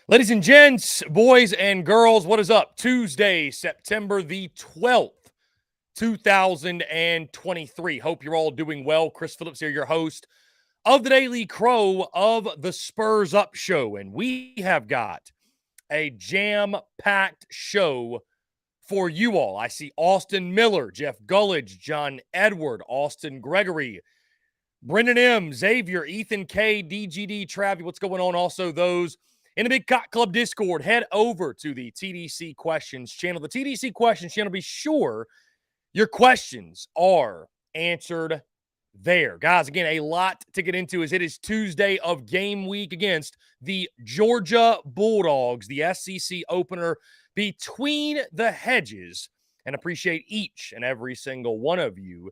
Ladies and gents, boys and girls, what is up? Tuesday, September the 12th, 2023. Hope you're all doing well. Chris Phillips here, your host of the Daily Crow of the Spurs Up Show. And we have got a jam-packed show for you all. I see Austin Miller, Jeff Gullidge, John Edward, Austin Gregory, Brendan M., Xavier, Ethan K., DGD, Travi. What's going on? Also, those in the Big Cock Club Discord, head over to the TDC Questions channel. The TDC Questions channel, be sure your questions are answered there. Guys, again, a lot to get into as it is Tuesday of game week against the Georgia Bulldogs, the SEC opener between the hedges, and appreciate each and every single one of you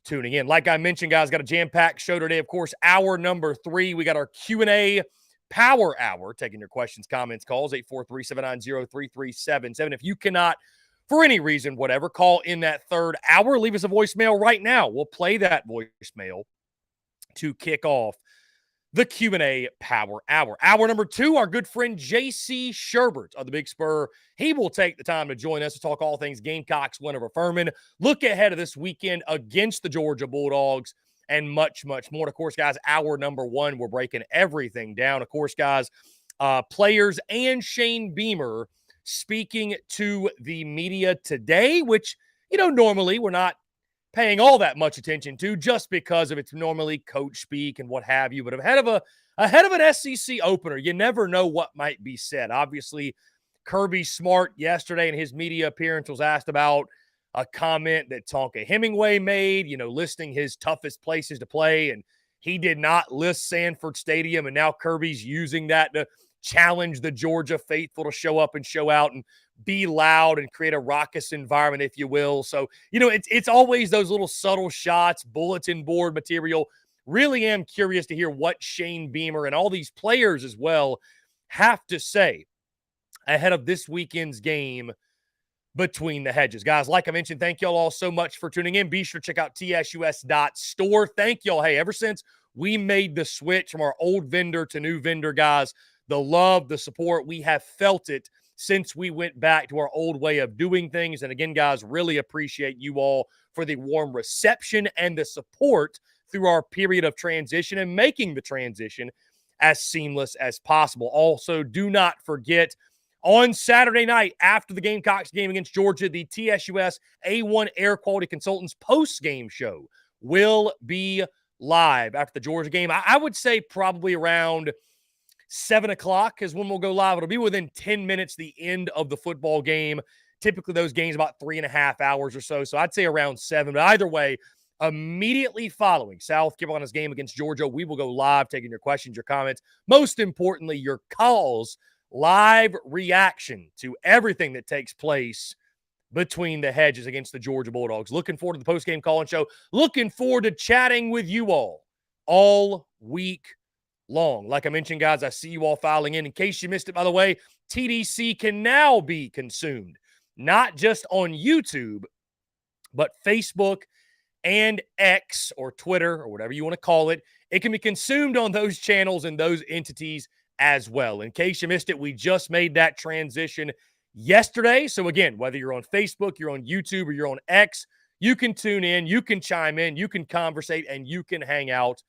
tuning in. Like I mentioned, guys, got a jam-packed show today. Of course, hour number 3, we got our Q&A Power Hour, taking your questions, comments, calls, 843-790-3377. If you cannot, for any reason, whatever, call in that third hour, leave us a voicemail right now. We'll play that voicemail to kick off the Q&A Power Hour. Hour number 2, our good friend J.C. Sherbert of the Big Spur. He will take the time to join us to talk all things Gamecocks win over Furman, look ahead of this weekend against the Georgia Bulldogs, and much, much more. Of course, guys, hour number 1, we're breaking everything down. Of course, guys, players and Shane Beamer speaking to the media today, which, normally we're not paying all that much attention to just because of it's normally coach speak and what have you. But ahead of an SEC opener, you never know what might be said. Obviously, Kirby Smart yesterday in his media appearance was asked about a comment that Tonka Hemingway made, listing his toughest places to play, and he did not list Sanford Stadium, and now Kirby's using that to challenge the Georgia faithful to show up and show out and be loud and create a raucous environment, if you will. So, it's always those little subtle shots, bulletin board material. Really am curious to hear what Shane Beamer and all these players as well have to say ahead of this weekend's game between the hedges. Guys, like I mentioned, thank y'all all so much for tuning in. Be sure to check out tsus.store. Thank y'all. Hey, ever since we made the switch from our old vendor to new vendor, guys, the love, the support, we have felt it since we went back to our old way of doing things. And again, guys, really appreciate you all for the warm reception and the support through our period of transition and making the transition as seamless as possible. Also, do not forget, on Saturday night, after the Gamecocks game against Georgia, the TSUS A1 Air Quality Consultants post-game show will be live after the Georgia game. I would say probably around 7 o'clock is when we'll go live. It'll be within 10 minutes the end of the football game. Typically, those games about 3.5 hours or so. So I'd say around 7. But either way, immediately following South Carolina's game against Georgia, we will go live, taking your questions, your comments, most importantly, your calls, live reaction to everything that takes place between the hedges against the Georgia Bulldogs. Looking forward to the post-game call-in show. Looking forward to chatting with you all week long. Like I mentioned, guys, I see you all filing in. In case you missed it, by the way, TDC can now be consumed, not just on YouTube, but Facebook and X or Twitter or whatever you want to call it. It can be consumed on those channels and those entities as well. In case you missed it, we just made that transition yesterday. So again, whether you're on Facebook, you're on YouTube, or you're on X, you can tune in, you can chime in, you can conversate, and you can hang out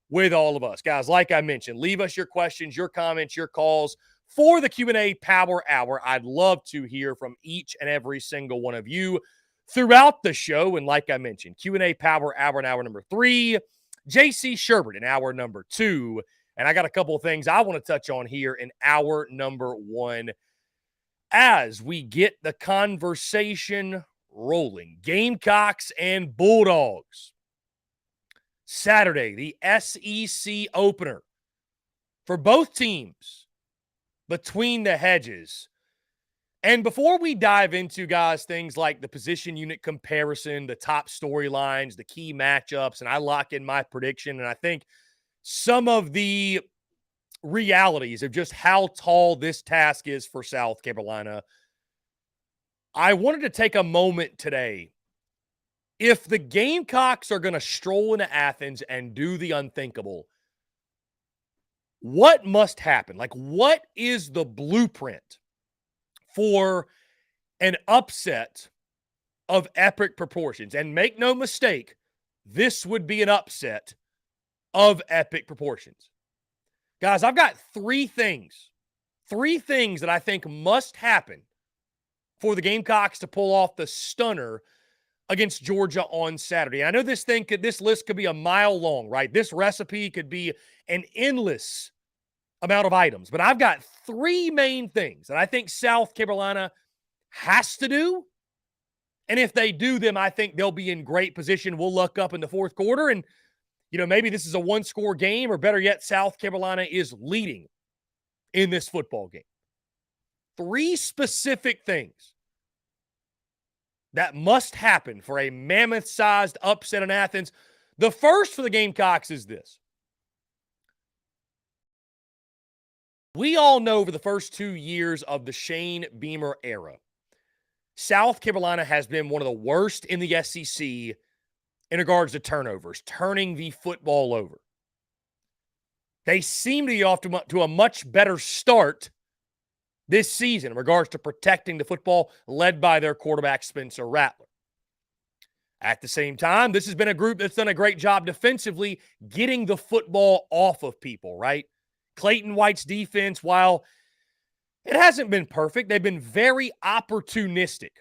with all of us. Guys, like I mentioned, leave us your questions, your comments, your calls for the Q&A Power Hour. I'd love to hear from each and every single one of you throughout the show. And like I mentioned, Q&A Power Hour in hour number 3, J.C. Sherbert in hour number 2, and I got a couple of things I want to touch on here in hour number 1 as we get the conversation rolling. Gamecocks and Bulldogs. Saturday, the SEC opener for both teams between the hedges. And before we dive into, guys, things like the position unit comparison, the top storylines, the key matchups, and I lock in my prediction, and I think some of the realities of just how tall this task is for South Carolina, I wanted to take a moment today. If the Gamecocks are going to stroll into Athens and do the unthinkable, What must happen? Like, what is the blueprint for an upset of epic proportions? And make no mistake, this would be an upset of epic proportions. Guys, I've got three things that I think must happen for the Gamecocks to pull off the stunner against Georgia on Saturday. I know this list could be a mile long, right? This recipe could be an endless amount of items, but I've got three main things that I think South Carolina has to do. And if they do them, I think they'll be in great position. We'll look up in the fourth quarter and, maybe this is a one-score game, or better yet, South Carolina is leading in this football game. Three specific things that must happen for a mammoth-sized upset in Athens. The first for the Gamecocks is this. We all know over the first 2 years of the Shane Beamer era, South Carolina has been one of the worst in the SEC in regards to turnovers, turning the football over. They seem to be off to a much better start this season in regards to protecting the football, led by their quarterback, Spencer Rattler. At the same time, this has been a group that's done a great job defensively getting the football off of people, right? Clayton White's defense, while it hasn't been perfect, they've been very opportunistic,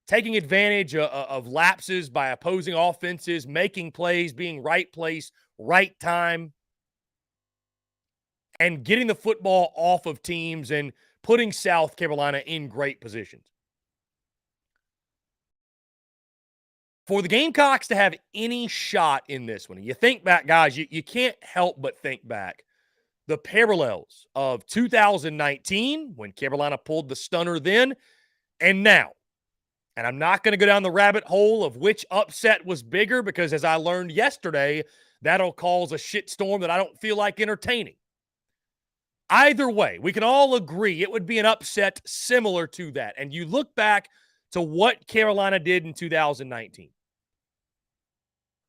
taking advantage of lapses by opposing offenses, making plays, being right place, right time, and getting the football off of teams and putting South Carolina in great positions. For the Gamecocks to have any shot in this one, you think back, guys, you can't help but think back the parallels of 2019 when Carolina pulled the stunner then and now. And I'm not going to go down the rabbit hole of which upset was bigger because, as I learned yesterday, that'll cause a shitstorm that I don't feel like entertaining. Either way, we can all agree it would be an upset similar to that. And you look back to what Carolina did in 2019.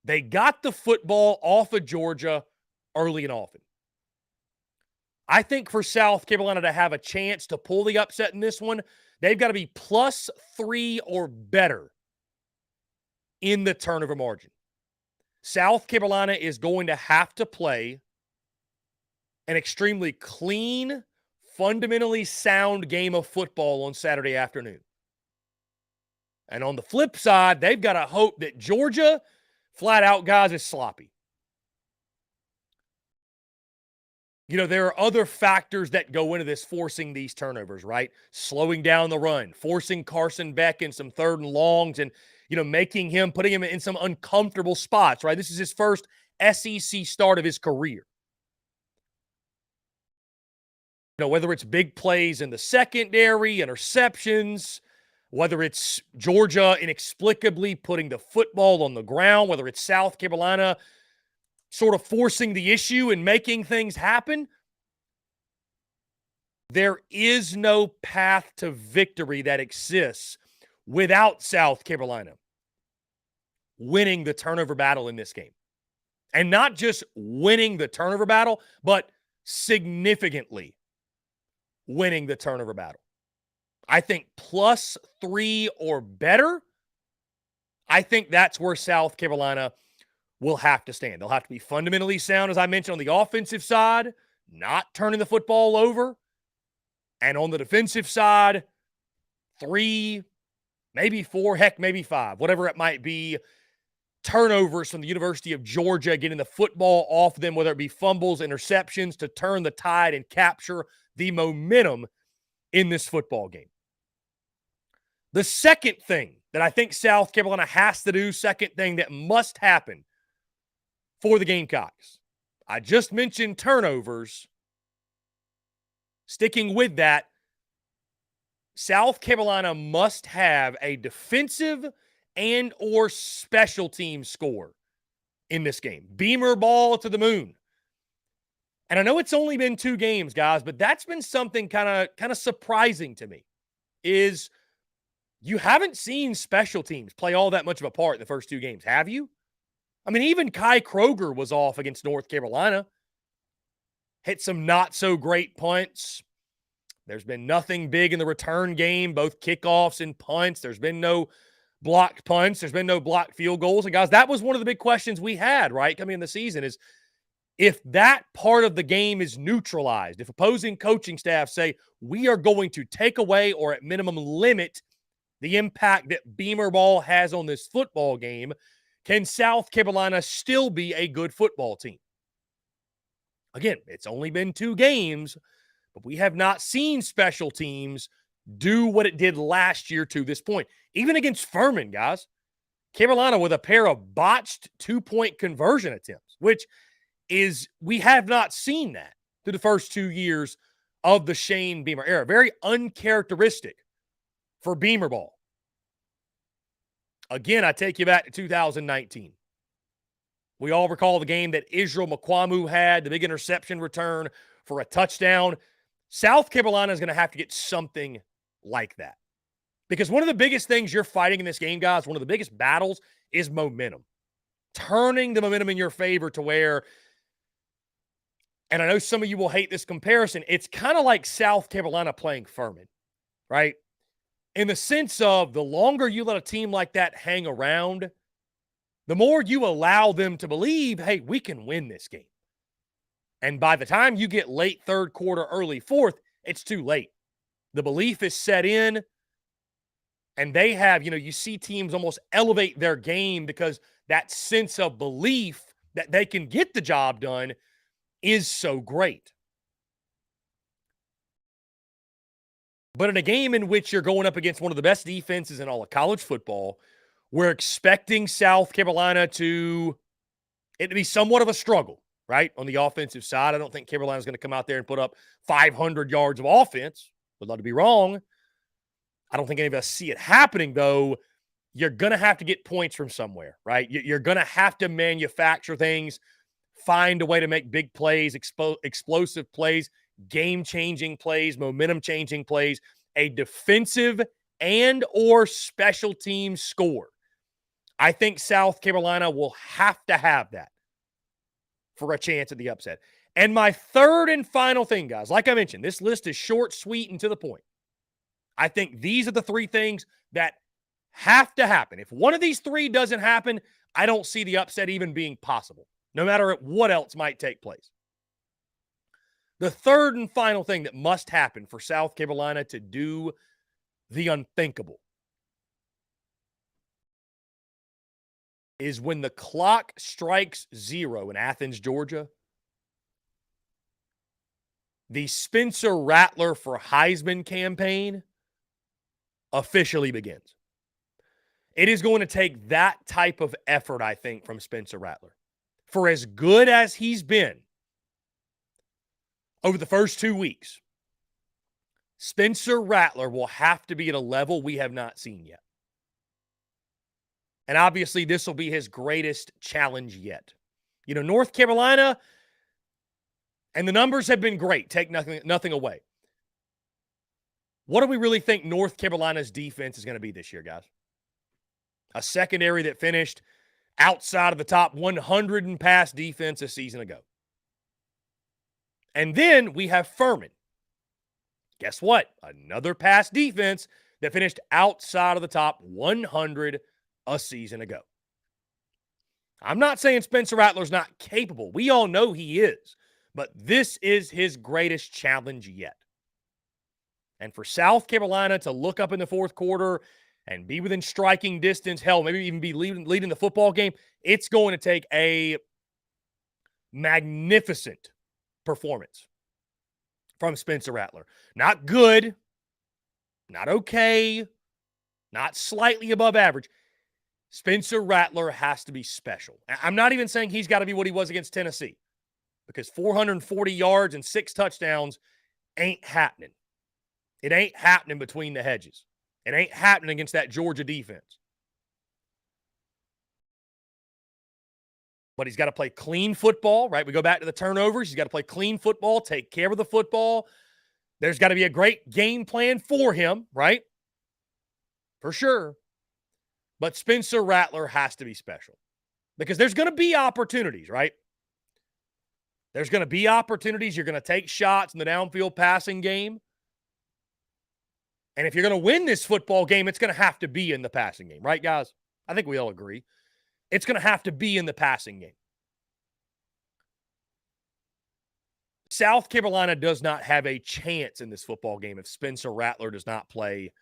They got the football off of Georgia early and often. I think for South Carolina to have a chance to pull the upset in this one, they've got to be +3 or better in the turnover margin. South Carolina is going to have to play an extremely clean, fundamentally sound game of football on Saturday afternoon. And on the flip side, they've got to hope that Georgia, flat out, guys, is sloppy. There are other factors that go into this, forcing these turnovers, right? Slowing down the run, forcing Carson Beck in some third and longs and, putting him in some uncomfortable spots, right? This is his first SEC start of his career. Whether it's big plays in the secondary, interceptions, whether it's Georgia inexplicably putting the football on the ground, whether it's South Carolina sort of forcing the issue and making things happen, there is no path to victory that exists without South Carolina winning the turnover battle in this game. And not just winning the turnover battle, but significantly winning the turnover battle. I think +3 or better, I think that's where South Carolina will have to stand. They'll have to be fundamentally sound, as I mentioned, on the offensive side, not turning the football over. And on the defensive side, 3, maybe 4, heck, maybe 5, whatever it might be, turnovers from the University of Georgia, getting the football off them, whether it be fumbles, interceptions, to turn the tide and capture the momentum in this football game. The second thing that I think South Carolina has to do, second thing that must happen for the Gamecocks. I just mentioned turnovers. Sticking with that, South Carolina must have a defensive and or special team score in this game. Beamer ball to the moon. And I know it's only been 2 games, guys, but that's been something kind of surprising to me, is you haven't seen special teams play all that much of a part in the first 2 games, have you? I mean, even Kai Kroger was off against North Carolina. hit some not so great punts. There's been nothing big in the return game, both kickoffs and punts. There's been no blocked punts. There's been no blocked field goals. And guys, that was one of the big questions we had, right, coming in the season is if that part of the game is neutralized, if opposing coaching staff say we are going to take away or at minimum limit the impact that Beamer ball has on this football game, can South Carolina still be a good football team? Again, it's only been 2 games, but we have not seen special teams do what it did last year to this point. Even against Furman, guys, Carolina with a pair of botched 2-point conversion attempts, which is we have not seen that through the first 2 years of the Shane Beamer era. Very uncharacteristic for Beamer ball. Again, I take you back to 2019. We all recall the game that Israel Mukwamu had, the big interception return for a touchdown. South Carolina is going to have to get something like that. Because one of the biggest things you're fighting in this game, guys, one of the biggest battles is momentum. Turning the momentum in your favor to where, and I know some of you will hate this comparison, it's kind of like South Carolina playing Furman, right? In the sense of the longer you let a team like that hang around, the more you allow them to believe, hey, we can win this game. And by the time you get late third quarter, early fourth, it's too late. The belief is set in, and they have, you see teams almost elevate their game because that sense of belief that they can get the job done is so great. But in a game in which you're going up against one of the best defenses in all of college football, we're expecting South Carolina to be somewhat of a struggle, right? On the offensive side, I don't think Carolina's going to come out there and put up 500 yards of offense. Would love to be wrong. I don't think any of us see it happening, though. You're going to have to get points from somewhere, right? You're going to have to manufacture things, find a way to make big plays, explosive plays, game-changing plays, momentum-changing plays, a defensive and or special team score. I think South Carolina will have to have that for a chance at the upset. And my third and final thing, guys, like I mentioned, this list is short, sweet, and to the point. I think these are the 3 things that have to happen. If one of these 3 doesn't happen, I don't see the upset even being possible, no matter what else might take place. The third and final thing that must happen for South Carolina to do the unthinkable is when the clock strikes 0 in Athens, Georgia, the Spencer Rattler for Heisman campaign officially begins. It is going to take that type of effort, I think, from Spencer Rattler. For as good as he's been over the first 2 weeks, Spencer Rattler will have to be at a level we have not seen yet. And obviously, this will be his greatest challenge yet. North Carolina, and the numbers have been great. Take nothing away. What do we really think North Carolina's defense is going to be this year, guys? A secondary that finished outside of the top 100 in pass defense a season ago. And then we have Furman. Guess what? Another pass defense that finished outside of the top 100 a season ago. I'm not saying Spencer Rattler's not capable. We all know he is. But this is his greatest challenge yet. And for South Carolina to look up in the fourth quarter and be within striking distance, hell, maybe even be leading the football game, it's going to take a magnificent performance from Spencer Rattler. Not good, not okay, not slightly above average. Spencer Rattler has to be special. I'm not even saying he's got to be what he was against Tennessee, because 440 yards and 6 touchdowns ain't happening. It ain't happening between the hedges. It ain't happening against that Georgia defense. But he's got to play clean football, right? We go back to the turnovers. He's got to play clean football, take care of the football. There's got to be a great game plan for him, right? For sure. But Spencer Rattler has to be special because there's going to be opportunities, right? There's going to be opportunities. You're going to take shots in the downfield passing game. And if you're going to win this football game, it's going to have to be in the passing game. Right, guys? I think we all agree. It's going to have to be in the passing game. South Carolina does not have a chance in this football game if Spencer Rattler does not play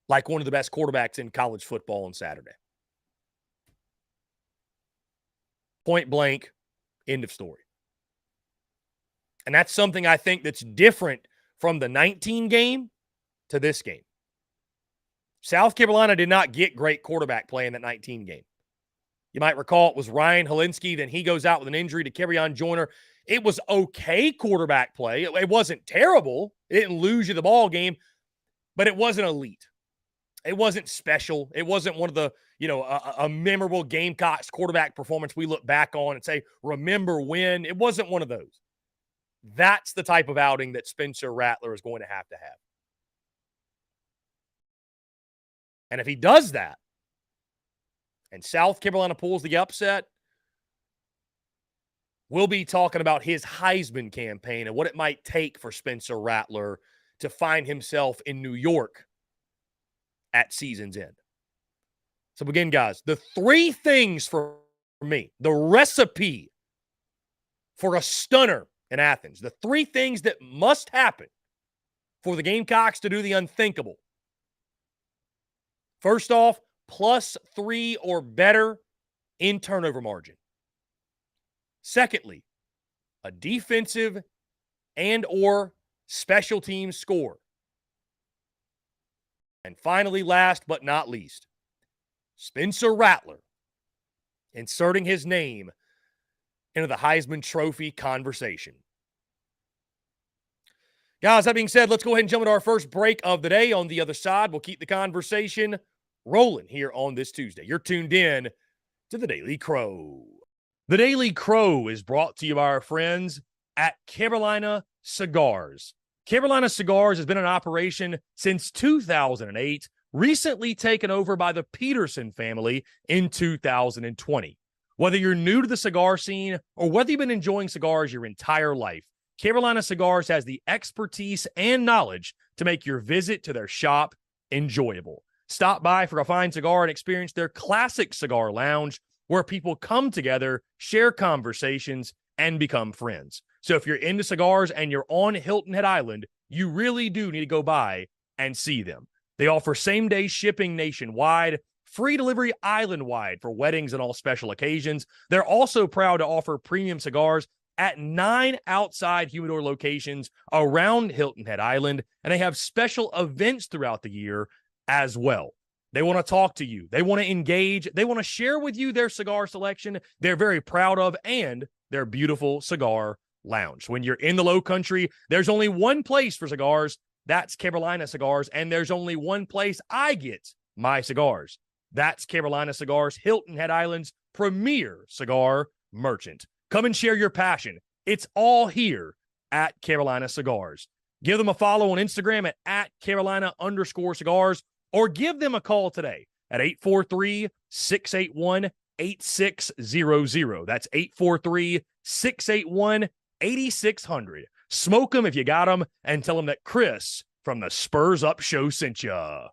like one of the best quarterbacks in college football on Saturday. Point blank, end of story. And that's something I think that's different from the 19 game to this game. South Carolina did not get great quarterback play in that 19 game. You might recall it was Ryan Helinski. Then he goes out with an injury to Kerryon Joyner. It was okay quarterback play. It wasn't terrible. It didn't lose you the ball game, but it wasn't elite. It wasn't special. It wasn't one of the, a memorable Gamecocks quarterback performance we look back on and say, remember when. It wasn't one of those. That's the type of outing that Spencer Rattler is going to have. And if he does that, and South Carolina pulls the upset, we'll be talking about his Heisman campaign and what it might take for Spencer Rattler to find himself in New York at season's end. So again, guys, the three things for me, the recipe for a stunner in Athens, the three things that must happen for the Gamecocks to do the unthinkable. First off, +3 or better in turnover margin. Secondly, a defensive and or special teams score. And finally, last but not least, Spencer Rattler inserting his name into the Heisman Trophy conversation. Guys, that being said, let's go ahead and jump into our first break of the day. On the other side, we'll keep the conversation rolling here on this Tuesday. You're tuned in to the Daily Crow. The Daily Crow is brought to you by our friends at Carolina Cigars. Carolina Cigars has been in operation since 2008, recently taken over by the Peterson family in 2020. Whether you're new to the cigar scene or whether you've been enjoying cigars your entire life, Carolina Cigars has the expertise and knowledge to make your visit to their shop enjoyable. Stop by for a fine cigar and experience their classic cigar lounge where people come together, share conversations, and become friends. So if you're into cigars and you're on Hilton Head Island, you really do need to go by and see them. They offer same-day shipping nationwide, free delivery island-wide for weddings and all special occasions. They're also proud to offer premium cigars at 9 outside humidor locations around Hilton Head Island, and they have special events throughout the year as well. They want to talk to you. They want to engage. They want to share with you their cigar selection they're very proud of and their beautiful cigar lounge. When you're in the Low Country, there's only one place for cigars. That's Carolina Cigars, and there's only one place I get my cigars. That's Carolina Cigars, Hilton Head Island's premier cigar merchant. Come and share your passion. It's all here at Carolina Cigars. Give them a follow on Instagram at Carolina_cigars, or give them a call today at 843-681-8600. That's 843-681-8600. Smoke them if you got them, and tell them that Chris from the Spurs Up Show sent ya.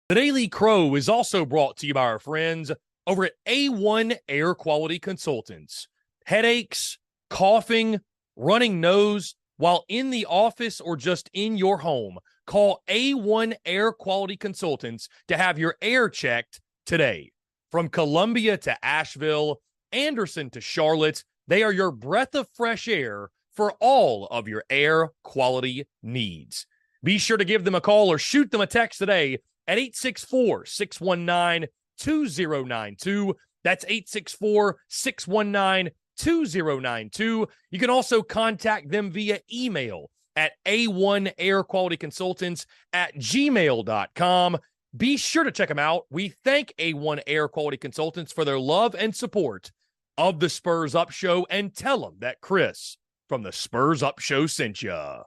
The Daily Crow is also brought to you by our friends over at A1 Air Quality Consultants. Headaches, coughing, running nose, while in the office or just in your home, call A1 Air Quality Consultants to have your air checked today. From Columbia to Asheville, Anderson to Charlotte, they are your breath of fresh air for all of your air quality needs. Be sure to give them a call or shoot them a text today at 864-619-2092. That's 864-619-2092. You can also contact them via email at a1airqualityconsultants@gmail.com. Be sure to check them out. We thank A1 Air Quality Consultants for their love and support of the Spurs Up Show, and tell them that Chris from the Spurs Up Show sent ya.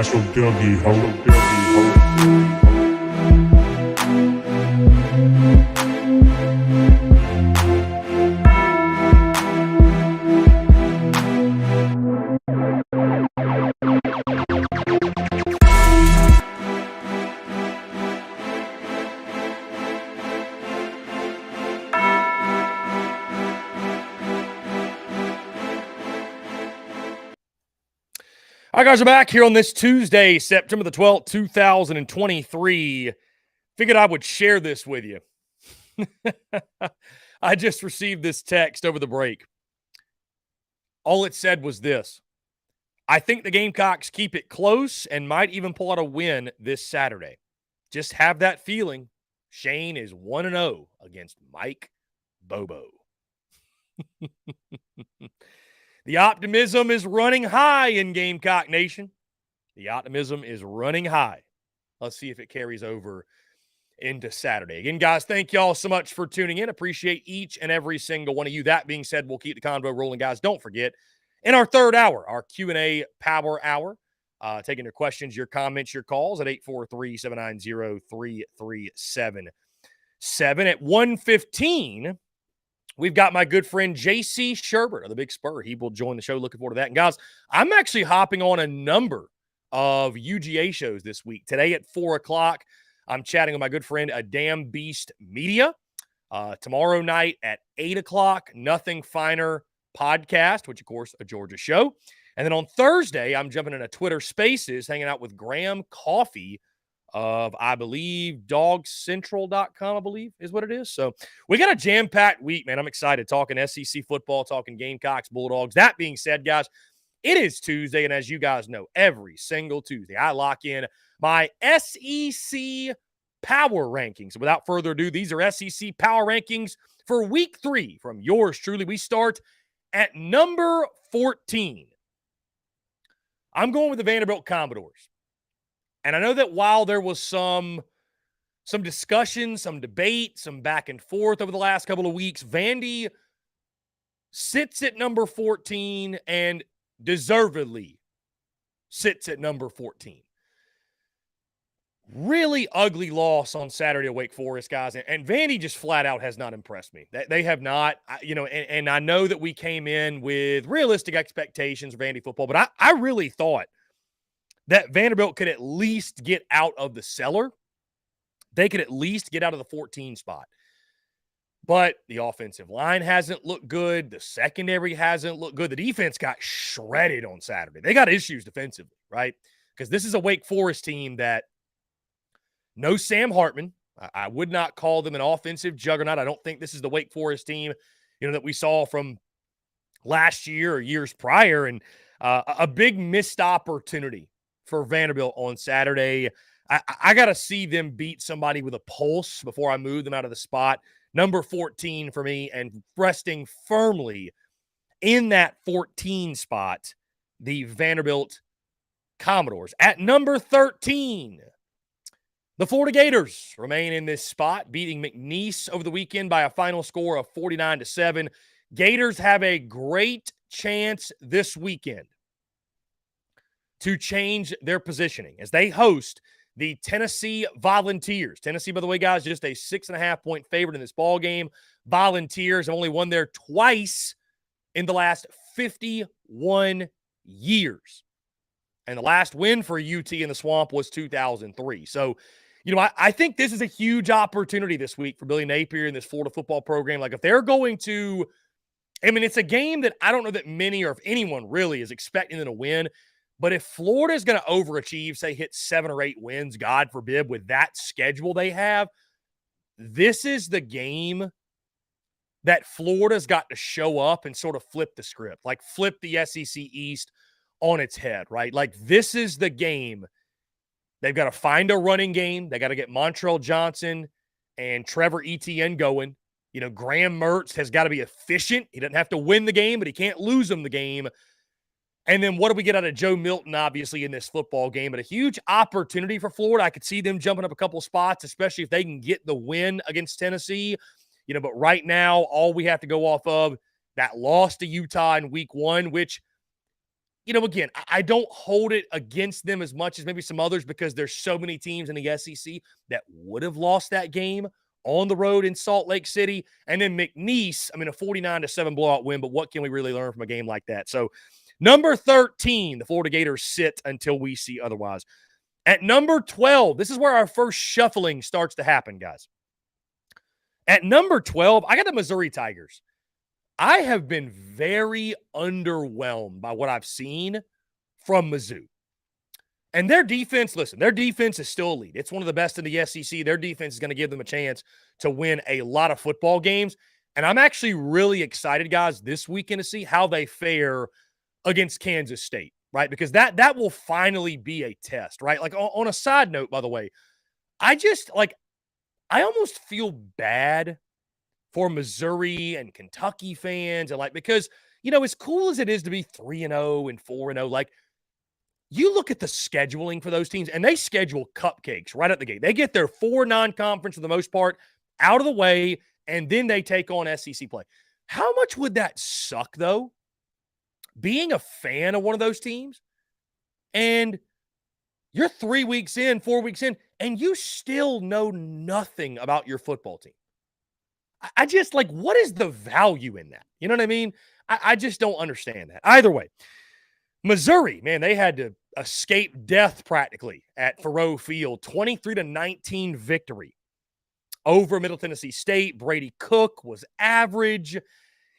Muscle Dougie, ho. All right, guys, we're back here on this Tuesday, September the 12th, 2023. Figured I would share this with you. I just received this text over the break. All it said was this: I think the Gamecocks keep it close and might even pull out a win this Saturday. Just have that feeling. Shane is 1-0 against Mike Bobo. The optimism is running high in Gamecock Nation. The optimism is running high. Let's see if it carries over into Saturday. Again, guys, thank y'all so much for tuning in. Appreciate each and every single one of you. That being said, we'll keep the convo rolling, guys. Don't forget, in our third hour, our Q&A Power Hour, taking your questions, your comments, your calls at 843-790-3377. At 1:15, we've got my good friend JC Sherbert of the Big Spur. He will join the show. Looking forward to that. And guys, I'm actually hopping on a number of UGA shows this week. Today at 4 o'clock, I'm chatting with my good friend, A Damn Beast Media. Tomorrow night at 8 o'clock, Nothing Finer podcast, which, of course, a Georgia show. And then on Thursday, I'm jumping into Twitter Spaces, hanging out with Graham Coffee of, I believe, dogcentral.com, I believe is what it is. So we got a jam-packed week, man. I'm excited talking SEC football, talking Gamecocks, Bulldogs. That being said, guys, it is Tuesday, and as you guys know, every single Tuesday, I lock in my SEC power rankings. Without further ado, these are SEC power rankings for week 3 from yours truly. We start at number 14. I'm going with the Vanderbilt Commodores. And I know that while there was some discussion, some debate, some back and forth over the last couple of weeks, Vandy sits at number 14 and deservedly sits at number 14. Really ugly loss on Saturday at Wake Forest, guys. And Vandy just flat out has not impressed me. They have not, and I know that we came in with realistic expectations for Vandy football, but I really thought that Vanderbilt could at least get out of the cellar. They could at least get out of the 14 spot. But the offensive line hasn't looked good. The secondary hasn't looked good. The defense got shredded on Saturday. They got issues defensively, right? Because this is a Wake Forest team that knows Sam Hartman. I would not call them an offensive juggernaut. I don't think this is the Wake Forest team, that we saw from last year or years prior. And a big missed opportunity for Vanderbilt on Saturday. I got to see them beat somebody with a pulse before I move them out of the spot. Number 14 for me, and resting firmly in that 14 spot, the Vanderbilt Commodores. At number 13, the Florida Gators remain in this spot, beating McNeese over the weekend by a final score of 49-7. Gators have a great chance this weekend to change their positioning as they host the Tennessee Volunteers. Tennessee, by the way, guys, just a 6.5-point favorite in this ball game. Volunteers have only won there twice in the last 51 years. And the last win for UT in the Swamp was 2003. So, I think this is a huge opportunity this week for Billy Napier and this Florida football program. Like, if they're going to, it's a game that I don't know that many or if anyone really is expecting them to win. But if Florida is going to overachieve, say hit 7 or 8 wins, God forbid, with that schedule they have, this is the game that Florida's got to show up and sort of flip the script, like flip the SEC East on its head, right? Like, this is the game. They've got to find a running game. They got to get Montrell Johnson and Trevor Etienne going. Graham Mertz has got to be efficient. He doesn't have to win the game, but he can't lose them the game. And then what do we get out of Joe Milton, obviously, in this football game? But a huge opportunity for Florida. I could see them jumping up a couple spots, especially if they can get the win against Tennessee. But right now, all we have to go off of, that loss to Utah in week 1, which, again, I don't hold it against them as much as maybe some others because there's so many teams in the SEC that would have lost that game on the road in Salt Lake City. And then McNeese, a 49-7 blowout win, but what can we really learn from a game like that? So number 13, the Florida Gators sit until we see otherwise. At number 12, this is where our first shuffling starts to happen, guys. At number 12, I got the Missouri Tigers. I have been very underwhelmed by what I've seen from Mizzou. And their defense, listen, their defense is still elite. It's one of the best in the SEC. Their defense is going to give them a chance to win a lot of football games. And I'm actually really excited, guys, this weekend to see how they fare against Kansas State, right? Because that will finally be a test, right? Like on a side note, by the way, I almost feel bad for Missouri and Kentucky fans, and because as cool as it is to be 3-0 and 4-0, like you look at the scheduling for those teams, and they schedule cupcakes right at the gate. They get their 4 non-conference for the most part out of the way, and then they take on SEC play. How much would that suck, though? Being a fan of one of those teams, and you're 3 weeks in, 4 weeks in, and you still know nothing about your football team. I just what is the value in that? You know what I mean? I just don't understand that. Either way, Missouri, man, they had to escape death practically at Faurot Field. 23-19 victory over Middle Tennessee State. Brady Cook was average.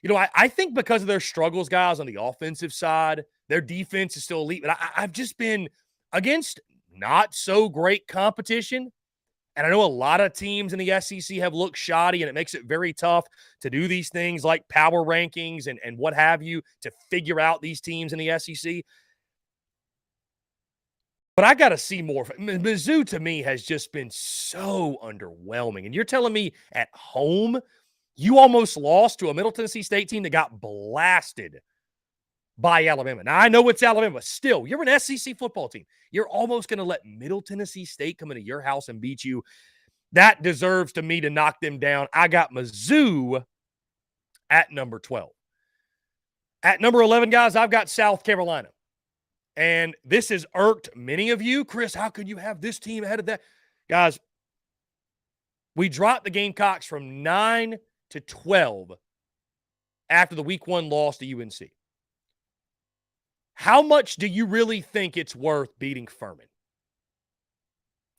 I think because of their struggles, guys, on the offensive side, their defense is still elite. But I've just been against not so great competition. And I know a lot of teams in the SEC have looked shoddy, and it makes it very tough to do these things like power rankings and what have you to figure out these teams in the SEC. But I got to see more. Mizzou, to me, has just been so underwhelming. And you're telling me at home you almost lost to a Middle Tennessee State team that got blasted by Alabama. Now, I know it's Alabama, but still, you're an SEC football team. You're almost going to let Middle Tennessee State come into your house and beat you. That deserves to me to knock them down. I got Mizzou at number 12. At number 11, guys, I've got South Carolina. And this has irked many of you. Chris, how could you have this team ahead of that? Guys, we dropped the Gamecocks from 9 to 12 after the week 1 loss to UNC. How much do you really think it's worth beating Furman?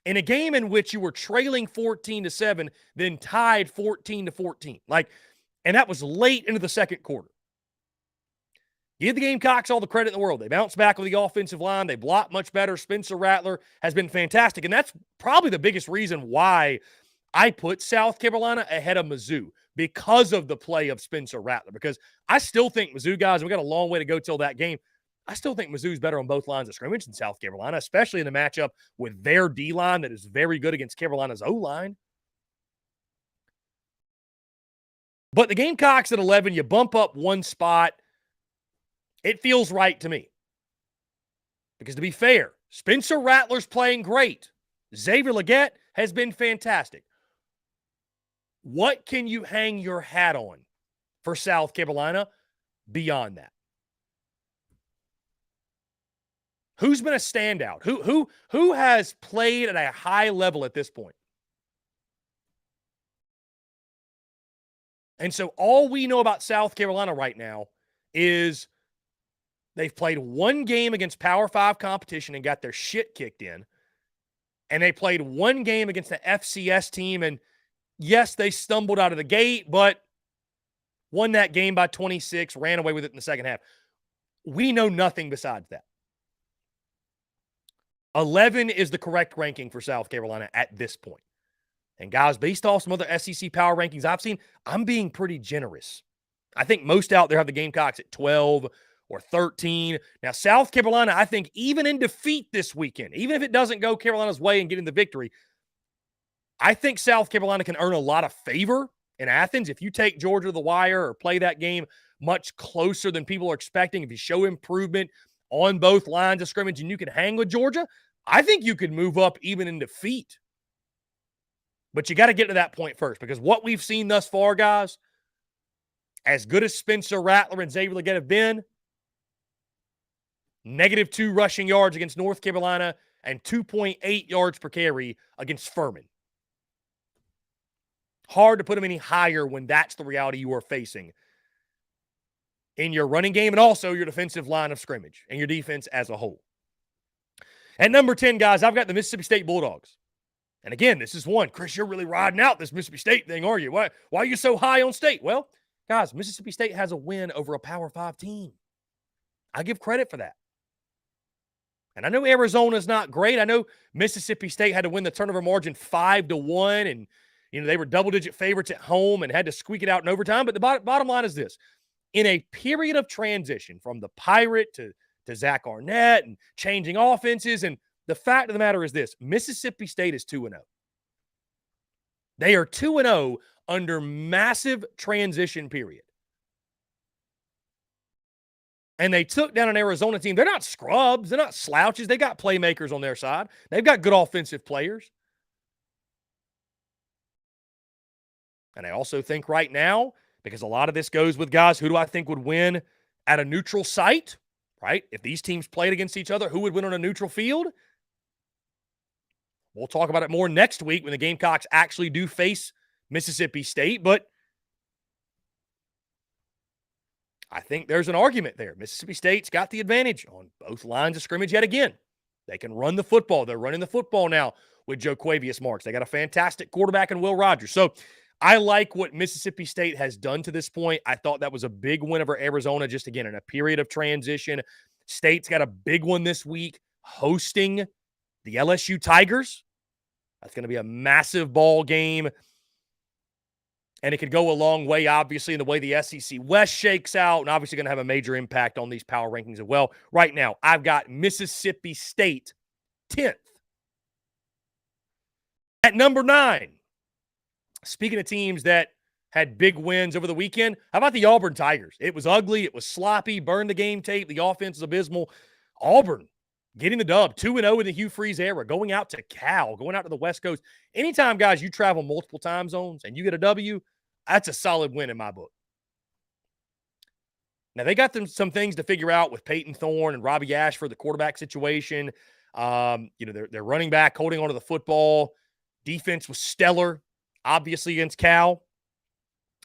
In a game in which you were trailing 14-7, then tied 14-14. And that was late into the second quarter. Give the Gamecocks all the credit in the world. They bounced back with the offensive line. They blocked much better. Spencer Rattler has been fantastic. And that's probably the biggest reason why I put South Carolina ahead of Mizzou, because of the play of Spencer Rattler. Because I still think Mizzou, guys, and we got a long way to go till that game, I still think Mizzou's better on both lines of scrimmage than South Carolina, especially in the matchup with their D-line that is very good against Carolina's O-line. But the Gamecocks at 11, you bump up one spot. It feels right to me. Because to be fair, Spencer Rattler's playing great. Xavier Legette has been fantastic. What can you hang your hat on for South Carolina beyond that? Who's been a standout? Who has played at a high level at this point? And so all we know about South Carolina right now is they've played one game against Power 5 competition and got their shit kicked in. And they played one game against the FCS team, and yes, they stumbled out of the gate, but won that game by 26, ran away with it in the second half. We know nothing besides that. 11 is the correct ranking for South Carolina at this point. And guys, based off some other SEC power rankings I've seen, I'm being pretty generous. I think most out there have the Gamecocks at 12 or 13. Now, South Carolina, I think even in defeat this weekend, even if it doesn't go Carolina's way and getting the victory, I think South Carolina can earn a lot of favor in Athens. If you take Georgia to the wire or play that game much closer than people are expecting, if you show improvement on both lines of scrimmage and you can hang with Georgia, I think you could move up even in defeat. But you got to get to that point first, because what we've seen thus far, guys, as good as Spencer Rattler and Xavier Legette have been, -2 rushing yards against North Carolina, and 2.8 yards per carry against Furman. Hard to put them any higher when that's the reality you are facing in your running game and also your defensive line of scrimmage and your defense as a whole. At number 10, guys, I've got the Mississippi State Bulldogs. And again, this is one. Chris, you're really riding out this Mississippi State thing, are you? Why are you so high on State? Well, guys, Mississippi State has a win over a Power 5 team. I give credit for that. And I know Arizona's not great. I know Mississippi State had to win the turnover margin 5-1, and they were double-digit favorites at home and had to squeak it out in overtime. But the bottom line is this. In a period of transition from the Pirate to Zach Arnett and changing offenses, and the fact of the matter is this, Mississippi State is 2-0. They are 2-0 under massive transition period. And they took down an Arizona team. They're not scrubs. They're not slouches. They got playmakers on their side. They've got good offensive players. And I also think right now, because a lot of this goes with guys, who do I think would win at a neutral site, right? If these teams played against each other, who would win on a neutral field? We'll talk about it more next week when the Gamecocks actually do face Mississippi State, but I think there's an argument there. Mississippi State's got the advantage on both lines of scrimmage yet again. They can run the football. They're running the football now with Jo'quavious Marks. They got a fantastic quarterback in Will Rogers. So I like what Mississippi State has done to this point. I thought that was a big win over Arizona, just again, in a period of transition. State's got a big one this week, hosting the LSU Tigers. That's going to be a massive ball game. And it could go a long way, obviously, in the way the SEC West shakes out, and obviously going to have a major impact on these power rankings as well. Right now, I've got Mississippi State 10th. At number 9, speaking of teams that had big wins over the weekend, how about the Auburn Tigers? It was ugly. It was sloppy. Burned the game tape. The offense is abysmal. Auburn getting the dub, 2-0 in the Hugh Freeze era, going out to Cal, going out to the West Coast. Anytime, guys, you travel multiple time zones and you get a W, that's a solid win in my book. Now, they got some things to figure out with Peyton Thorne and Robbie Ashford, the quarterback situation. Their running back holding onto the football. Defense was stellar, obviously, against Cal.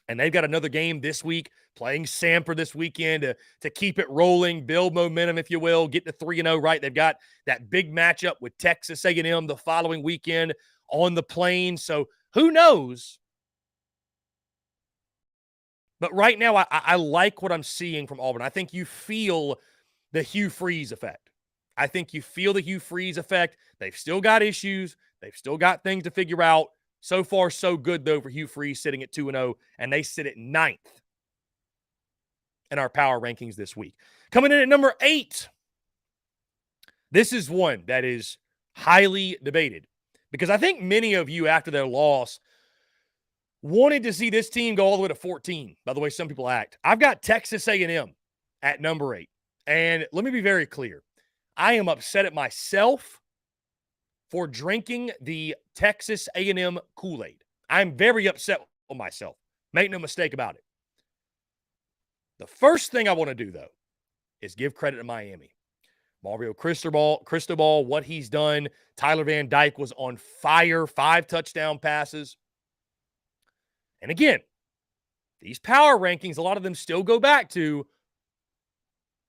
And they've got another game this week, playing Samford this weekend to keep it rolling, build momentum, if you will, get to 3-0, right? They've got that big matchup with Texas A&M the following weekend on the Plains. So who knows? But right now, I like what I'm seeing from Auburn. I think you feel the Hugh Freeze effect. They've still got issues. They've still got things to figure out. So far, so good, though, for Hugh Freeze sitting at 2-0, and they sit at 9th in our power rankings this week. Coming in at number 8, this is one that is highly debated because I think many of you, after their loss, wanted to see this team go all the way to 14, by the way some people act. I've got Texas A&M at number 8, and let me be very clear. I am upset at myself for drinking the Texas A&M Kool-Aid. I'm very upset with myself. Make no mistake about it. The first thing I want to do, though, is give credit to Miami. Mario Cristobal, what he's done. Tyler Van Dyke was on fire, 5 touchdown passes. And again, these power rankings, a lot of them still go back to,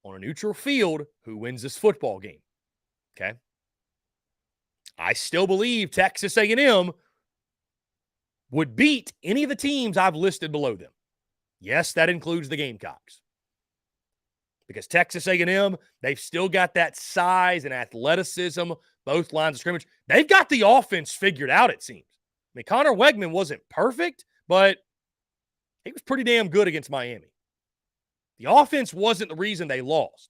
on a neutral field, who wins this football game. Okay? I still believe Texas A&M would beat any of the teams I've listed below them. Yes, that includes the Gamecocks. Because Texas A&M, they've still got that size and athleticism, both lines of scrimmage. They've got the offense figured out, it seems. I mean, Connor Wegman wasn't perfect, but he was pretty damn good against Miami. The offense wasn't the reason they lost.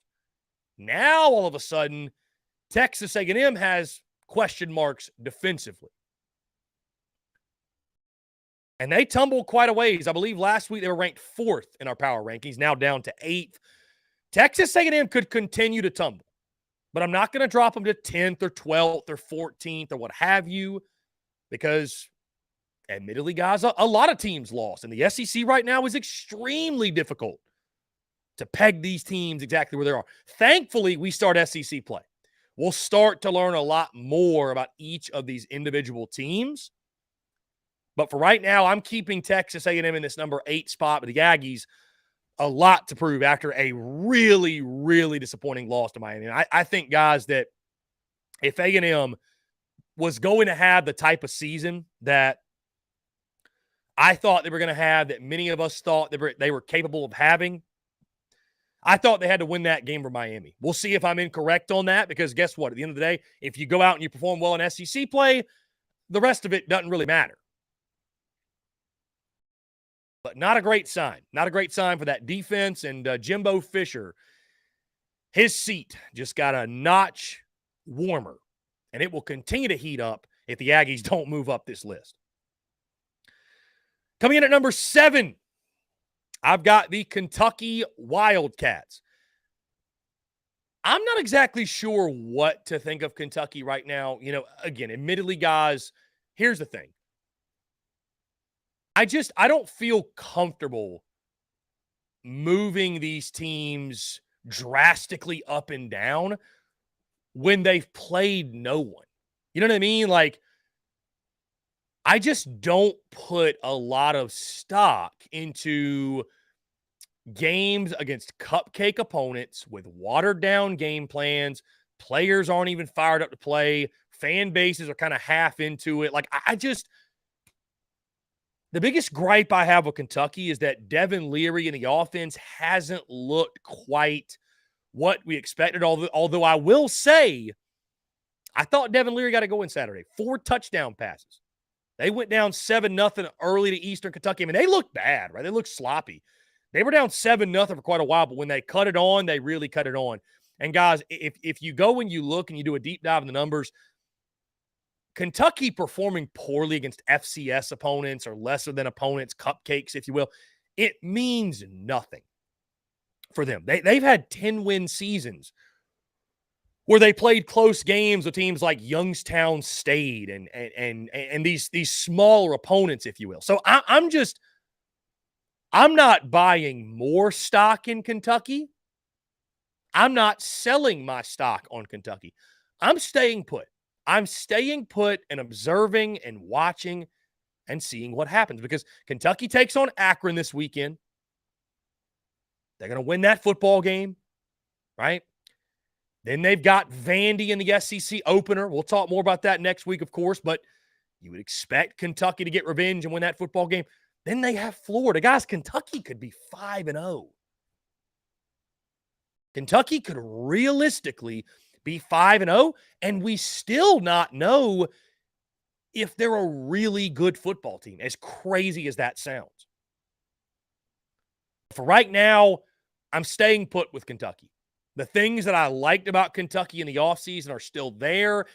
Now, all of a sudden, Texas A&M has question marks defensively. And they tumbled quite a ways. I believe last week they were ranked 4th in our power rankings, now down to 8th. Texas A&M could continue to tumble, but I'm not going to drop them to 10th or 12th or 14th or what have you, because admittedly, guys, a lot of teams lost. And the SEC right now is extremely difficult to peg these teams exactly where they are. Thankfully, we start SEC play. We'll start to learn a lot more about each of these individual teams. But for right now, I'm keeping Texas A&M in this number 8 spot, but the Aggies, a lot to prove after a really, really disappointing loss to Miami. And I think, guys, that if A&M was going to have the type of season that I thought they were going to have, that many of us thought they were capable of having, I thought they had to win that game for Miami. We'll see if I'm incorrect on that, because guess what? At the end of the day, if you go out and you perform well in SEC play, the rest of it doesn't really matter. But not a great sign. Not a great sign for that defense. And Jimbo Fisher, his seat just got a notch warmer. And it will continue to heat up if the Aggies don't move up this list. Coming in at number 7, I've got the Kentucky Wildcats. I'm not exactly sure what to think of Kentucky right now. You know, again, admittedly, guys, here's the thing. I don't feel comfortable moving these teams drastically up and down when they've played no one. You know what I mean? Like, I just don't put a lot of stock into games against cupcake opponents with watered down game plans. Players aren't even fired up to play. Fan bases are kind of half into it. Like, the biggest gripe I have with Kentucky is that Devin Leary in the offense hasn't looked quite what we expected. Although I will say, I thought Devin Leary got to go in Saturday. 4 touchdown passes. They went down 7-0 early to Eastern Kentucky. I mean, they looked bad, right? They looked sloppy. They were down 7-0 for quite a while, but when they cut it on, they really cut it on. And guys, if you go and you look and you do a deep dive in the numbers, Kentucky performing poorly against FCS opponents or lesser than opponents, cupcakes, if you will, it means nothing for them. They've had 10-win seasons where they played close games with teams like Youngstown State and these smaller opponents, if you will. So I'm not buying more stock in Kentucky. I'm not selling my stock on Kentucky. I'm staying put. I'm staying put and observing and watching and seeing what happens, because Kentucky takes on Akron this weekend. They're going to win that football game, right? Then they've got Vandy in the SEC opener. We'll talk more about that next week, of course, but you would expect Kentucky to get revenge and win that football game. Then they have Florida. Guys, Kentucky could be 5-0. Kentucky could realistically be 5-0, and we still not know if they're a really good football team, as crazy as that sounds. For right now, I'm staying put with Kentucky. The things that I liked about Kentucky in the offseason are still there,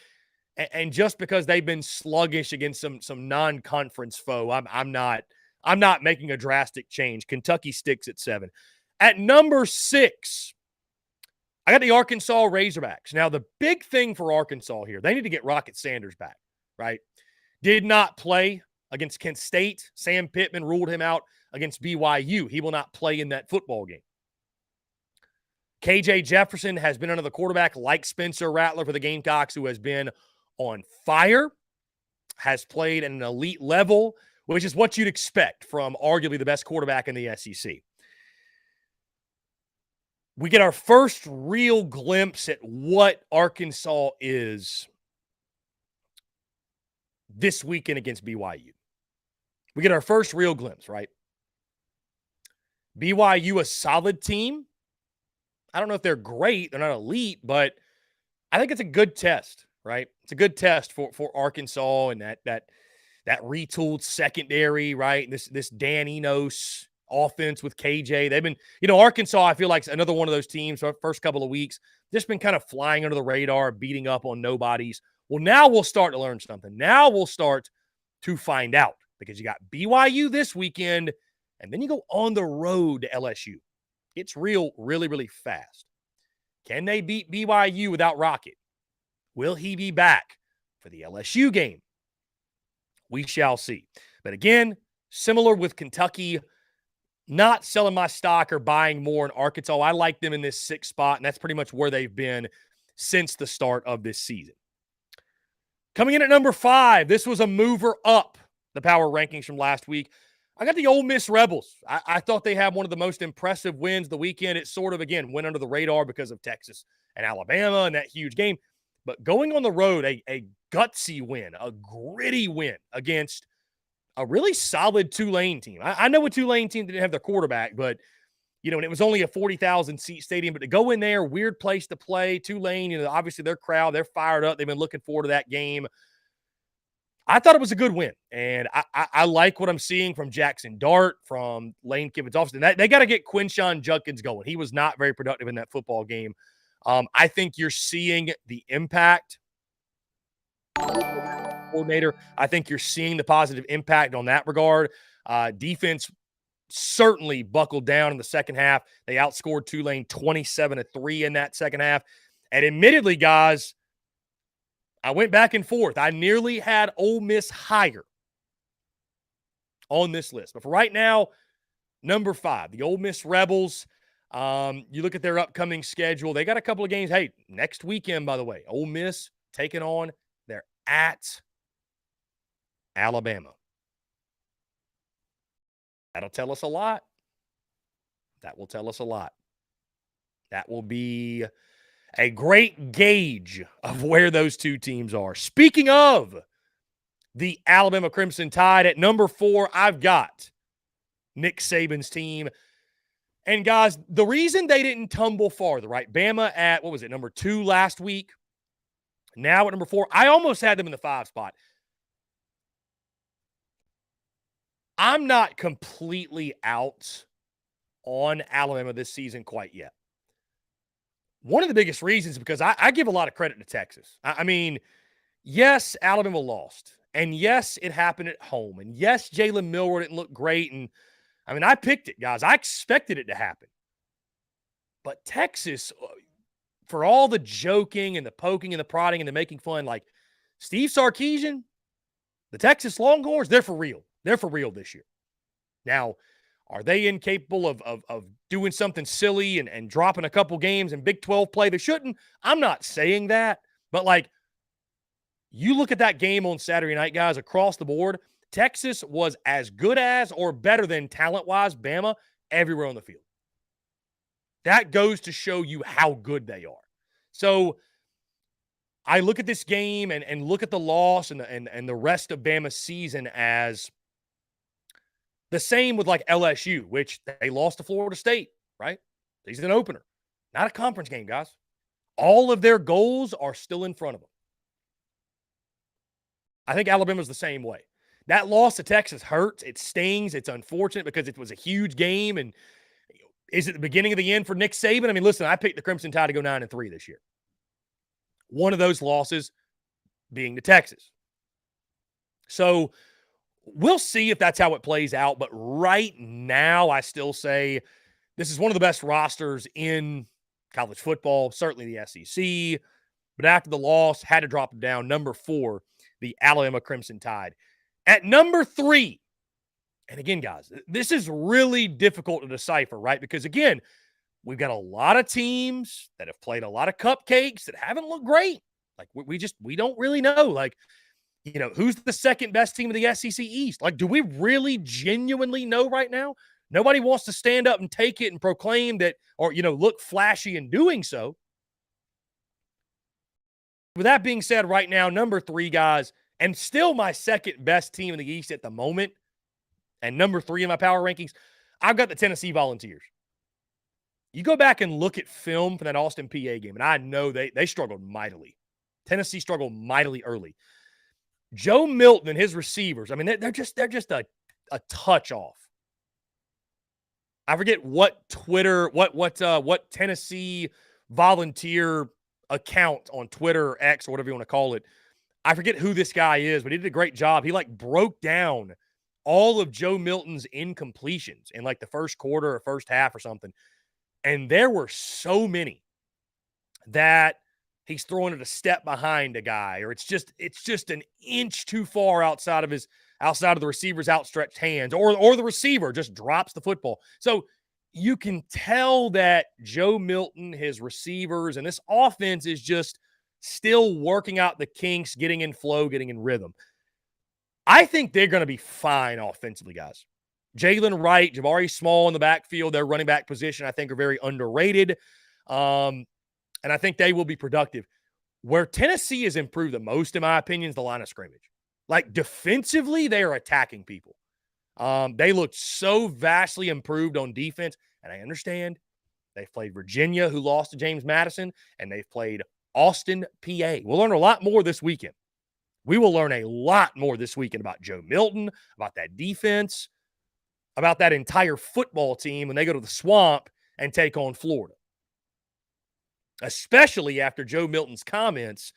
and just because they've been sluggish against some non-conference foe, I'm not making a drastic change. Kentucky sticks at 7. At number 6, I got the Arkansas Razorbacks. Now, the big thing for Arkansas here, they need to get Rocket Sanders back, right? Did not play against Kent State. Sam Pittman ruled him out against BYU. He will not play in that football game. KJ Jefferson has been another quarterback like Spencer Rattler for the Gamecocks, who has been on fire, has played at an elite level, which is what you'd expect from arguably the best quarterback in the SEC. We get our first real glimpse at what Arkansas is this weekend against BYU. We get our first real glimpse, right? BYU, a solid team. I don't know if they're great. They're not elite, but I think it's a good test, right? It's a good test for Arkansas and that retooled secondary, right? This Dan Enos offense with KJ. They've been, Arkansas, I feel like, is another one of those teams for the first couple of weeks, just been kind of flying under the radar, beating up on nobodies. Well, now we'll start to learn something. Now we'll start to find out, because you got BYU this weekend, and then you go on the road to LSU. It's really, really fast. Can they beat BYU without Rocket? Will he be back for the LSU game? We shall see. But again, similar with Kentucky, not selling my stock or buying more in Arkansas. I like them in this 6th spot, and that's pretty much where they've been since the start of this season. Coming in at number 5, this was a mover up the power rankings from last week. I got the Ole Miss Rebels. I thought they had one of the most impressive wins the weekend. It sort of, again, went under the radar because of Texas and Alabama and that huge game. But going on the road, a gutsy win, a gritty win against a really solid Tulane team. I know a Tulane team didn't have their quarterback, but, and it was only a 40,000-seat stadium. But to go in there, weird place to play. Tulane, obviously their crowd, they're fired up. They've been looking forward to that game. I thought it was a good win, and I like what I'm seeing from Jackson Dart, from Lane Kiffin-Austin. They got to get Quinshon Judkins going. He was not very productive in that football game. I think you're seeing the impact. Coordinator, I think you're seeing the positive impact on that regard. Defense certainly buckled down in the second half. They outscored Tulane 27-3 in that second half. And admittedly, guys, I went back and forth. I nearly had Ole Miss higher on this list. But for right now, number 5, the Ole Miss Rebels. You look at their upcoming schedule. They got a couple of games. Hey, next weekend, by the way, Ole Miss taking on, they're at Alabama. That'll tell us a lot. That will tell us a lot. That will be a great gauge of where those two teams are. Speaking of the Alabama Crimson Tide, at number 4, I've got Nick Saban's team. And guys, the reason they didn't tumble farther, right? Bama at, number 2 last week. Now at number 4, I almost had them in the 5 spot. I'm not completely out on Alabama this season quite yet. One of the biggest reasons is because I give a lot of credit to Texas. I mean, yes, Alabama lost. And yes, it happened at home. And yes, Jalen Milroe didn't look great. And I mean, I picked it, guys. I expected it to happen. But Texas, for all the joking and the poking and the prodding and the making fun, like Steve Sarkisian, the Texas Longhorns, they're for real. They're for real this year. Now, are they incapable of doing something silly and dropping a couple games in Big 12 play? They shouldn't. I'm not saying that. But, like, you look at that game on Saturday night, guys, across the board, Texas was as good as or better than talent-wise Bama everywhere on the field. That goes to show you how good they are. So I look at this game and look at the loss and the rest of Bama's season as the same with like LSU, which they lost to Florida State, right? Season opener. Not a conference game, guys. All of their goals are still in front of them. I think Alabama's the same way. That loss to Texas hurts. It stings. It's unfortunate because it was a huge game. And is it the beginning of the end for Nick Saban? I mean, listen, I picked the Crimson Tide to go 9-3 this year. One of those losses being to Texas. So we'll see if that's how it plays out. But right now, I still say this is one of the best rosters in college football, certainly the SEC. But after the loss, had to drop them down. Number 4, the Alabama Crimson Tide. At number 3, and again, guys, this is really difficult to decipher, right? Because, again, we've got a lot of teams that have played a lot of cupcakes that haven't looked great. Like, we don't really know. Like, you know, who's the second best team of the SEC East? Like, do we really genuinely know right now? Nobody wants to stand up and take it and proclaim that or, you know, look flashy in doing so. With that being said, right now, number 3, guys, and still my second best team in the East at the moment, and number 3 in my power rankings, I've got the Tennessee Volunteers. You go back and look at film for that Austin PA game, and I know they struggled mightily. Tennessee struggled mightily early. Joe Milton and his receivers, I mean, they're just a touch off. I forget what Twitter, what Tennessee Volunteer account on Twitter or X or whatever you want to call it. I forget who this guy is, but he did a great job. He like broke down all of Joe Milton's incompletions in like the first quarter or first half or something. And there were so many that he's throwing it a step behind a guy, or it's just an inch too far outside of his outside of the receiver's outstretched hands, or the receiver just drops the football. So you can tell that Joe Milton, his receivers, and this offense is just still working out the kinks, getting in flow, getting in rhythm. I think they're going to be fine offensively, guys. Jalen Wright, Jabari Small in the backfield, their running back position, I think, are very underrated. And I think they will be productive. Where Tennessee has improved the most, in my opinion, is the line of scrimmage. Like, defensively, they are attacking people. They looked so vastly improved on defense, and I understand they've played Virginia, who lost to James Madison, and they've played Austin, PA. We'll learn a lot more this weekend. We will learn a lot more this weekend about Joe Milton, about that defense, about that entire football team when they go to the Swamp and take on Florida. Especially after Joe Milton's comments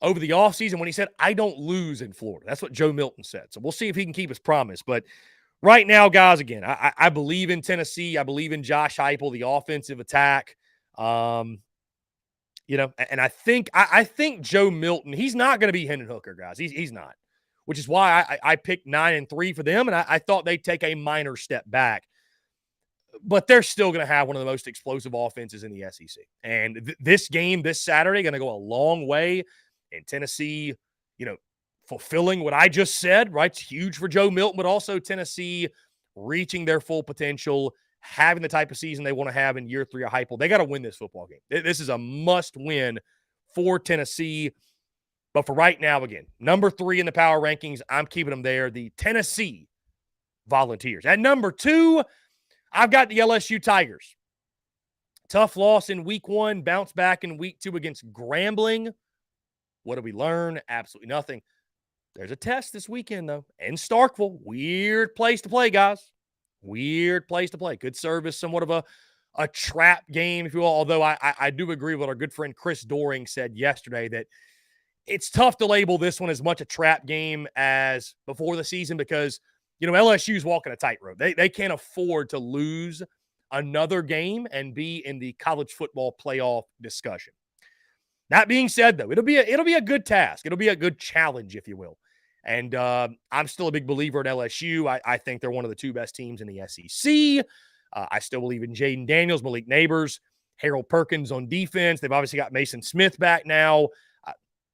over the offseason when he said, I don't lose in Florida. That's what Joe Milton said. So we'll see if he can keep his promise. But right now, guys, again, I believe in Tennessee. I believe in Josh Heupel, the offensive attack. And I think Joe Milton, he's not going to be Hendon Hooker, guys. He's not, which is why I picked 9-3 for them, and I thought they'd take a minor step back. But they're still going to have one of the most explosive offenses in the SEC. And this game this Saturday going to go a long way in Tennessee, fulfilling what I just said, right? It's huge for Joe Milton, but also Tennessee reaching their full potential, having the type of season they want to have in year 3 of Heupel. They got to win this football game. This is a must win for Tennessee. But for right now, again, number 3 in the power rankings, I'm keeping them there. The Tennessee Volunteers. At number 2, I've got the LSU Tigers. Tough loss in week 1, bounce back in week 2 against Grambling. What did we learn? Absolutely nothing. There's a test this weekend, though, in Starkville. Weird place to play, guys. Weird place to play. Could serve as somewhat of a trap game, if you will, although I do agree with what our good friend Chris Doring said yesterday that it's tough to label this one as much a trap game as before the season because LSU's walking a tightrope. They can't afford to lose another game and be in the college football playoff discussion. That being said, though, it'll be a good task. It'll be a good challenge, if you will. And I'm still a big believer in LSU. I think they're one of the 2 best teams in the SEC. I still believe in Jaden Daniels, Malik Neighbors, Harold Perkins on defense. They've obviously got Mason Smith back now.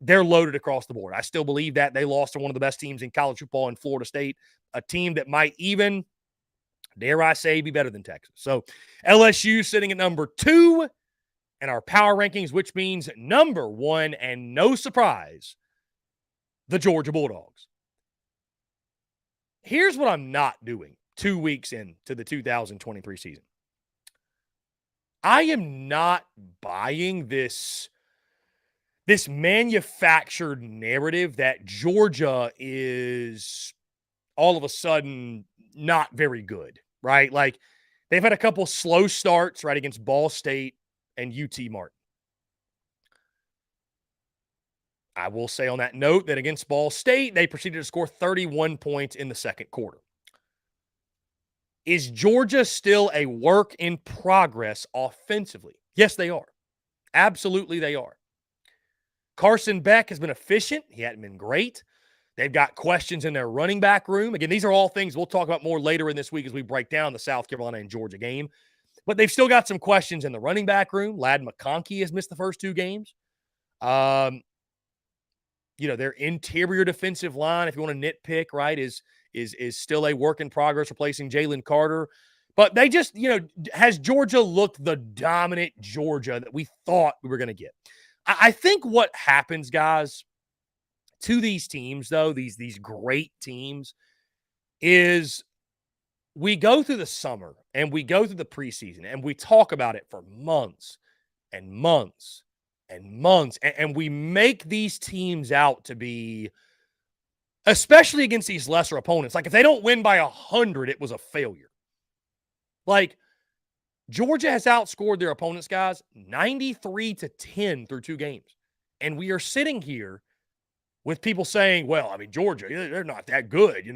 They're loaded across the board. I still believe that. They lost to one of the best teams in college football in Florida State, a team that might even, dare I say, be better than Texas. So LSU sitting at number 2 in our power rankings, which means number 1, and no surprise, the Georgia Bulldogs. Here's what I'm not doing 2 weeks into the 2023 season. I am not buying this manufactured narrative that Georgia is all of a sudden not very good, right? Like, they've had a couple slow starts, right, against Ball State and UT Martin. I will say on that note that against Ball State, they proceeded to score 31 points in the second quarter. Is Georgia still a work in progress offensively? Yes, they are. Absolutely, they are. Carson Beck has been efficient. He hadn't been great. They've got questions in their running back room. Again, these are all things we'll talk about more later in this week as we break down the South Carolina and Georgia game. But they've still got some questions in the running back room. Ladd McConkey has missed the first 2 games. Their interior defensive line, if you want to nitpick, right, is still a work in progress, replacing Jalen Carter. But they just, has Georgia looked the dominant Georgia that we thought we were going to get? I think what happens, guys, to these teams, though, these great teams, is we go through the summer and we go through the preseason and we talk about it for months and months and months. And we make these teams out to be, especially against these lesser opponents, like if they don't win by 100, it was a failure. Like, Georgia has outscored their opponents, guys, 93-10 through 2 games. And we are sitting here with people saying, well, I mean, Georgia, they're not that good.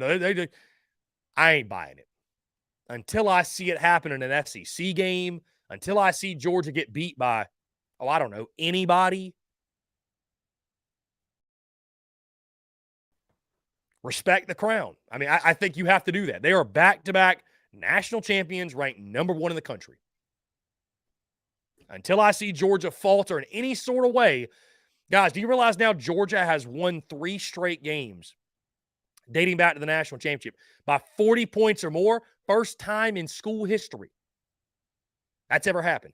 I ain't buying it. Until I see it happen in an SEC game, until I see Georgia get beat by, I don't know, anybody, Respect the crown. I mean, I think you have to do that. They are back-to-back national champions, ranked number 1 in the country. Until I see Georgia falter in any sort of way, guys, do you realize now Georgia has won 3 straight games dating back to the national championship by 40 points or more? First time in school history that's ever happened.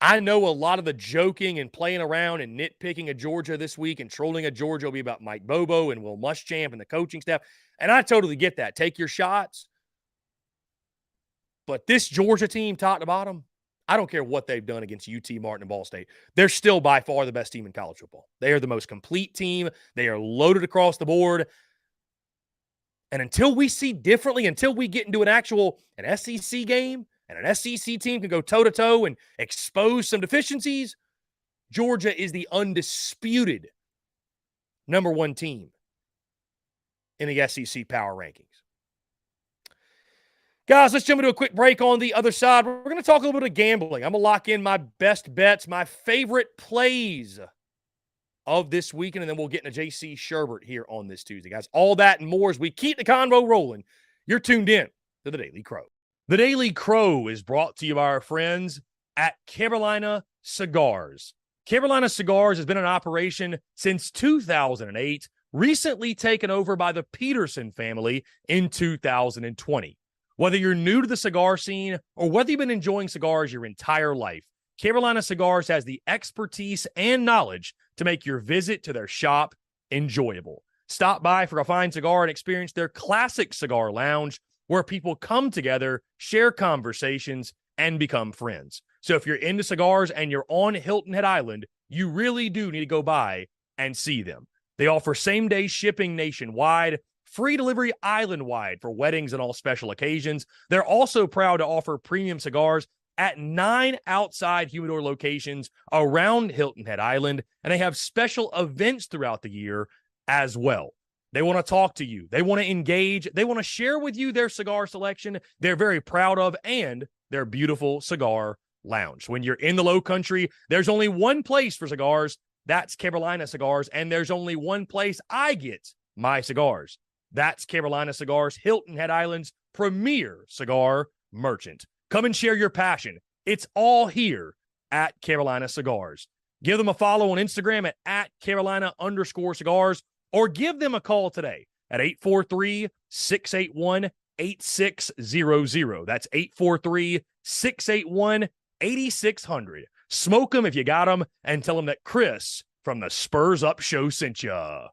I know a lot of the joking and playing around and nitpicking of Georgia this week and trolling of Georgia will be about Mike Bobo and Will Muschamp and the coaching staff. And I totally get that. Take your shots. But this Georgia team, top to bottom, I don't care what they've done against UT Martin and Ball State. They're still by far the best team in college football. They are the most complete team. They are loaded across the board. And until we see differently, until we get into an SEC game, and an SEC team can go toe-to-toe and expose some deficiencies, Georgia is the undisputed number 1 team in the SEC power rankings. Guys, let's jump into a quick break. On the other side, we're going to talk a little bit of gambling. I'm going to lock in my best bets, my favorite plays of this weekend, and then we'll get into JC Sherbert here on this Tuesday. Guys, all that and more as we keep the convo rolling. You're tuned in to the Daily Crow. The Daily Crow is brought to you by our friends at Carolina Cigars. Carolina Cigars has been in operation since 2008, recently taken over by the Peterson family in 2020. Whether you're new to the cigar scene or whether you've been enjoying cigars your entire life, Carolina Cigars has the expertise and knowledge to make your visit to their shop enjoyable. Stop by for a fine cigar and experience their classic cigar lounge, where people come together, share conversations, and become friends. So if you're into cigars and you're on Hilton Head Island, you really do need to go by and see them. They offer same-day shipping nationwide, free delivery island-wide for weddings and all special occasions. They're also proud to offer premium cigars at 9 outside humidor locations around Hilton Head Island, and they have special events throughout the year as well. They want to talk to you. They want to engage. They want to share with you their cigar selection they're very proud of and their beautiful cigar lounge. When you're in the Low Country, there's only one place for cigars. That's Carolina Cigars. And there's only one place I get my cigars. That's Carolina Cigars, Hilton Head Island's premier cigar merchant. Come and share your passion. It's all here at Carolina Cigars. Give them a follow on Instagram at Carolina_cigars. Or give them a call today at 843-681-8600. That's 843-681-8600. Smoke them if you got them, and tell them that Chris from the Spurs Up Show sent ya.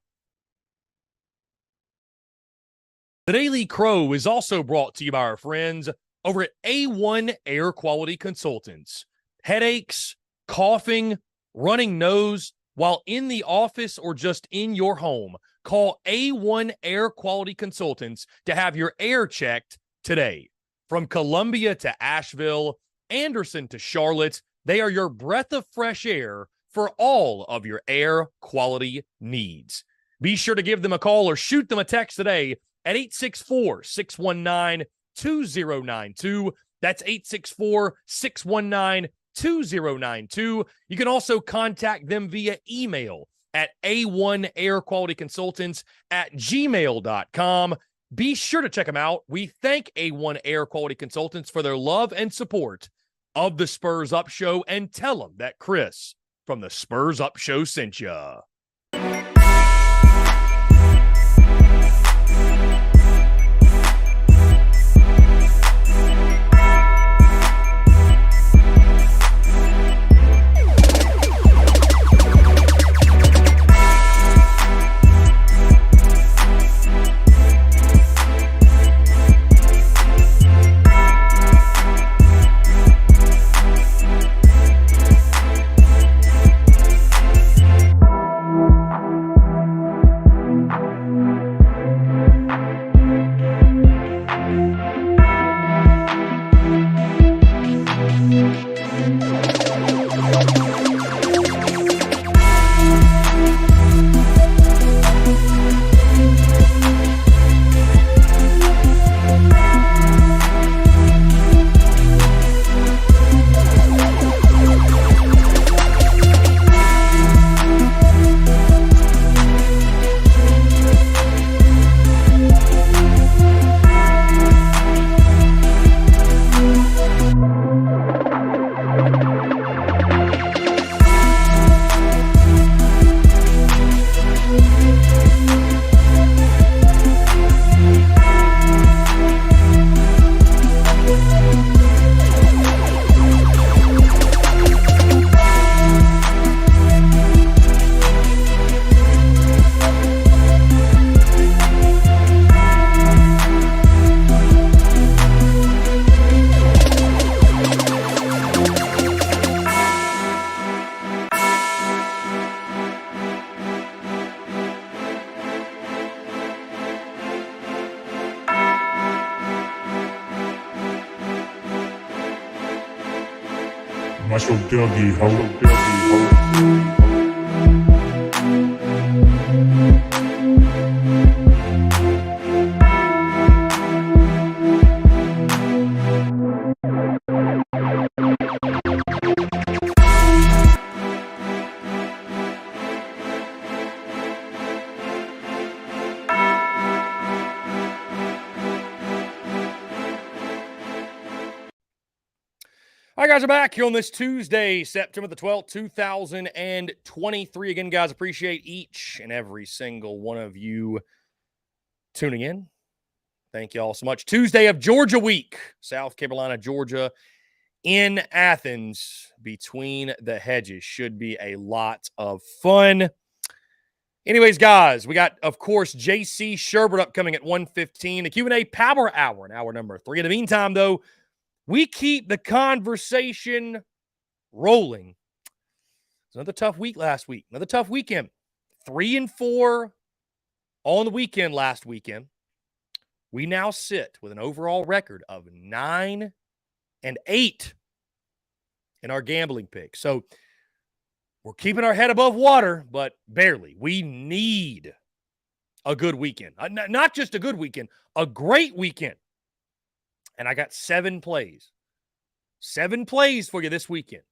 The Daily Crow is also brought to you by our friends over at A1 Air Quality Consultants. Headaches, coughing, running nose, while in the office or just in your home, call A1 Air Quality Consultants to have your air checked today. From Columbia to Asheville, Anderson to Charlotte, they are your breath of fresh air for all of your air quality needs. Be sure to give them a call or shoot them a text today at 864-619-2092. That's 864-619-2092. You can also contact them via email at a1airqualityconsultants@gmail.com. Be sure to check them out. We thank A1 Air Quality Consultants for their love and support of the Spurs Up Show, and tell them that Chris from the Spurs Up Show sent ya. Muscle Dougie, ho. All right, guys, we're back here on this Tuesday, September the 12th, 2023. Again, guys, appreciate each and every single one of you tuning in. Thank you all so much. Tuesday of Georgia week, South Carolina, Georgia, in Athens, between the hedges. Should be a lot of fun. Anyways, guys, we got, of course, JC Sherbert upcoming at 1:15. The Q&A Power Hour in hour number 3. In the meantime, though, we keep the conversation rolling. It's another tough week last week. Another tough weekend. 3-4 on the weekend last weekend. We now sit with an overall record of 9-8 in our gambling picks. So we're keeping our head above water, but barely. We need a good weekend. Not just a good weekend, a great weekend. And I got 7 plays. 7 plays for you this weekend.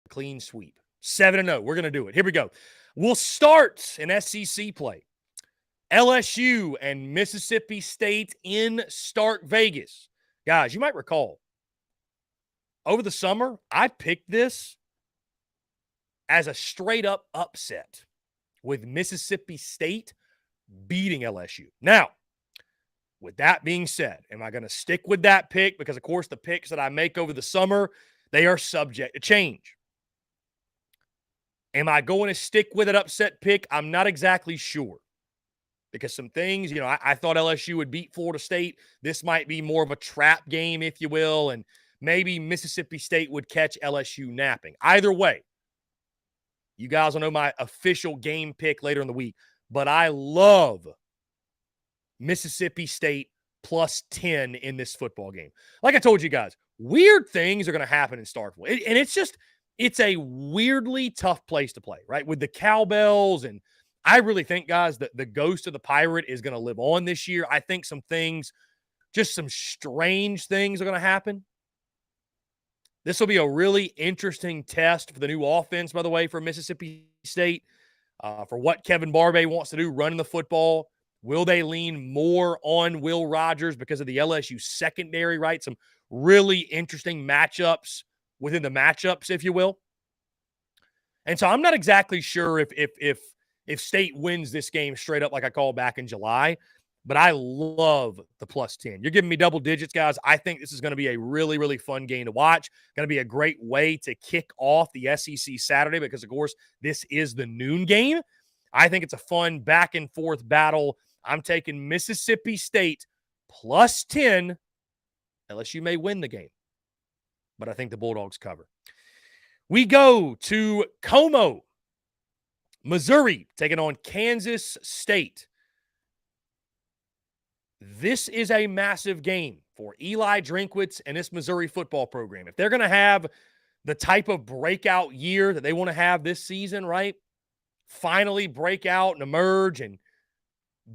Clean sweep. 7-0. We're going to do it. Here we go. We'll start an SEC play. LSU and Mississippi State in Stark Vegas. Guys, you might recall, over the summer, I picked this as a straight-up upset with Mississippi State beating LSU. Now, with that being said, am I going to stick with that pick? Because, of course, the picks that I make over the summer, they are subject to change. Am I going to stick with an upset pick? I'm not exactly sure. Because some things, I thought LSU would beat Florida State. This might be more of a trap game, if you will, and maybe Mississippi State would catch LSU napping. Either way, you guys will know my official game pick later in the week. But I love Mississippi State plus 10 in this football game. Like I told you guys, weird things are going to happen in Starkville. And it's a weirdly tough place to play, right? With the cowbells. And I really think, guys, that the ghost of the Pirate is going to live on this year. I think some things, just some strange things are going to happen. This will be a really interesting test for the new offense, by the way, for Mississippi State, for what Kevin Barbay wants to do, running the football. Will they lean more on Will Rogers because of the LSU secondary, right? Some really interesting matchups within the matchups, if you will. And so I'm not exactly sure if State wins this game straight up like I called back in July, but I love the plus 10. You're giving me double digits, guys. I think this is going to be a really, really fun game to watch. Going to be a great way to kick off the SEC Saturday because, of course, this is the noon game. I think it's a fun back and forth battle. I'm taking Mississippi State plus 10. LSU may win the game, but I think the Bulldogs cover. We go to Como, Missouri, taking on Kansas State. This is a massive game for Eli Drinkwitz and this Missouri football program. If they're going to have the type of breakout year that they want to have this season, right? Finally break out and emerge and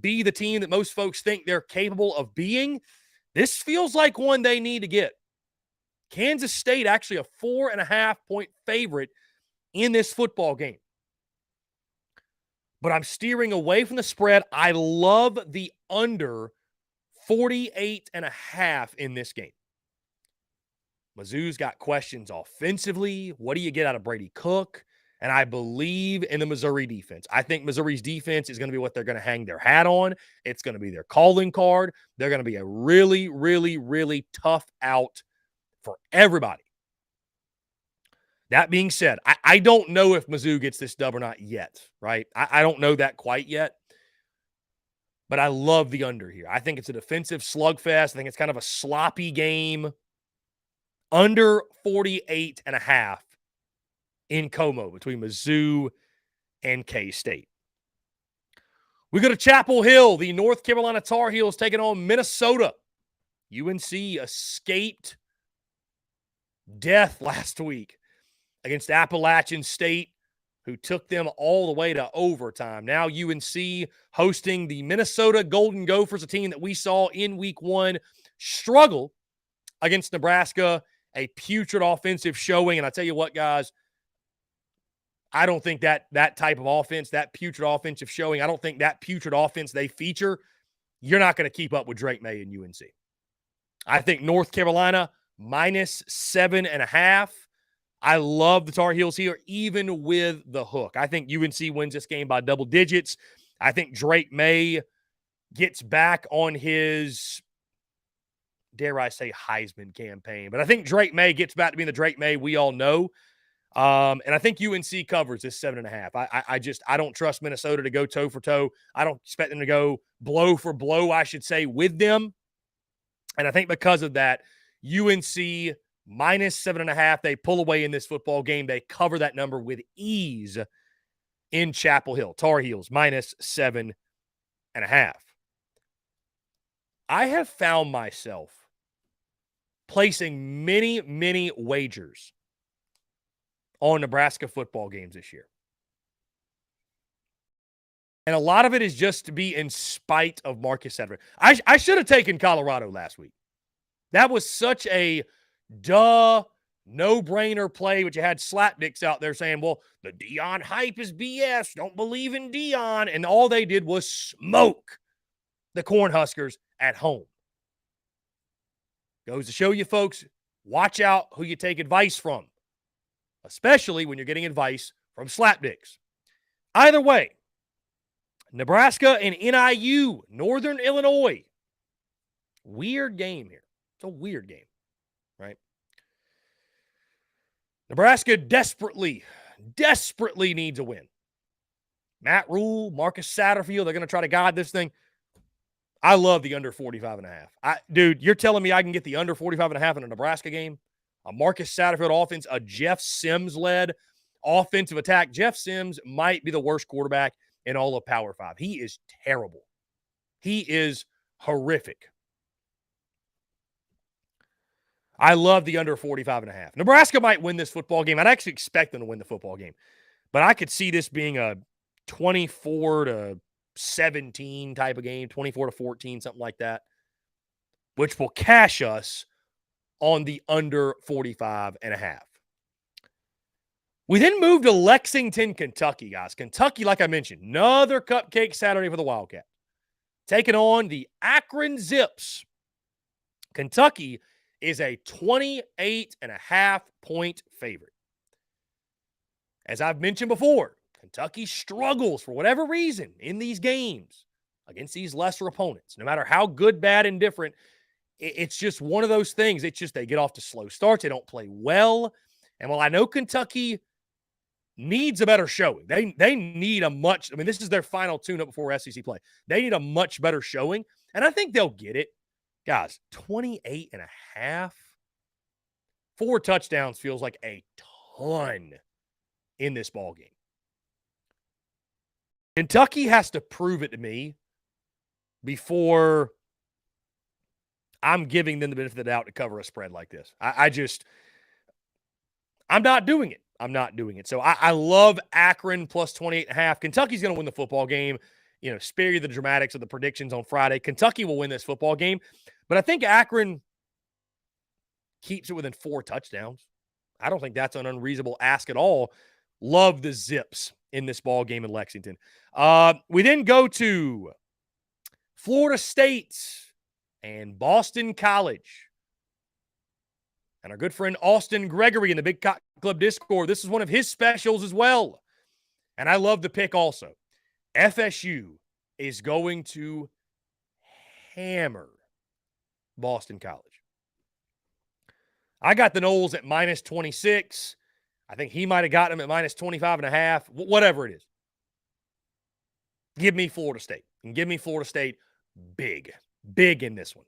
be the team that most folks think they're capable of being, this feels like one they need to get. Kansas State actually a 4.5-point favorite in this football game. But I'm steering away from the spread. I love the under 48.5 in this game. Mizzou's got questions offensively. What do you get out of Brady Cook? And I believe in the Missouri defense. I think Missouri's defense is going to be what they're going to hang their hat on. It's going to be their calling card. They're going to be a really, really, really tough out for everybody. That being said, I don't know if Mizzou gets this dub or not yet, right? I don't know that quite yet. But I love the under here. I think it's a defensive slugfest. I think it's kind of a sloppy game. Under 48.5 in Como between Mizzou and K-State. We go to Chapel Hill. The North Carolina Tar Heels taking on Minnesota. UNC escaped death last week against Appalachian State, who took them all the way to overtime. Now UNC hosting the Minnesota Golden Gophers, a team that we saw in week 1 struggle against Nebraska, a putrid offensive showing. And I tell you what, guys, I don't think that type of offense, that putrid offensive showing, I don't think that putrid offense they feature, you're not going to keep up with Drake May and UNC. I think North Carolina -7.5. I love the Tar Heels here, even with the hook. I think UNC wins this game by double digits. I think Drake May gets back on his, dare I say, Heisman campaign. But I think Drake May gets back to being the Drake May we all know. And I think UNC covers this 7.5. I don't trust Minnesota to go toe for toe. I don't expect them to go blow for blow, I should say, with them. And I think because of that, UNC -7.5. They pull away in this football game. They cover that number with ease in Chapel Hill. Tar Heels -7.5. I have found myself placing many, many wagers on Nebraska football games this year. And a lot of it is just to be in spite of Marcus Sedgwick. I should have taken Colorado last week. That was such a no-brainer play, but you had slapdicks out there saying, well, the Deion hype is BS. Don't believe in Deion. And all they did was smoke the Cornhuskers at home. Goes to show you, folks, watch out who you take advice from, especially when you're getting advice from slapdicks. Either way, Nebraska and NIU, Northern Illinois. Weird game here. It's a weird game, right? Nebraska desperately needs a win. Matt Rule, Marcus Satterfield, they're going to try to guide this thing. I love the under 45.5. Dude, you're telling me I can get the under 45.5 in a Nebraska game? A Marcus Satterfield offense, a Jeff Sims-led offensive attack. Jeff Sims might be the worst quarterback in all of Power 5. He is terrible. He is horrific. I love the under 45.5. Nebraska might win this football game. I'd actually expect them to win the football game. But I could see this being a 24-17 type of game, 24-14, something like that, which will cash us on the under 45.5. We then moved to Lexington, Kentucky, guys. Kentucky, like I mentioned, another cupcake Saturday for the Wildcats. Taking on the Akron Zips. Kentucky is a 28.5-point favorite. As I've mentioned before, Kentucky struggles for whatever reason in these games against these lesser opponents. No matter how good, bad, and different, it's just one of those things. It's just they get off to slow starts. They don't play well. And while I know Kentucky needs a better showing, they need a much – I mean, this is their final tune-up before SEC play. They need a much better showing, and I think they'll get it. Guys, 28.5. 4 touchdowns feels like a ton in this ballgame. Kentucky has to prove it to me before I'm giving them the benefit of the doubt to cover a spread like this. I'm not doing it. I'm not doing it. So I love Akron plus 28.5. Kentucky's going to win the football game. You know, spare you the dramatics of the predictions on Friday. Kentucky will win this football game. But I think Akron keeps it within 4 touchdowns. I don't think that's an unreasonable ask at all. Love the Zips in this ball game in Lexington. We then go to Florida State and Boston College. And our good friend Austin Gregory in the Big Cock Club Discord, this is one of his specials as well. And I love the pick also. FSU is going to hammer Boston College. I got the Noles at -26. I think he might have gotten them at -25.5. Whatever it is. Give me Florida State. And give me Florida State big. Big in this one.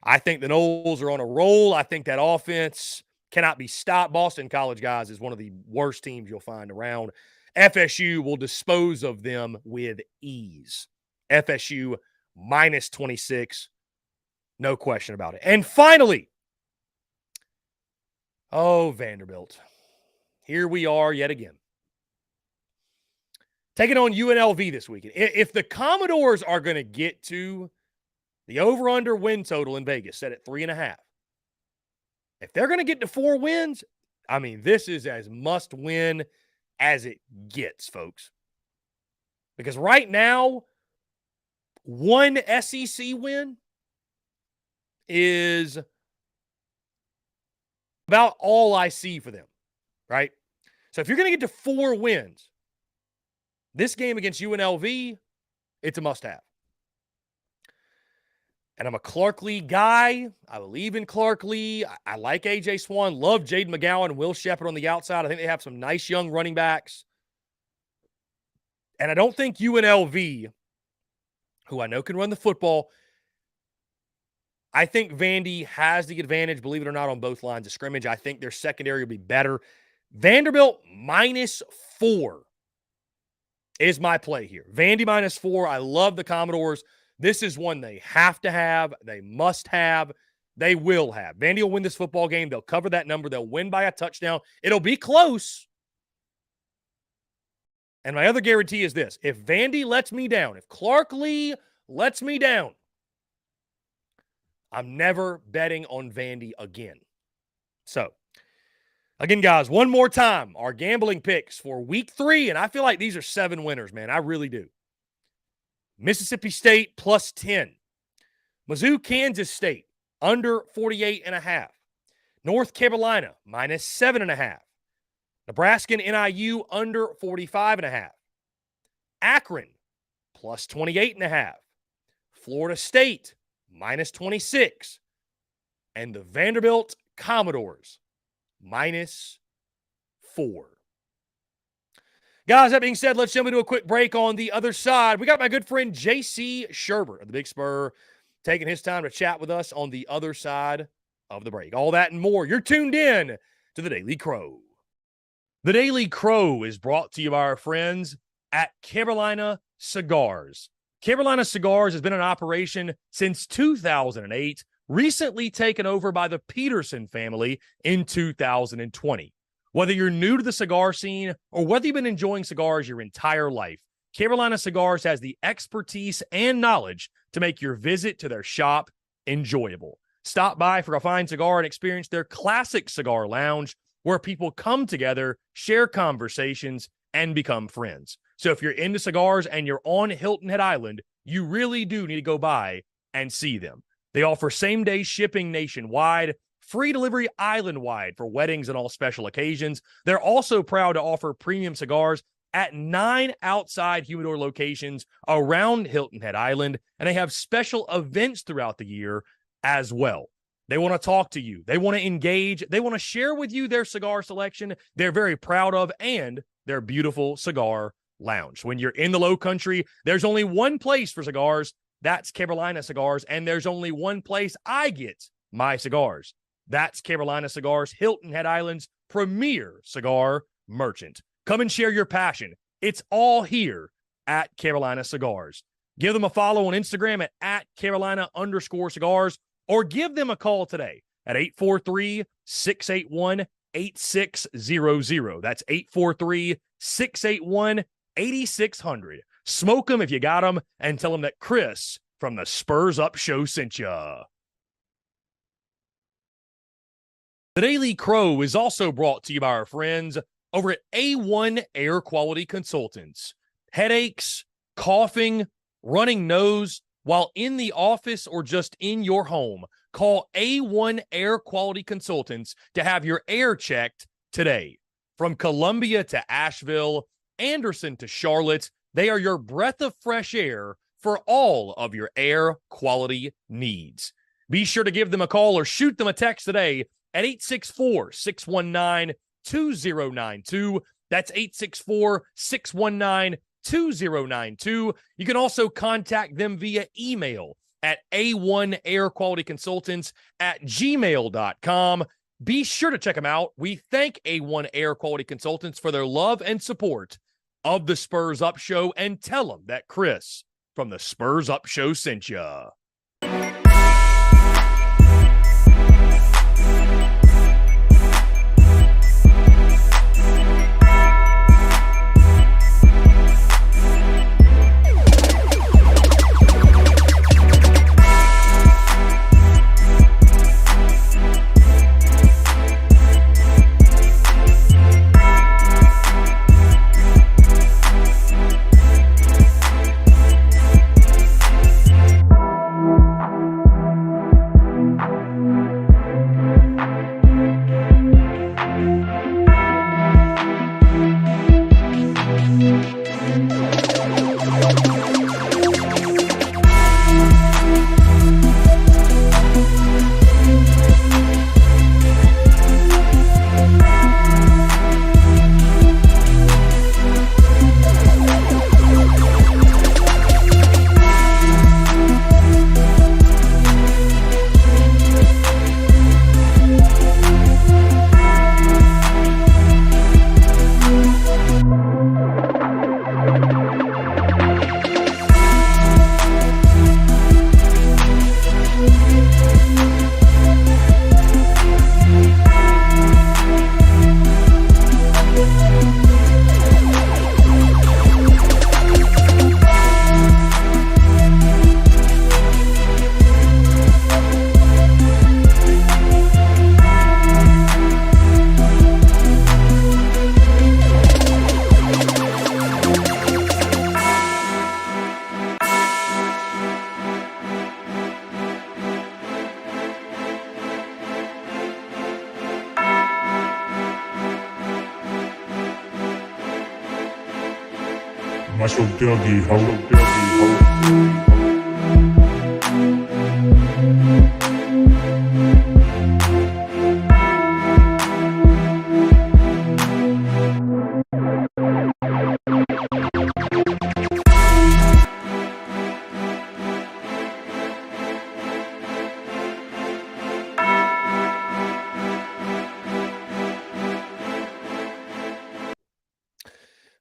I think the Noles are on a roll. I think that offense cannot be stopped. Boston College, guys, is one of the worst teams you'll find around. FSU will dispose of them with ease. FSU -26. No question about it. And finally, Oh, Vanderbilt. Here we are yet again. Taking on UNLV this weekend. If the Commodores are going to get to the over-under win total in Vegas, set at 3.5. If they're going to get to 4 wins, I mean, this is as must-win as it gets, folks. Because right now, one SEC win is about all I see for them, right? So if you're going to get to 4 wins, this game against UNLV, it's a must-have. And I'm a Clark Lee guy. I believe in Clark Lee. I like A.J. Swan. Love Jaden McGowan and Will Sherbert on the outside. I think they have some nice young running backs. And I don't think UNLV, who I know can run the football, I think Vandy has the advantage, believe it or not, on both lines of scrimmage. I think their secondary will be better. Vanderbilt -4 is my play here. Vandy -4. I love the Commodores. This is one they have to have. They must have. They will have. Vandy will win this football game. They'll cover that number. They'll win by a touchdown. It'll be close. And my other guarantee is this. If Vandy lets me down, if Clark Lee lets me down, I'm never betting on Vandy again. So, again, guys, one more time, our gambling picks for week 3, and I feel like these are 7 winners, man. I really do. Mississippi State +10. Mizzou, Kansas State, under 48.5. North Carolina, -7.5. Nebraska and NIU, under 45.5. Akron, +28.5. Florida State, -26. And the Vanderbilt Commodores, -4. Guys, that being said, let's jump into a quick break. On the other side, we got my good friend J.C. Sherbert of the Big Spur taking his time to chat with us on the other side of the break. All that and more. You're tuned in to the Daily Crow. The Daily Crow is brought to you by our friends at Carolina Cigars. Carolina Cigars has been in operation since 2008, recently taken over by the Peterson family in 2020. Whether you're new to the cigar scene or whether you've been enjoying cigars your entire life, Carolina Cigars has the expertise and knowledge to make your visit to their shop enjoyable. Stop by for a fine cigar and experience their classic cigar lounge where people come together, share conversations, and become friends. So if you're into cigars and you're on Hilton Head Island, you really do need to go by and see them. They offer same-day shipping nationwide, free delivery island-wide for weddings and all special occasions. They're also proud to offer premium cigars at 9 outside humidor locations around Hilton Head Island, and they have special events throughout the year as well. They want to talk to you. They want to engage. They want to share with you their cigar selection they're very proud of and their beautiful cigar lounge. When you're in the Low Country, there's only one place for cigars. That's Carolina Cigars, and there's only one place I get my cigars. That's Carolina Cigars, Hilton Head Island's premier cigar merchant. Come and share your passion. It's all here at Carolina Cigars. Give them a follow on Instagram at Carolina_cigars, or give them a call today at 843-681-8600. That's 843-681-8600. Smoke them if you got them, and tell them that Chris from the Spurs Up Show sent ya. The Daily Crow is also brought to you by our friends over at A1 Air Quality Consultants. Headaches, coughing, running nose while in the office or just in your home, call A1 Air Quality Consultants to have your air checked today. From Columbia to Asheville, Anderson to Charlotte, they are your breath of fresh air for all of your air quality needs. Be sure to give them a call or shoot them a text today at 864-619-2092. That's 864-619-2092. You can also contact them via email at a1airqualityconsultants@gmail.com. Be sure to check them out. We thank A1 Air Quality Consultants for their love and support of the Spurs Up Show, and tell them that Chris from the Spurs Up Show sent ya. Macho Dougie, ho.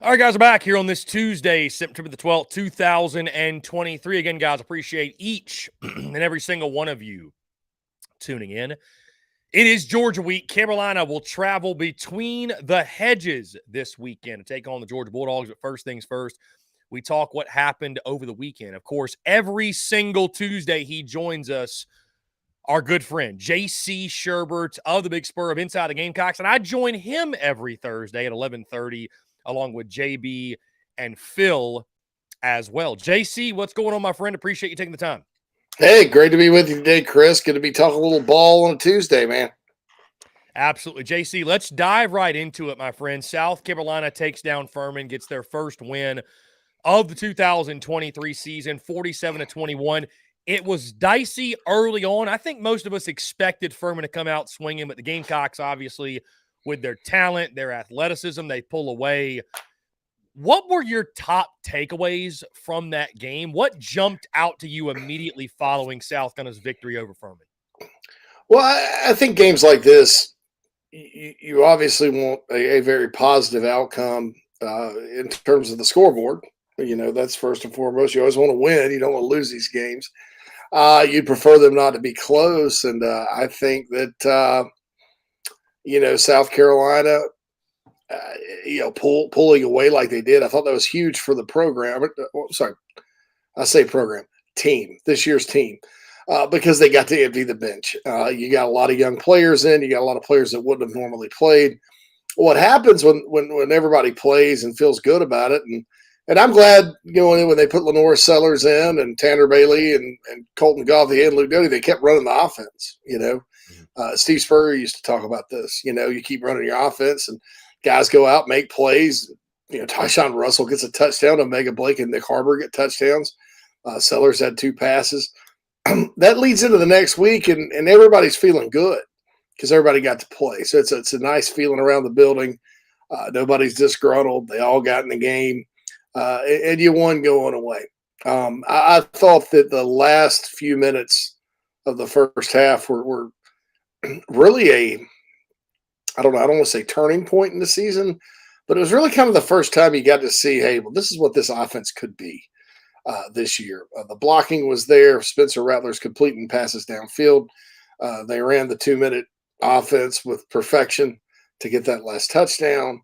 All right, guys, we're back here on this Tuesday, September the 12th, 2023. Again, guys, appreciate each and every single one of you tuning in. It is Georgia week. Carolina will travel between the hedges this weekend to take on the Georgia Bulldogs. But first things first, we talk what happened over the weekend. Of course, every single Tuesday he joins us, our good friend, J.C. Sherbert of the Big Spur of Inside the Gamecocks. And I join him every Thursday at 11:30 along with JB and Phil as well. JC, what's going on, my friend? Appreciate you taking the time. Hey, great to be with you today, Chris. Good to be talking a little ball on a Tuesday, man. Absolutely. JC, let's dive right into it, my friend. South Carolina takes down Furman, gets their first win of the 2023 season, 47-21. It was dicey early on. I think most of us expected Furman to come out swinging, but the Gamecocks, obviously, with their talent, their athleticism, they pull away. What were your top takeaways from that game? What jumped out to you immediately following South Carolina's victory over Furman? Well, I think games like this, you obviously want a very positive outcome in terms of the scoreboard. You know, that's first and foremost. You always want to win. You don't want to lose these games. You'd prefer them not to be close. And I think that, South Carolina, pulling away like they did, I thought that was huge for the program. Sorry, I say program, team, this year's team, because they got to empty the bench. You got a lot of young players in. You got a lot of players that wouldn't have normally played. What happens when everybody plays and feels good about it, and I'm glad, when they put Lenore Sellers in and Tanner Bailey and Colton Gauthier and Luke Doty, they kept running the offense, Steve Spurrier used to talk about this. You keep running your offense and guys go out, make plays. Tyshawn Russell gets a touchdown. Omega Blake and Nick Harbor get touchdowns. Sellers had 2 passes. That leads into the next week, and everybody's feeling good because everybody got to play. So it's a nice feeling around the building. Nobody's disgruntled. They all got in the game, and you won going away. I thought that the last few minutes of the first half were really I don't want to say turning point in the season, but it was really kind of the first time you got to see, hey, well, this is what this offense could be this year. The blocking was there. Spencer Rattler's completing passes downfield. They ran the 2-minute offense with perfection to get that last touchdown.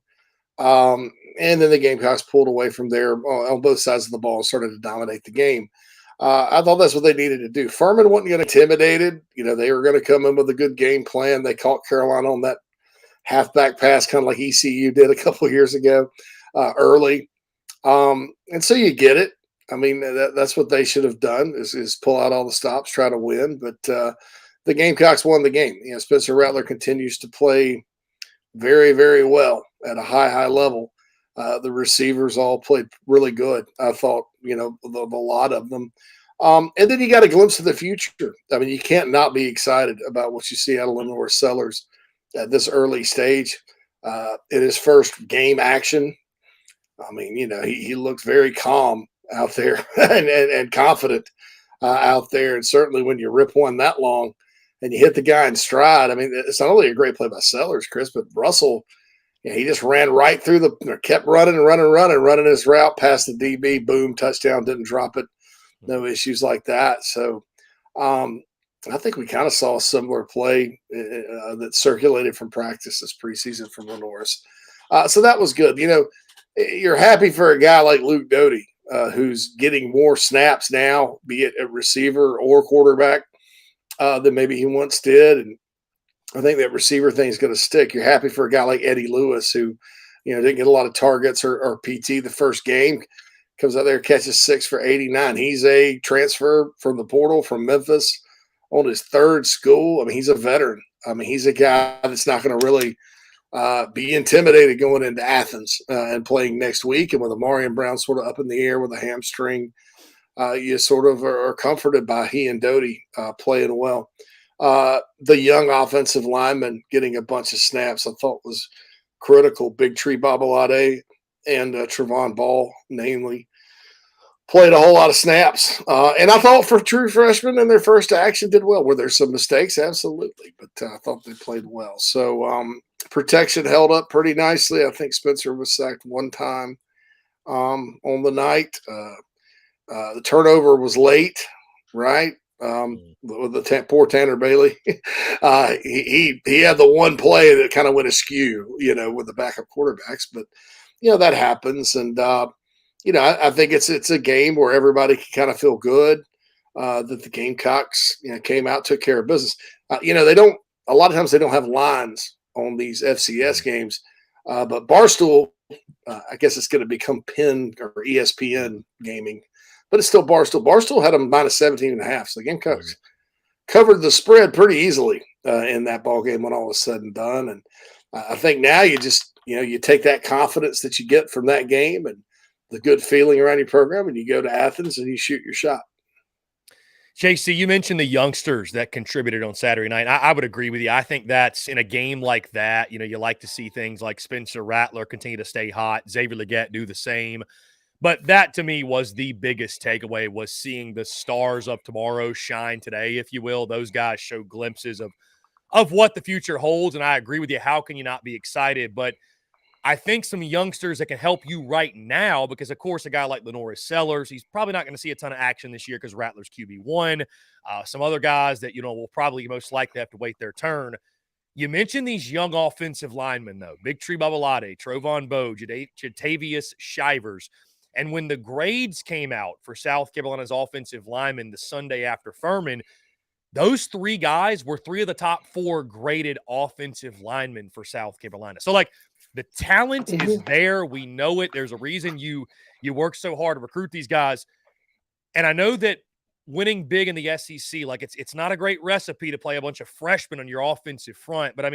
And then the Gamecocks pulled away from there on both sides of the ball and started to dominate the game. I thought that's what they needed to do. Furman wasn't going to intimidated. They were going to come in with a good game plan. They caught Carolina on that halfback pass, kind of like ECU did a couple of years ago, early. And so you get it. I mean, that's what they should have done is pull out all the stops, try to win. But the Gamecocks won the game. Spencer Rattler continues to play very, very well at a high level. The receivers all played really good. I thought, the lot of them. And then you got a glimpse of the future. I mean, you can't not be excited about what you see out of Lenore Sellers at this early stage. In his first game action, I mean, he looked very calm out there and confident out there. And certainly when you rip one that long and you hit the guy in stride, I mean, it's not only a great play by Sellers, Chris, but Russell, he just ran right through kept running his route past the DB, boom, touchdown, didn't drop it. No issues like that. So I think we kind of saw a similar play that circulated from practice this preseason from Lenore's. So that was good. You're happy for a guy like Luke Doty, who's getting more snaps now, be it a receiver or quarterback, than maybe he once did. And I think that receiver thing is going to stick. You're happy for a guy like Eddie Lewis, who, didn't get a lot of targets or PT the first game, comes out there, catches 6 for 89. He's a transfer from the portal from Memphis on his 3rd school. I mean, he's a veteran. I mean, he's a guy that's not going to really be intimidated going into Athens and playing next week. And with Amari and Brown sort of up in the air with a hamstring, you sort of are comforted by he and Doty playing well. The young offensive lineman getting a bunch of snaps I thought was critical. Big Tree Babalade and Trevon Ball, namely, played a whole lot of snaps. And I thought for true freshmen in their first action did well. Were there some mistakes? Absolutely. But I thought they played well. So protection held up pretty nicely. I think Spencer was sacked one time on the night. The turnover was late, right? With the poor Tanner Bailey. he had the one play that kind of went askew, with the backup quarterbacks. But, that happens. And, I think it's a game where everybody can kind of feel good that the Gamecocks came out, took care of business. They don't – a lot of times they don't have lines on these FCS games. But Barstool, I guess it's going to become Penn or ESPN gaming. But it's still Barstool. Barstool had them minus 17.5. So the Gamecocks covered the spread pretty easily in that ball game when all was said and done. And I think now you just, you take that confidence that you get from that game and the good feeling around your program, and you go to Athens and you shoot your shot. JC, you mentioned the youngsters that contributed on Saturday night. I would agree with you. I think that's in a game like that, you like to see things like Spencer Rattler continue to stay hot, Xavier Legette do the same. But that, to me, was the biggest takeaway, was seeing the stars of tomorrow shine today, if you will. Those guys show glimpses of what the future holds, and I agree with you. How can you not be excited? But I think some youngsters that can help you right now, because, of course, a guy like Lenoris Sellers, he's probably not going to see a ton of action this year because Rattler's QB1. Some other guys that, will probably most likely have to wait their turn. You mentioned these young offensive linemen, though. Big Tree Babalade, Trovon Bowe, Jatavius Shivers. And when the grades came out for South Carolina's offensive linemen the Sunday after Furman, those three guys were three of the top four graded offensive linemen for South Carolina. So, the talent is there. We know it. There's a reason you work so hard to recruit these guys. And I know that winning big in the SEC, it's not a great recipe to play a bunch of freshmen on your offensive front. But,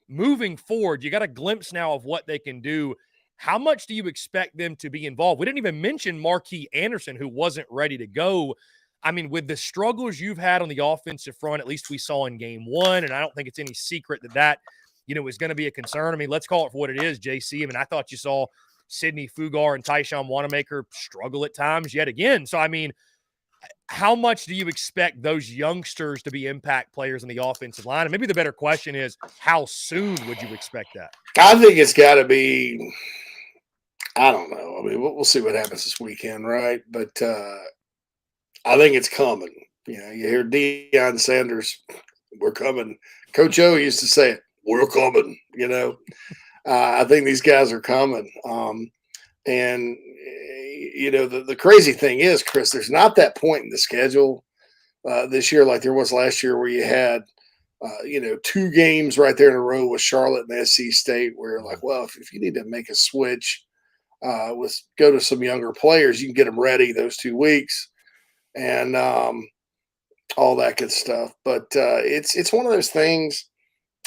moving forward, you got a glimpse now of what they can do. How much do you expect them to be involved? We didn't even mention Marquis Anderson, who wasn't ready to go. With the struggles you've had on the offensive front, at least we saw in game one, and I don't think it's any secret that is going to be a concern. Let's call it for what it is, JC. I thought you saw Sidney Fugar and Tyshawn Wanamaker struggle at times yet again. So, how much do you expect those youngsters to be impact players in the offensive line? And maybe the better question is, how soon would you expect that? I think it's got to be – I don't know. We'll see what happens this weekend, right? But I think it's coming. You hear Deion Sanders, we're coming. Coach O used to say it, we're coming, I think these guys are coming. And, the crazy thing is, Chris, there's not that point in the schedule this year like there was last year where you had, 2 games right there in a row with Charlotte and SC State where you're like, well, if you need to make a switch, go to some younger players, you can get them ready those 2 weeks and all that good stuff. But it's one of those things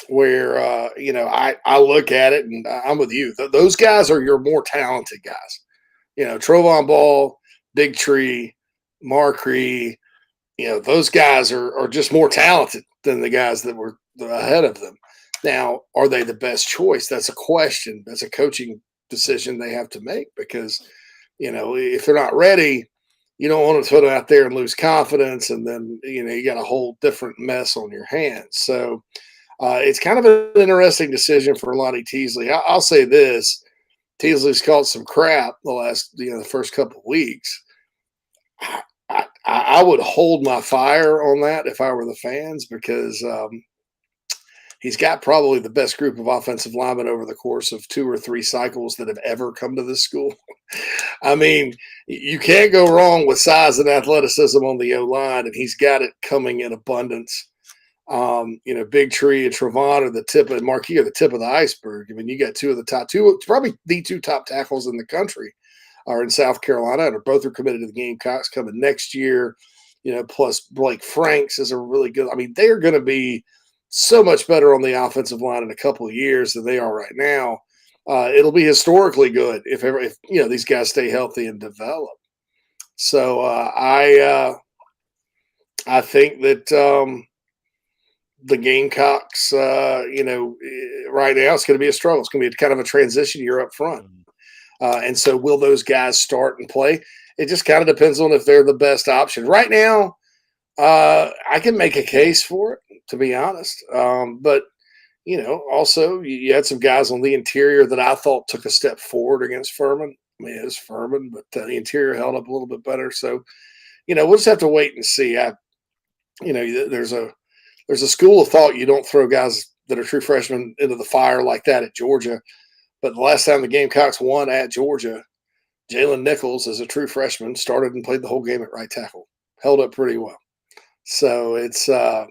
where, I look at it and I'm with you. Those guys are your more talented guys. Trovon Ball, Big Tree, Marquis, those guys are just more talented than the guys that were ahead of them. Now, are they the best choice? That's a question. That's a coaching decision they have to make because, if they're not ready, you don't want to put them out there and lose confidence. And then, you got a whole different mess on your hands. So it's kind of an interesting decision for Lonnie Teasley. I'll say this. Teasley's caught some crap the first couple of weeks. I would hold my fire on that if I were the fans because he's got probably the best group of offensive linemen over the course of 2 or 3 cycles that have ever come to this school. You can't go wrong with size and athleticism on the O-line, and he's got it coming in abundance. Big Tree and Trovon are the tip, and Marquis are the tip of the iceberg. You got 2 of the top 2, probably the 2 top tackles in the country are in South Carolina, and both are committed to the Gamecocks coming next year. Plus Blake Franks is a really good. They are going to be so much better on the offensive line in a couple of years than they are right now. It'll be historically good if these guys stay healthy and develop. So I think that the Gamecocks, right now it's going to be a struggle. It's going to be kind of a transition year up front. And so will those guys start and play? It just kind of depends on if they're the best option. Right now, I can make a case for it, to be honest. But, also you had some guys on the interior that I thought took a step forward against Furman. I mean, it was Furman, but the interior held up a little bit better. So, we'll just have to wait and see. There's a school of thought you don't throw guys that are true freshmen into the fire like that at Georgia. But the last time the Gamecocks won at Georgia, Jalen Nichols, as a true freshman, started and played the whole game at right tackle. Held up pretty well. So it's there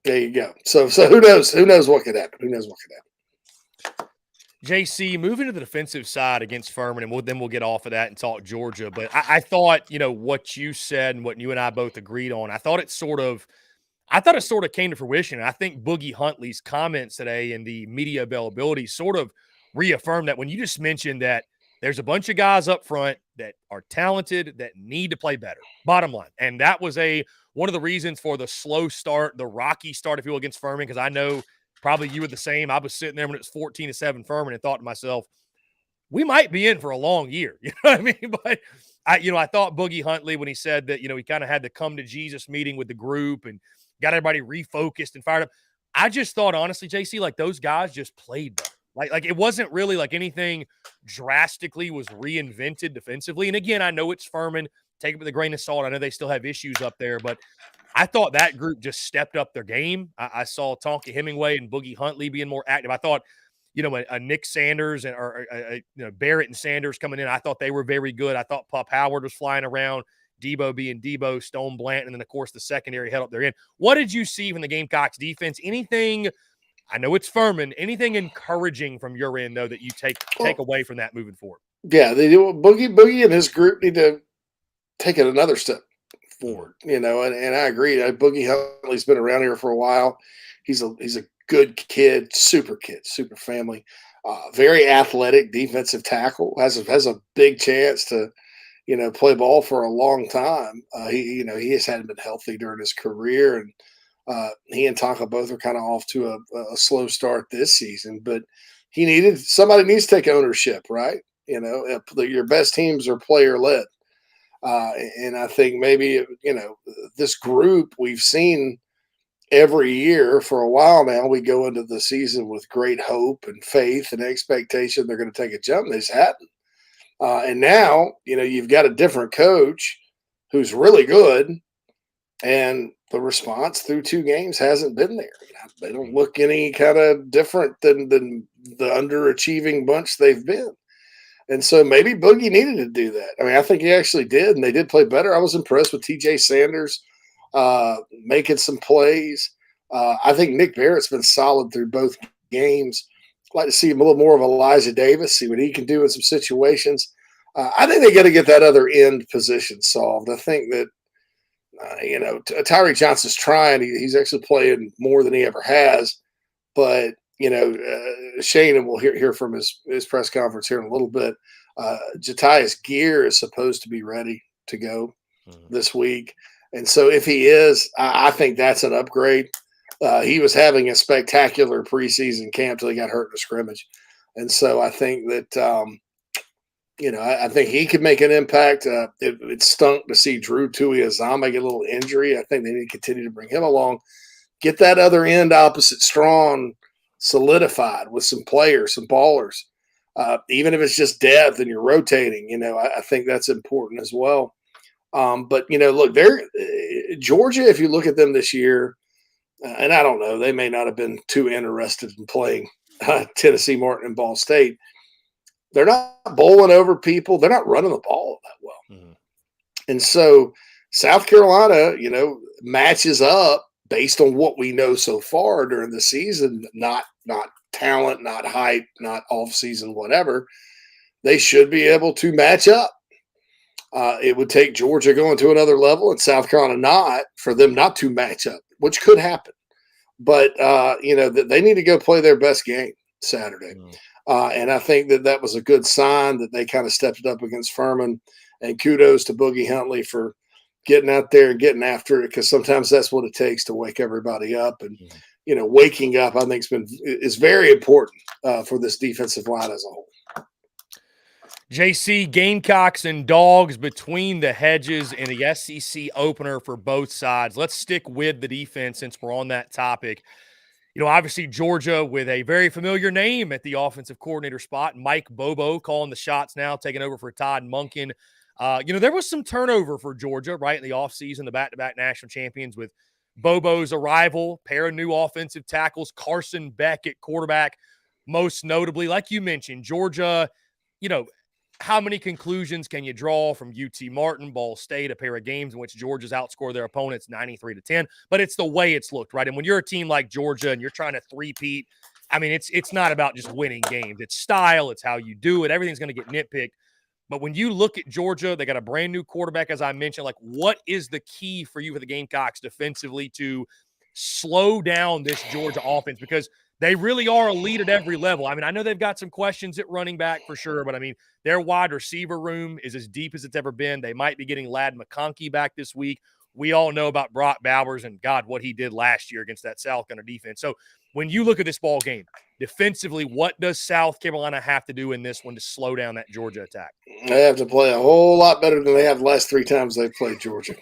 you go. So who knows? Who knows what could happen? Who knows what could happen? JC, moving to the defensive side against Furman, and then we'll get off of that and talk Georgia. But I thought, what you said and what you and I both agreed on, I thought it sort of came to fruition. And I think Boogie Huntley's comments today and the media availability sort of reaffirmed that when you just mentioned that there's a bunch of guys up front that are talented that need to play better, bottom line. And that was one of the reasons for the slow start, the rocky start, if you will, against Furman, because I know probably you were the same. I was sitting there when it was 14-7 Furman and thought to myself, we might be in for a long year. You know what I mean? But I thought Boogie Huntley, when he said that, he kind of had the come to Jesus meeting with the group and got everybody refocused and fired up. I just thought, honestly, JC, like those guys just played better. Like it wasn't really like anything drastically was reinvented defensively. And again, I know it's Furman. Take it with a grain of salt. I know they still have issues up there, but I thought that group just stepped up their game. I saw Tonka Hemingway and Boogie Huntley being more active. I thought, a Nick Sanders or Barrett and Sanders coming in, I thought they were very good. I thought Pup Howard was flying around, Debo being Debo, Stone Blanton, and then, of course, the secondary held up their end. What did you see from the Gamecocks defense? Anything – I know it's Furman. Anything encouraging from your end, though, that you take away from that moving forward? Yeah, they do. Boogie and his group need to take it another step forward, and I agree. Boogie Huntley's been around here for a while. He's a good kid, super family, very athletic defensive tackle, has a big chance to, play ball for a long time. He just hadn't been healthy during his career, and he and Tonka both are kind of off to a slow start this season, but somebody needs to take ownership, right? Your best teams are player led. And I think maybe, this group we've seen every year for a while now, we go into the season with great hope and faith and expectation they're going to take a jump. They just hadn't. And now, you've got a different coach who's really good, and the response through 2 games hasn't been there. They don't look any kind of different than the underachieving bunch they've been. And so maybe Boogie needed to do that. I mean, I think he actually did, and they did play better. I was impressed with TJ Sanders making some plays. I think Nick Barrett's been solid through both games. I'd like to see him a little more of Elijah Davis, see what he can do in some situations. I think they got to get that other end position solved. I think that, Tyree Johnson's trying. He's actually playing more than he ever has. But, Shane, and we'll hear from his press conference here in a little bit, Jatias Gear is supposed to be ready to go this week. And so if he is, I think that's an upgrade. He was having a spectacular preseason camp till he got hurt in a scrimmage. And so I think that, I think he could make an impact. It stunk to see Drew Tuiazama get a little injury. I think they need to continue to bring him along. Get that other end opposite Strong solidified with some players, some ballers. Even if it's just depth and you're rotating, I think that's important as well. But, look, Georgia, if you look at them this year, and I don't know, they may not have been too interested in playing Tennessee Martin and Ball State. They're not bowling over people. They're not running the ball that well. And so South Carolina, matches up based on what we know so far during the season, not talent, not hype, not off-season, whatever. They should be able to match up. It would take Georgia going to another level and South Carolina not for them not to match up, which could happen. but they need to go play their best game Saturday. Mm. And I think that was a good sign that they kind of stepped it up against Furman. And kudos to Boogie Huntley for getting out there and getting after it, because sometimes that's what it takes to wake everybody up. And waking up, I think, is very important for this defensive line as a whole. JC, Gamecocks and Dogs between the hedges in the SEC opener for both sides. Let's stick with the defense since we're on that topic. Obviously Georgia with a very familiar name at the offensive coordinator spot, Mike Bobo calling the shots now, taking over for Todd Monken. There was some turnover for Georgia, right, in the offseason, the back-to-back national champions with Bobo's arrival, pair of new offensive tackles, Carson Beck at quarterback, most notably. Like you mentioned, Georgia, how many conclusions can you draw from UT Martin, Ball State, a pair of games in which Georgia's outscored their opponents 93-10? But it's the way it's looked, right? And when you're a team like Georgia and you're trying to three-peat, I mean, it's not about just winning games. It's style. It's how you do it. Everything's going to get nitpicked. But when you look at Georgia, they got a brand new quarterback, as I mentioned. Like, what is the key for you for the Gamecocks defensively to slow down this Georgia offense? Because they really are elite at every level. I mean, I know they've got some questions at running back for sure, but I mean, their wide receiver room is as deep as it's ever been. They might be getting Ladd McConkey back this week. We all know about Brock Bowers and, God, what he did last year against that South Carolina defense. So when you look at this ball game, defensively, what does South Carolina have to do in this one to slow down that Georgia attack? They have to play a whole lot better than they have the last 3 times they've played Georgia.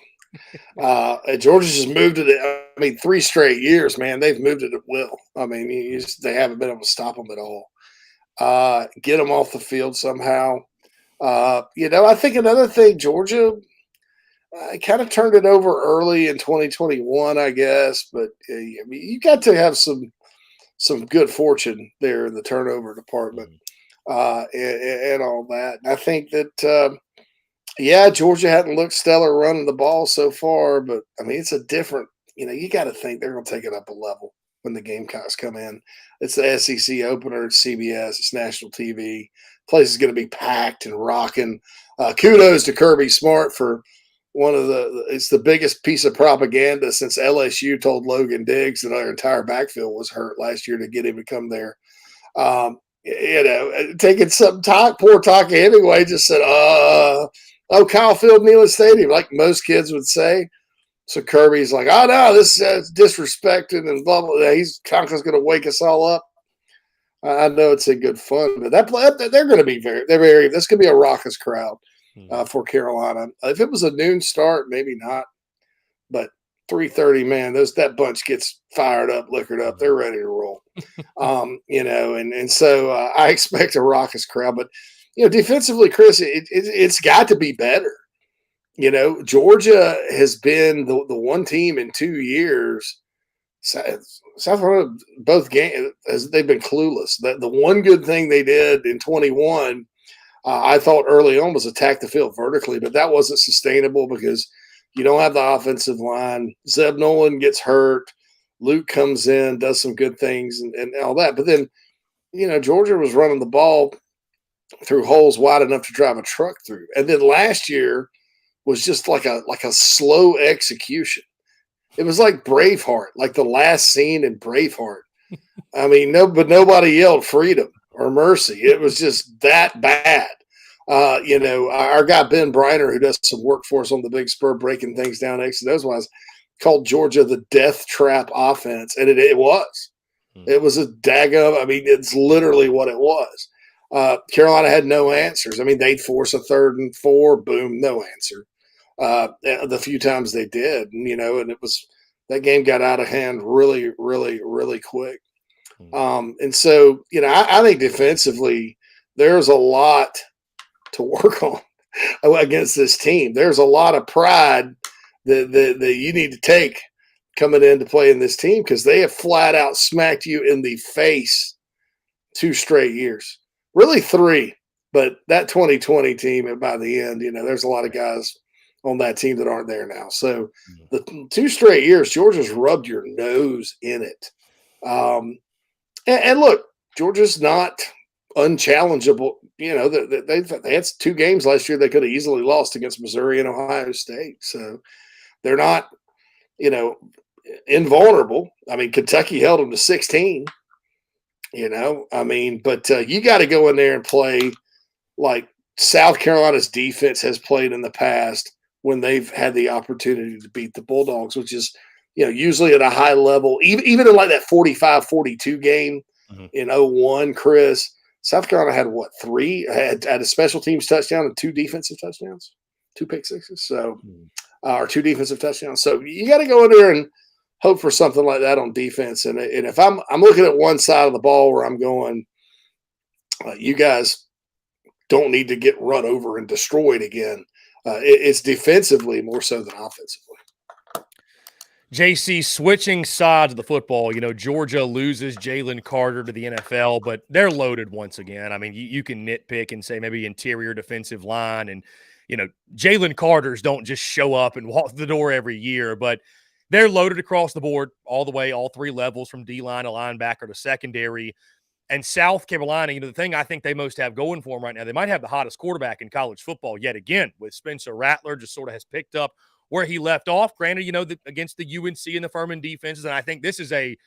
Georgia's just moved it. 3 straight years, man. They've moved it at will. They haven't been able to stop them at all. Get them off the field somehow. I think another thing, Georgia kind of turned it over early in 2021, I guess. But you got to have some good fortune there in the turnover department and all that. And I think that. Georgia hadn't looked stellar running the ball so far, but it's a different, you got to think they're going to take it up a level when the Gamecocks come in. It's the SEC opener, it's CBS, it's national TV. Place is going to be packed and rocking. Kudos to Kirby Smart for it's the biggest piece of propaganda since LSU told Logan Diggs that our entire backfield was hurt last year to get him to come there. Taking some talk, poor Taka Hemingway just said, Kyle Field, Neyland Stadium, like most kids would say. So Kirby's like, oh, no, this is disrespected and blah, blah, blah. Conkl's going to wake us all up. I know it's a good fun, but they're going to be this could be a raucous crowd for Carolina. If it was a noon start, maybe not. But 3:30, man, that bunch gets fired up, liquored up. They're ready to roll. So I expect a raucous crowd. But, defensively, Chris, it's got to be better. Georgia has been the one team in 2 years. South Carolina, both games, they've been clueless. The one good thing they did in 21, I thought early on, was attack the field vertically, but that wasn't sustainable because you don't have the offensive line. Zeb Nolan gets hurt. Luke comes in, does some good things and all that. But then, Georgia was running the ball through holes wide enough to drive a truck through. And then last year was just like a slow execution. It was like Braveheart, like the last scene in Braveheart. But nobody yelled freedom or mercy. It was just that bad. Our guy Ben Briner, who does some work for us on the Big Spur, breaking things down X and those wise, called Georgia the death trap offense, and it was. It was a daggum. It's literally what it was. Carolina had no answers. They'd force a 3rd and 4, boom, no answer. The few times they did, and it was that game got out of hand really, really, really quick. And so, I think defensively, there's a lot to work on against this team. There's a lot of pride that you need to take coming in to play in this team because they have flat out smacked you in the face 2 straight years. Really 3, but that 2020 team, by the end, there's a lot of guys on that team that aren't there now. So the 2 straight years, Georgia's rubbed your nose in it. And look, Georgia's not unchallengeable. They had 2 games last year they could have easily lost against Missouri and Ohio State. So they're not, invulnerable. I mean, Kentucky held them to 16. But you got to go in there and play like South Carolina's defense has played in the past when they've had the opportunity to beat the Bulldogs, which is, usually at a high level, even in like that 45-42 game in 01, Chris, South Carolina had what, had a special teams touchdown and 2 defensive touchdowns, 2 pick sixes, so or 2 defensive touchdowns. So you got to go in there and hope for something like that on defense. And if I'm looking at one side of the ball where I'm going, you guys don't need to get run over and destroyed again. It's defensively more so than offensively. JC, switching sides of the football, Georgia loses Jalen Carter to the NFL, but they're loaded once again. I mean, you can nitpick and say maybe interior defensive line, and, Jalen Carters don't just show up and walk the door every year, but they're loaded across the board all the way, all 3 levels from D-line to linebacker to secondary. And South Carolina, the thing I think they most have going for them right now, they might have the hottest quarterback in college football yet again, with Spencer Rattler just sort of has picked up where he left off. Granted, against the UNC and the Furman defenses, and I think this is a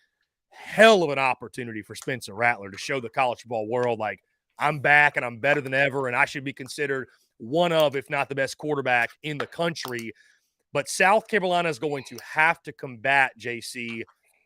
hell of an opportunity for Spencer Rattler to show the college football world, like, I'm back and I'm better than ever, and I should be considered one of, if not the best quarterback in the country. But South Carolina is going to have to combat, JC,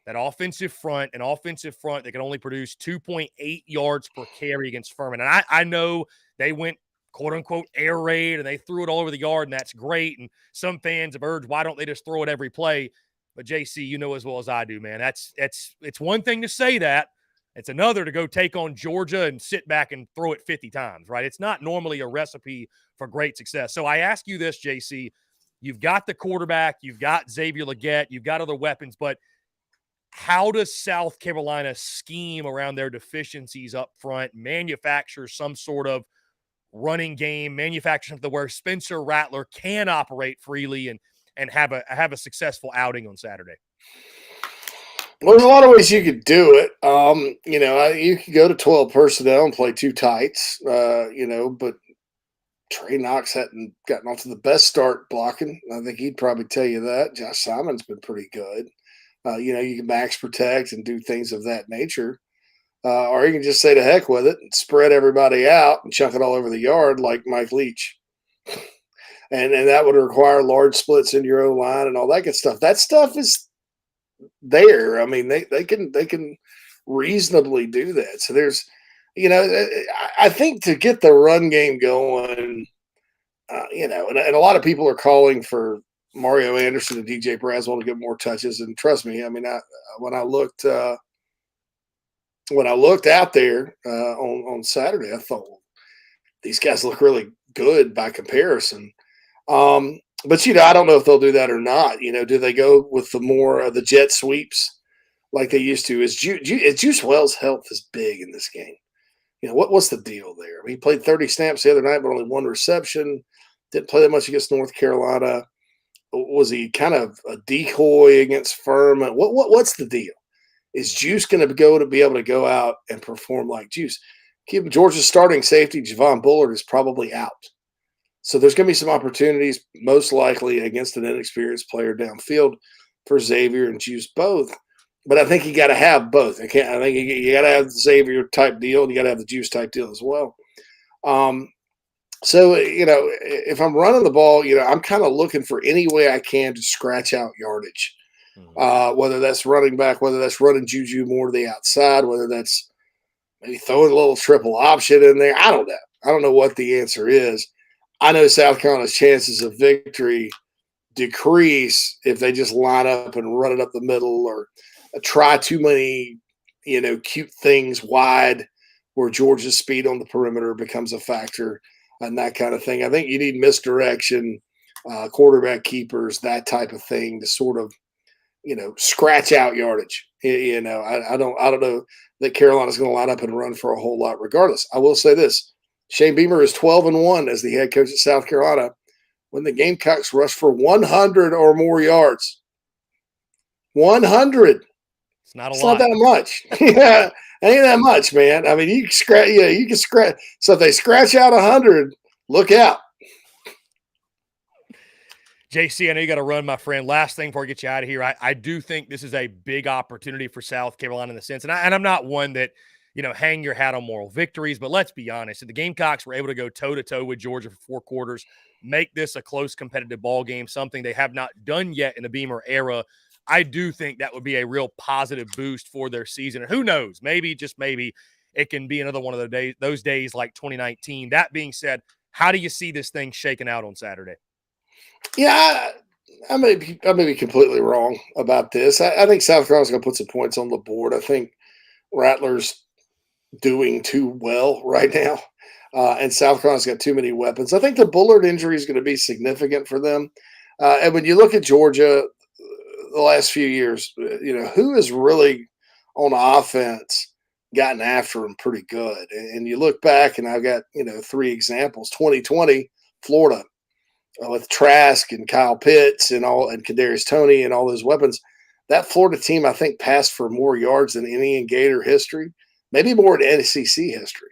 that offensive front, that can only produce 2.8 yards per carry against Furman. And I know they went, quote-unquote, air raid, and they threw it all over the yard, and that's great. And some fans have urged, why don't they just throw it every play? But, JC, you know as well as I do, man, it's one thing to say that. It's another to go take on Georgia and sit back and throw it 50 times, right? It's not normally a recipe for great success. So I ask you this, JC. You've got the quarterback, you've got Xavier Legette, you've got other weapons, but how does South Carolina scheme around their deficiencies up front, manufacture some sort of running game, manufacture something where Spencer Rattler can operate freely and have a successful outing on Saturday? Well, there's a lot of ways you could do it. You could go to 12 personnel and play 2 tights, but Trey Knox hadn't gotten off to the best start blocking. I think he'd probably tell you that. Josh Simon's been pretty good. You can max protect and do things of that nature. Or you can just say to heck with it and spread everybody out and chuck it all over the yard like Mike Leach. and that would require large splits in your O-line and all that good stuff. That stuff is there. I mean, they can reasonably do that. So there's, I think to get the run game going, and a lot of people are calling for Mario Anderson and DJ Braswell to get more touches. And trust me, I mean, when I looked out there on Saturday, I thought, well, these guys look really good by comparison. But I don't know if they'll do that or not. Do they go with the jet sweeps like they used to? Is Juice Wells' health is big in this game? What's the deal there? I mean, he played 30 snaps the other night, but only 1 reception. Didn't play that much against North Carolina. Was he kind of a decoy against Furman? What's the deal? Is Juice going to be able to go out and perform like Juice? Georgia's starting safety, Javon Bullard, is probably out. So there's going to be some opportunities, most likely against an inexperienced player downfield for Xavier and Juice both. But I think you got to have both. I think you got to have the Xavier type deal, and you got to have the Juice type deal as well. So if I'm running the ball, I'm kind of looking for any way I can to scratch out yardage. Whether that's running back, whether that's running Juju more to the outside, whether that's maybe throwing a little triple option in there. I don't know. I don't know what the answer is. I know South Carolina's chances of victory decrease if they just line up and run it up the middle or try too many, cute things wide where Georgia's speed on the perimeter becomes a factor and that kind of thing. I think you need misdirection, quarterback keepers, that type of thing to sort of, scratch out yardage. I don't know that Carolina's going to line up and run for a whole lot regardless. I will say this. Shane Beamer is 12-1 as the head coach at South Carolina when the Gamecocks rush for 100 or more yards. 100. It's not a lot. It's not that much. Yeah, ain't that much, man. I mean, you can scratch. Yeah, you can scratch. So if they scratch out 100, look out. JC, I know you got to run, my friend. Last thing before I get you out of here, I do think this is a big opportunity for South Carolina in the sense, and I'm not one that, hang your hat on moral victories, but let's be honest. If the Gamecocks were able to go toe-to-toe with Georgia for 4 quarters, make this a close competitive ball game, something they have not done yet in the Beamer era, I do think that would be a real positive boost for their season. And who knows, maybe, just maybe, it can be another one of those days like 2019. That being said, how do you see this thing shaking out on Saturday? Yeah, I may be completely wrong about this. I think South Carolina's going to put some points on the board. I think Rattler's doing too well right now, and South Carolina's got too many weapons. I think the Bullard injury is going to be significant for them. And when you look at Georgia the last few years, who has really on offense gotten after them pretty good? And you look back, and I've got 3 examples. 2020, Florida. With Trask and Kyle Pitts and Kadarius Toney and all those weapons, that Florida team I think passed for more yards than any in Gator history, maybe more in SEC history.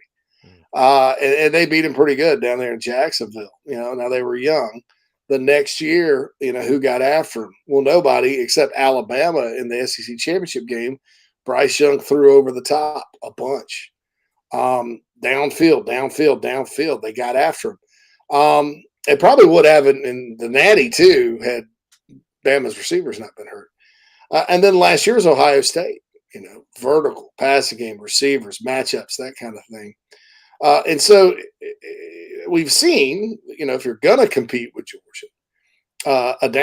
And they beat him pretty good down there in Jacksonville. Now they were young. The next year, who got after him? Well, nobody except Alabama in the SEC championship game. Bryce Young threw over the top a bunch. Downfield. They got after him. It probably would have in the Natty, too, had Bama's receivers not been hurt. And then last year's Ohio State, vertical, passing game, receivers, matchups, that kind of thing. And so we've seen, if you're going to compete with Georgia,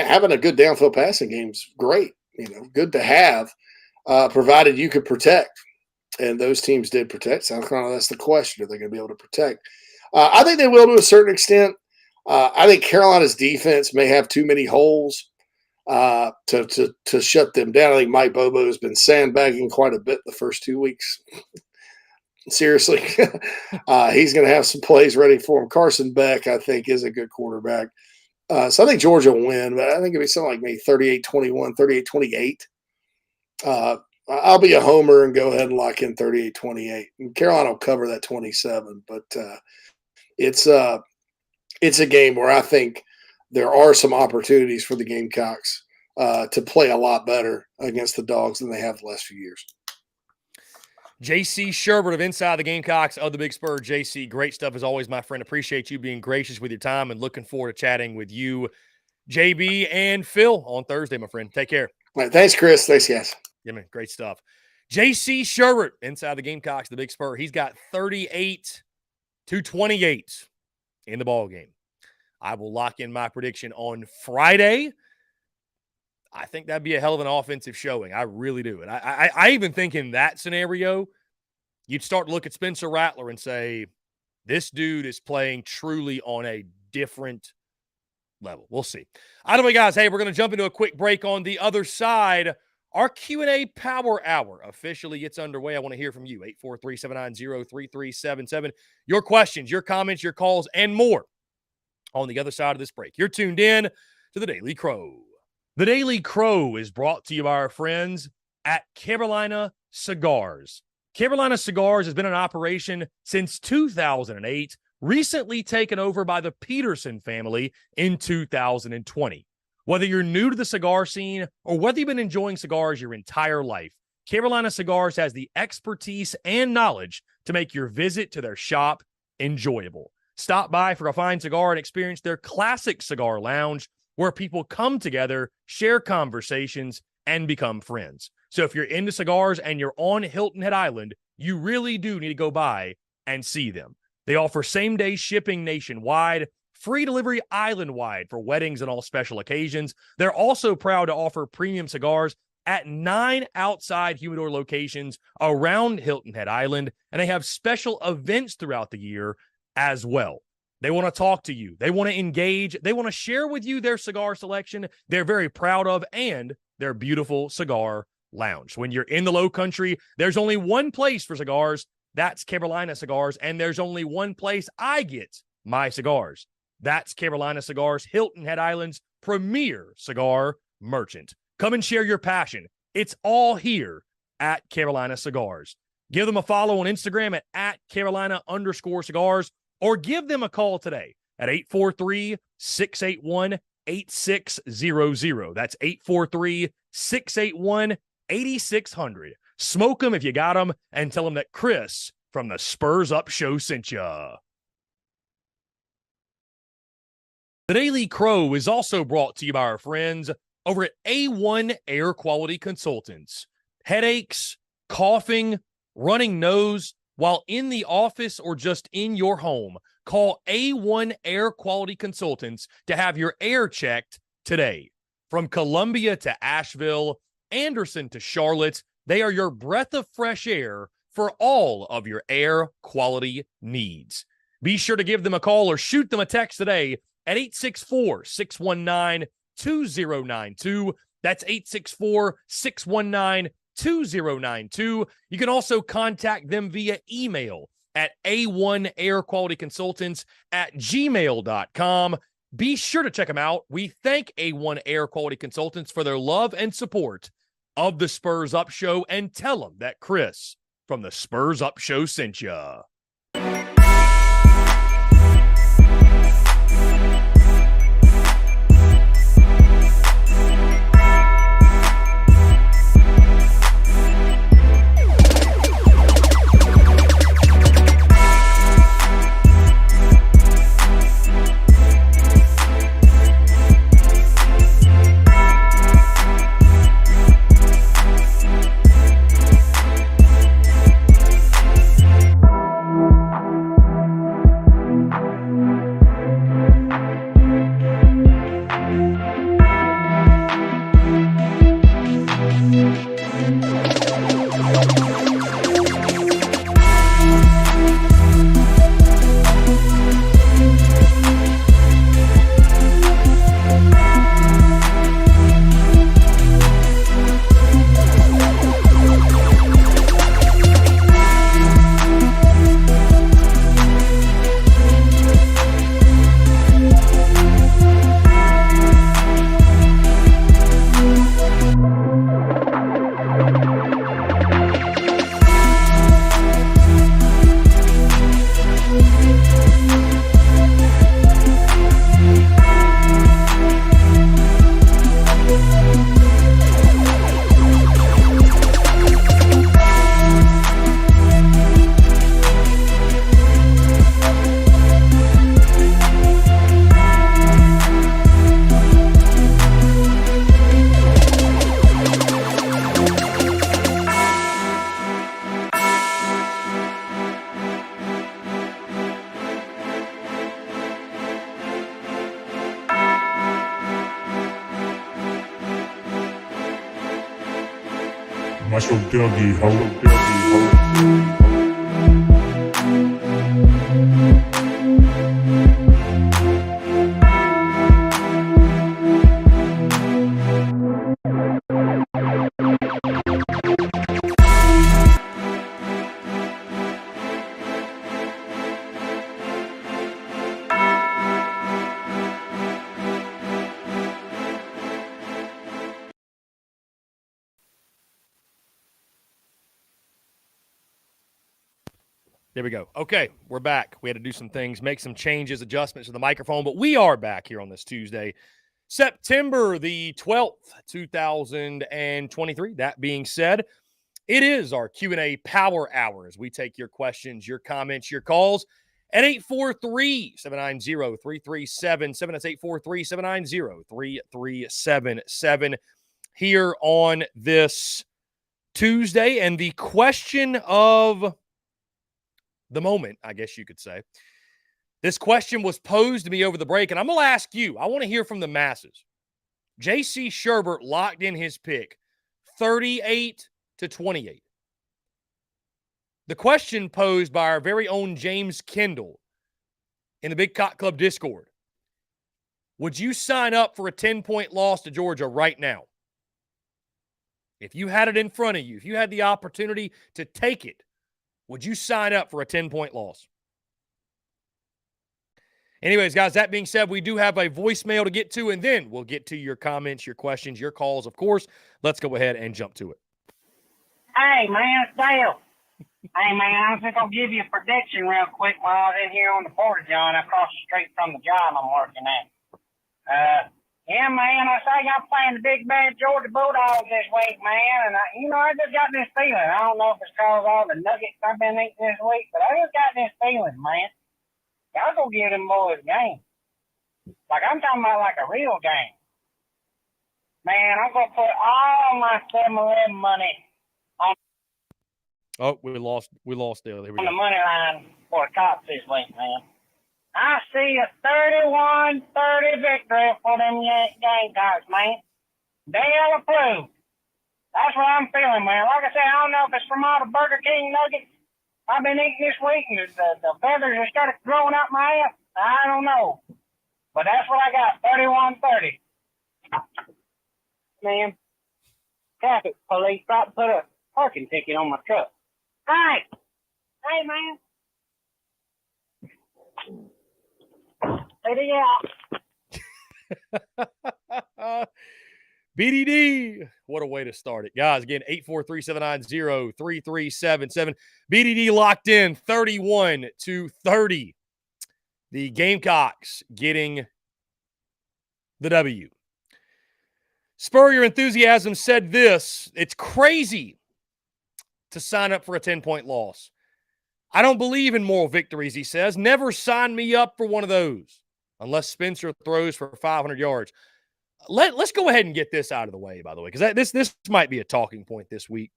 having a good downfield passing game is great, good to have, provided you could protect. And those teams did protect. South Carolina, that's the question. Are they going to be able to protect? I think they will to a certain extent. I think Carolina's defense may have too many holes to shut them down. I think Mike Bobo has been sandbagging quite a bit the first 2 weeks. Seriously, he's going to have some plays ready for him. Carson Beck, I think, is a good quarterback. So I think Georgia will win, but I think it'll be something like maybe 38-21, 38-28. I'll be a homer and go ahead and lock in 38-28. And Carolina will cover that 27, but it's a game where I think there are some opportunities for the Gamecocks to play a lot better against the Dogs than they have the last few years. JC Sherbert of Inside the Gamecocks of the Big Spur. JC, great stuff as always, my friend. Appreciate you being gracious with your time and looking forward to chatting with you, JB, and Phil on Thursday, my friend. Take care. All right, thanks, Chris. Thanks, guys. Yeah, man, great stuff. JC Sherbert, Inside the Gamecocks, the Big Spur. He's got 38-28 in the ball game. I will lock in my prediction on Friday. I think that'd be a hell of an offensive showing. I really do. And I even think in that scenario, you'd start to look at Spencer Rattler and say, this dude is playing truly on a different level. We'll see. Either way, guys, hey, we're going to jump into a quick break. On the other side, our Q&A Power Hour officially gets underway. I want to hear from you. 843-790-3377. Your questions, your comments, your calls, and more on the other side of this break. You're tuned in to The Daily Crow. The Daily Crow is brought to you by our friends at Carolina Cigars. Carolina Cigars has been in operation since 2008, recently taken over by the Peterson family in 2020. Whether you're new to the cigar scene or whether you've been enjoying cigars your entire life, Carolina Cigars has the expertise and knowledge to make your visit to their shop enjoyable. Stop by for a fine cigar and experience their classic cigar lounge where people come together, share conversations, and become friends. So if you're into cigars and you're on Hilton Head Island, you really do need to go by and see them. They offer same-day shipping nationwide, free delivery island-wide for weddings and all special occasions. They're also proud to offer premium cigars at 9 outside humidor locations around Hilton Head Island, and they have special events throughout the year as well. They want to talk to you. They want to engage. They want to share with you their cigar selection they're very proud of and their beautiful cigar lounge. When you're in the Low Country, there's only one place for cigars. That's Carolina Cigars. And there's only one place I get my cigars. That's Carolina Cigars, Hilton Head Island's premier cigar merchant. Come and share your passion. It's all here at Carolina Cigars. Give them a follow on Instagram at Carolina_cigars. Or give them a call today at 843-681-8800. 8600. That's 843-681-8600. Smoke them if you got them, and tell them that Chris from the Spurs Up Show sent ya. The Daily Crow is also brought to you by our friends over at A1 Air Quality Consultants. Headaches, coughing, running nose while in the office or just in your home. Call A1 Air Quality Consultants to have your air checked today. From Columbia to Asheville, Anderson to Charlotte, they are your breath of fresh air for all of your air quality needs. Be sure to give them a call or shoot them a text today at 864-619-2092. That's 864-619-2092. You can also contact them via email at a1airqualityconsultants@gmail.com. Be sure to check them out. We thank A1 Air Quality Consultants for their love and support of the Spurs Up Show, and tell them that Chris from the Spurs Up Show sent ya. Muscle Dougie Ho. There we go. Okay, we're back. We had to do some things, make some changes, adjustments to the microphone, but we are back here on this Tuesday, September the 12th, 2023. That being said, it is our Q&A Power Hour as we take your questions, your comments, your calls at 843-790-3377. That's 843-790-3377 here on this Tuesday. And the question of the moment, I guess you could say. This question was posed to me over the break, and I'm going to ask you. I want to hear from the masses. J.C. Sherbert locked in his pick, 38-28. The question posed by our very own James Kendall in the Big Cock Club Discord. Would you sign up for a 10-point loss to Georgia right now? If you had it in front of you, if you had the opportunity to take it, would you sign up for a 10-point loss? Anyways, guys, that being said, we do have a voicemail to get to, and then we'll get to your comments, your questions, your calls, of course. Let's go ahead and jump to it. Hey, man, it's Dale. Hey, man, I was just going to give you a prediction real quick while I was in here on the porta john across the street from the job I'm working at. Yeah, man, I say I'm playing the big bad Georgia Bulldogs this week, man, and I just got this feeling. I don't know if it's cause all the nuggets I've been eating this week, but I just got this feeling, man. Y'all gonna give them boys a game. Like, I'm talking about like a real game. Man, I'm gonna put all my 7-Eleven money on Oh, we lost Dale. Here we the go. money line for the Cops this week, man. I see a 31-30 victory for them Gamecocks, man. Dale approved. That's what I'm feeling, man. Like I said, I don't know if it's from all the Burger King nuggets I've been eating this week, and the feathers have started growing up my ass. I don't know. But that's what I got, 31-30. Man, traffic police tried to put a parking ticket on my truck. Hey! Hey, man. Lady out. BDD. What a way to start it. Guys, again, 843-790-3377. BDD locked in 31-30. The Gamecocks getting the W. Spur Your Enthusiasm said this: it's crazy to sign up for a 10-point loss. I don't believe in moral victories, he says. Never sign me up for one of those unless Spencer throws for 500 yards. Let's go ahead and get this out of the way, by the way, because this might be a talking point this week.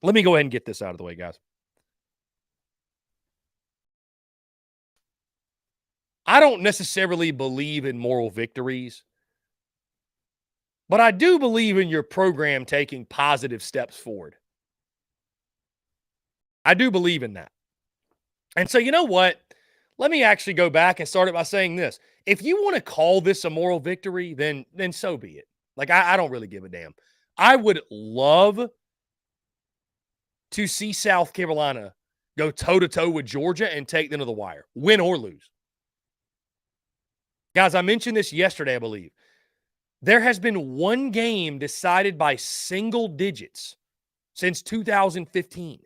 Let me go ahead and get this out of the way, guys. I don't necessarily believe in moral victories, but I do believe in your program taking positive steps forward. I do believe in that. And so, you know what? Let me actually go back and start it by saying this. If you want to call this a moral victory, then so be it. Like, I don't really give a damn. I would love to see South Carolina go toe-to-toe with Georgia and take them to the wire, win or lose. Guys, I mentioned this yesterday, I believe. There has been one game decided by single digits since 2015.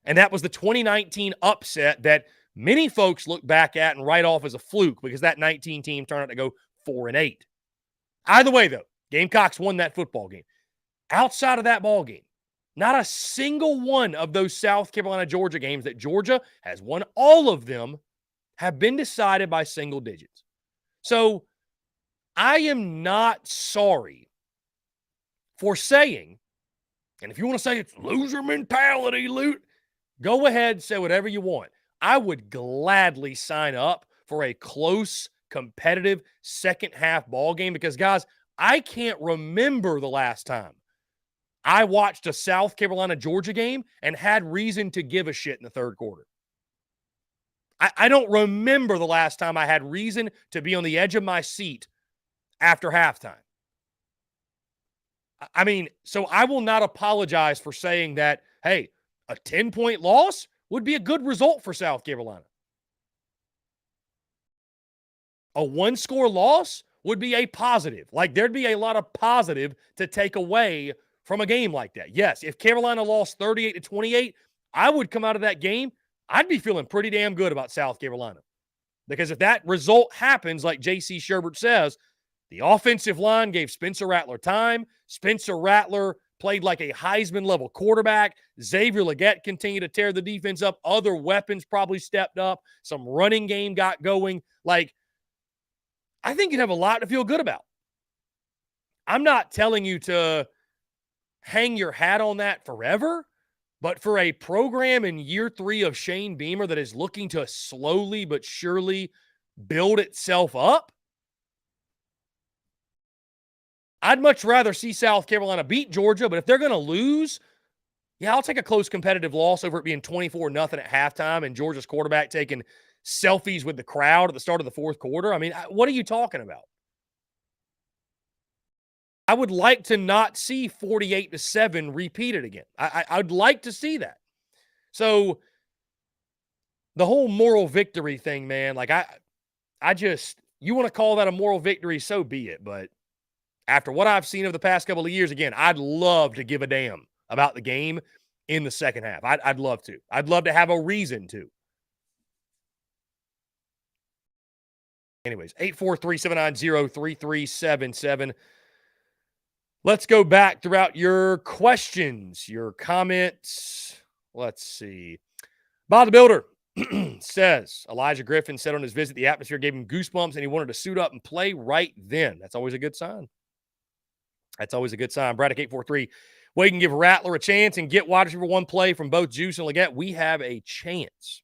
And that was the 2019 upset that many folks look back at and write off as a fluke because that 19 team turned out to go 4-8. Either way, though, Gamecocks won that football game. Outside of that ball game, not a single one of those South Carolina-Georgia games that Georgia has won, all of them have been decided by single digits. So I am not sorry for saying, and if you want to say it's loser mentality, go ahead, say whatever you want. I would gladly sign up for a close, competitive second half ball game because, guys, I can't remember the last time I watched a South Carolina-Georgia game and had reason to give a shit in the third quarter. I don't remember the last time I had reason to be on the edge of my seat after halftime. I mean, so I will not apologize for saying that, hey, a 10-point loss would be a good result for South Carolina. A one-score loss would be a positive. Like, there'd be a lot of positive to take away from a game like that. Yes, if Carolina lost 38-28, I would come out of that game, I'd be feeling pretty damn good about South Carolina. Because if that result happens, like J.C. Sherbert says, the offensive line gave Spencer Rattler time. Spencer Rattler played like a Heisman-level quarterback. Xavier Legette continued to tear the defense up. Other weapons probably stepped up. Some running game got going. Like, I think you'd have a lot to feel good about. I'm not telling you to hang your hat on that forever, but for a program in year 3 of Shane Beamer that is looking to slowly but surely build itself up, I'd much rather see South Carolina beat Georgia, but if they're going to lose, yeah, I'll take a close competitive loss over it being 24-0 at halftime and Georgia's quarterback taking selfies with the crowd at the start of the fourth quarter. I mean, what are you talking about? I would like to not see 48-7 repeated again. I'd like to see that. So the whole moral victory thing, man, like I just, you want to call that a moral victory, so be it. But after what I've seen over the past couple of years, again, I'd love to give a damn about the game in the second half. I'd love to. I'd love to have a reason to. Anyways, 843-790-3377. Let's go back throughout your questions, your comments. Let's see. Bob the Builder says, Elijah Griffin said on his visit, the atmosphere gave him goosebumps and he wanted to suit up and play right then. That's always a good sign. That's always a good sign. Braddock 843. Wade can give Rattler a chance and get wide receiver one play from both Juice and Leggett. We have a chance.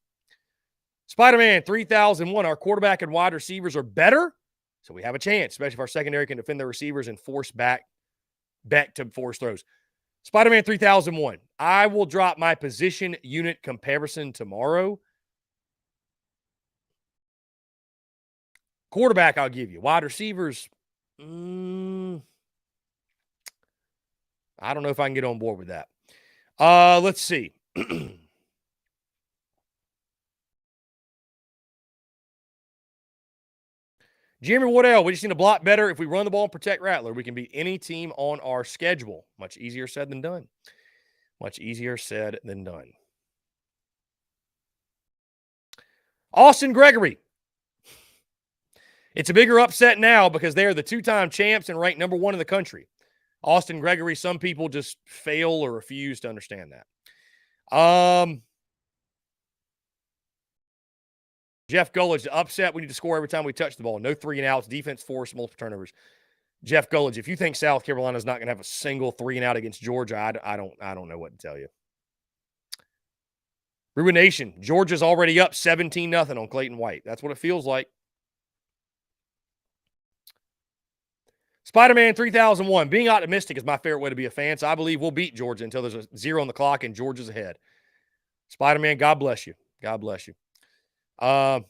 Spider-Man 3001. Our quarterback and wide receivers are better, so we have a chance, especially if our secondary can defend their receivers and force back to force throws. Spider-Man 3001. I will drop my position unit comparison tomorrow. Quarterback, I'll give you. Wide receivers, I don't know if I can get on board with that. Let's see. Jeremy Waddell, we just need to block better. If we run the ball and protect Rattler, we can beat any team on our schedule. Much easier said than done. Much easier said than done. Austin Gregory. It's a bigger upset now because they are the two-time champs and ranked number one in the country. Austin Gregory, some people just fail or refuse to understand that. Jeff Gullidge, the upset, we need to score every time we touch the ball. No 3-and-outs, defense force, multiple turnovers. Jeff Gullidge, if you think South Carolina is not going to have a single 3-and-out against Georgia, I don't know what to tell you. Ruin Nation, Georgia's already up 17-0 on Clayton White. That's what it feels like. Spider-Man 3001, being optimistic is my favorite way to be a fan, so I believe we'll beat Georgia until there's a 0 on the clock and Georgia's ahead. Spider-Man, God bless you. God bless you. I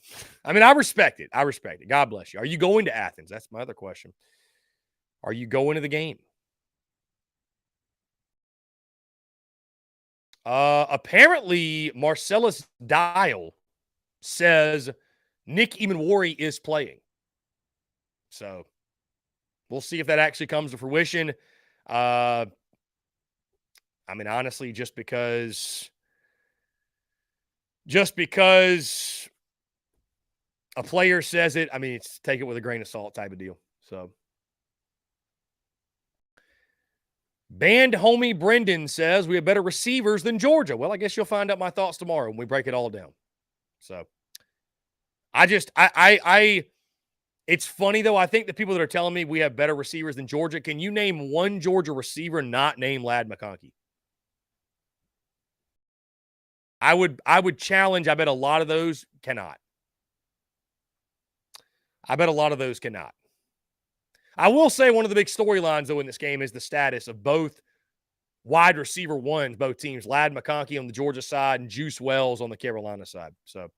respect it. I respect it. God bless you. Are you going to Athens? That's my other question. Are you going to the game? Apparently, Marcellus Dial says Nick Imanwari is playing. So we'll see if that actually comes to fruition. Honestly, just because a player says it, it's take it with a grain of salt type of deal. So, Band homie Brendan says we have better receivers than Georgia. Well, I guess you'll find out my thoughts tomorrow when we break it all down. So, it's funny though. I think the people that are telling me we have better receivers than Georgia, can you name one Georgia receiver not named Ladd McConkey? I would challenge. I bet a lot of those cannot. I will say one of the big storylines, though, in this game is the status of both wide receiver ones, both teams. Ladd McConkey on the Georgia side and Juice Wells on the Carolina side. So,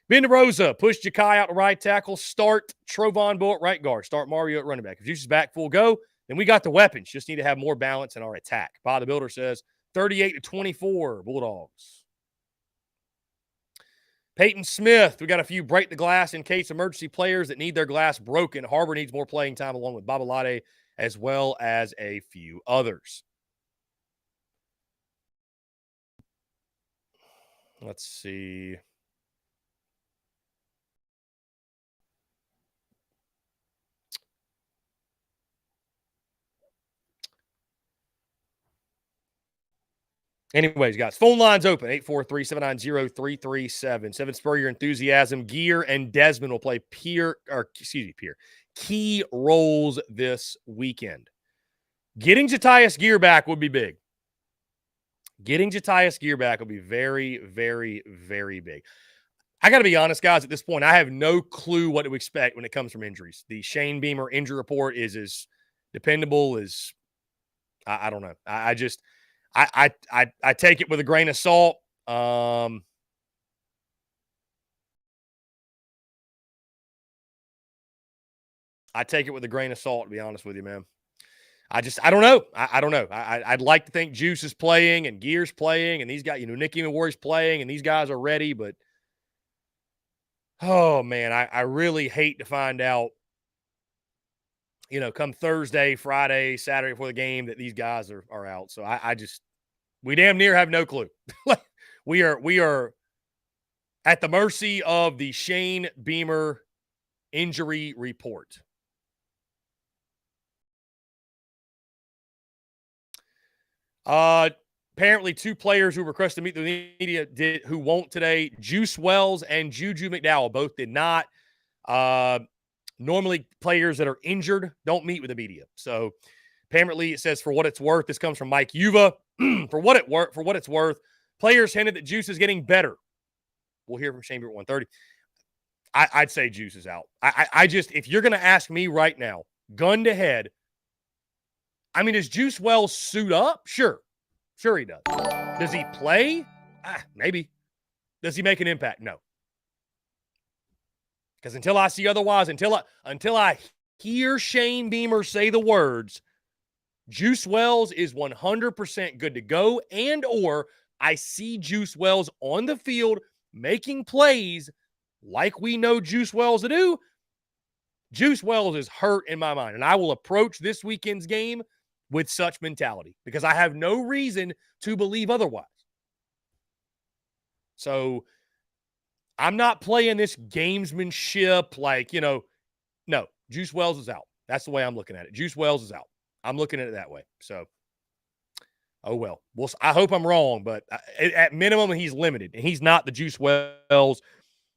Ben DeRosa, push Ja'Kai out to right tackle, start Trovon Bowe at right guard, start Mario at running back. If Juice is back full go, then we got the weapons. Just need to have more balance in our attack. Bob the Builder says 38-24 Bulldogs. Peyton Smith, we got a few break the glass in case emergency players that need their glass broken. Harbor needs more playing time along with Babalade as well as a few others. Let's see. Anyways, guys, phone lines open, 843-790-3377. Spur your enthusiasm. Gear and Desmond will play key roles this weekend. Getting Jatius Gear back would be big. Getting Jatius Gear back will be very, very, very big. I got to be honest, guys, at this point, I have no clue what to expect when it comes from injuries. The Shane Beamer injury report is as dependable as, I don't know. I take it with a grain of salt. I take it with a grain of salt, to be honest with you, man. I don't know. I don't know. I'd like to think Juice is playing and Gear's playing and these guys, Nick Imanwari's playing and these guys are ready, but oh man, I really hate to find out, come Thursday, Friday, Saturday before the game that these guys are out. So we damn near have no clue. we are at the mercy of the Shane Beamer injury report. Apparently, two players who requested to meet the media who won't today. Juice Wells and Juju McDowell both did not. Normally, players that are injured don't meet with the media. So, apparently, it says for what it's worth. This comes from Mike Yuva. For what it's worth, players hinted that Juice is getting better. We'll hear from Sherbert at 1:30. I'd say Juice is out. I just, if you're going to ask me right now, gun to head, I mean, does Juice Wells suit up? Sure he does. Does he play? Maybe. Does he make an impact? No. Because until I see otherwise, until I hear Shane Beamer say the words, Juice Wells is 100% good to go, and or I see Juice Wells on the field making plays like we know Juice Wells to do, Juice Wells is hurt in my mind. And I will approach this weekend's game with such mentality because I have no reason to believe otherwise. So I'm not playing this gamesmanship like, no, Juice Wells is out. That's the way I'm looking at it. Juice Wells is out. I'm looking at it that way. So, oh well. I hope I'm wrong, but at minimum, he's limited. And he's not the Juice Wells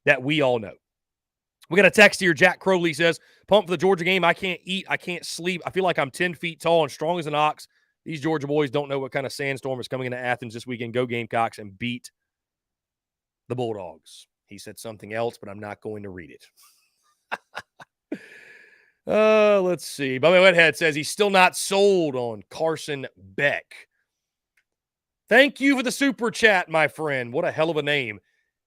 that we all know. We got a text here. Jack Crowley says, pumped for the Georgia game. I can't eat. I can't sleep. I feel like I'm 10 feet tall and strong as an ox. These Georgia boys don't know what kind of sandstorm is coming into Athens this weekend. Go Gamecocks and beat the Bulldogs. He said something else, but I'm not going to read it. Let's see. Bobby Wethead says he's still not sold on Carson Beck. Thank you for the super chat, my friend. What a hell of a name.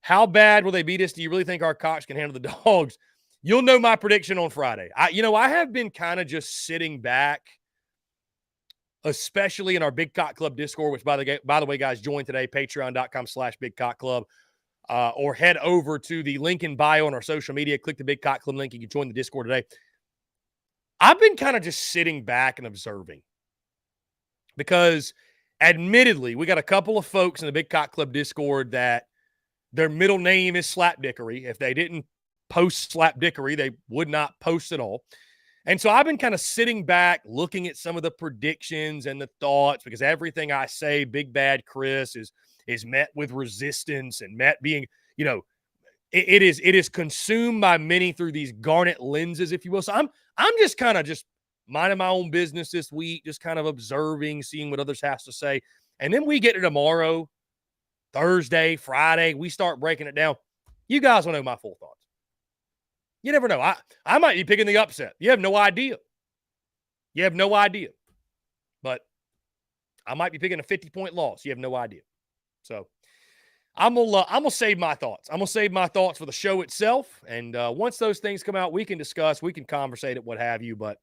How bad will they beat us? Do you really think our Cocks can handle the Dogs? You'll know my prediction on Friday. I have been kind of just sitting back, especially in our Big Cock Club Discord, which, by the way, guys, join today, patreon.com/BigCockClub, or head over to the link in bio on our social media. Click the Big Cock Club link. You can join the Discord today. I've been kind of just sitting back and observing because, admittedly, we got a couple of folks in the Big Cock Club Discord that their middle name is Slapdickery. If they didn't post Slapdickery, they would not post at all. And so I've been kind of sitting back, looking at some of the predictions and the thoughts, because everything I say, Big Bad Chris, is met with resistance and met being, it is consumed by many through these garnet lenses, if you will. So I'm just kind of just minding my own business this week, just kind of observing, seeing what others have to say. And then we get to tomorrow, Thursday, Friday, we start breaking it down. You guys will know my full thoughts. You never know. I might be picking the upset. You have no idea. But I might be picking a 50-point loss. You have no idea. So I'm gonna save my thoughts. I'm gonna save my thoughts for the show itself. And once those things come out, we can discuss, we can conversate it, what have you. But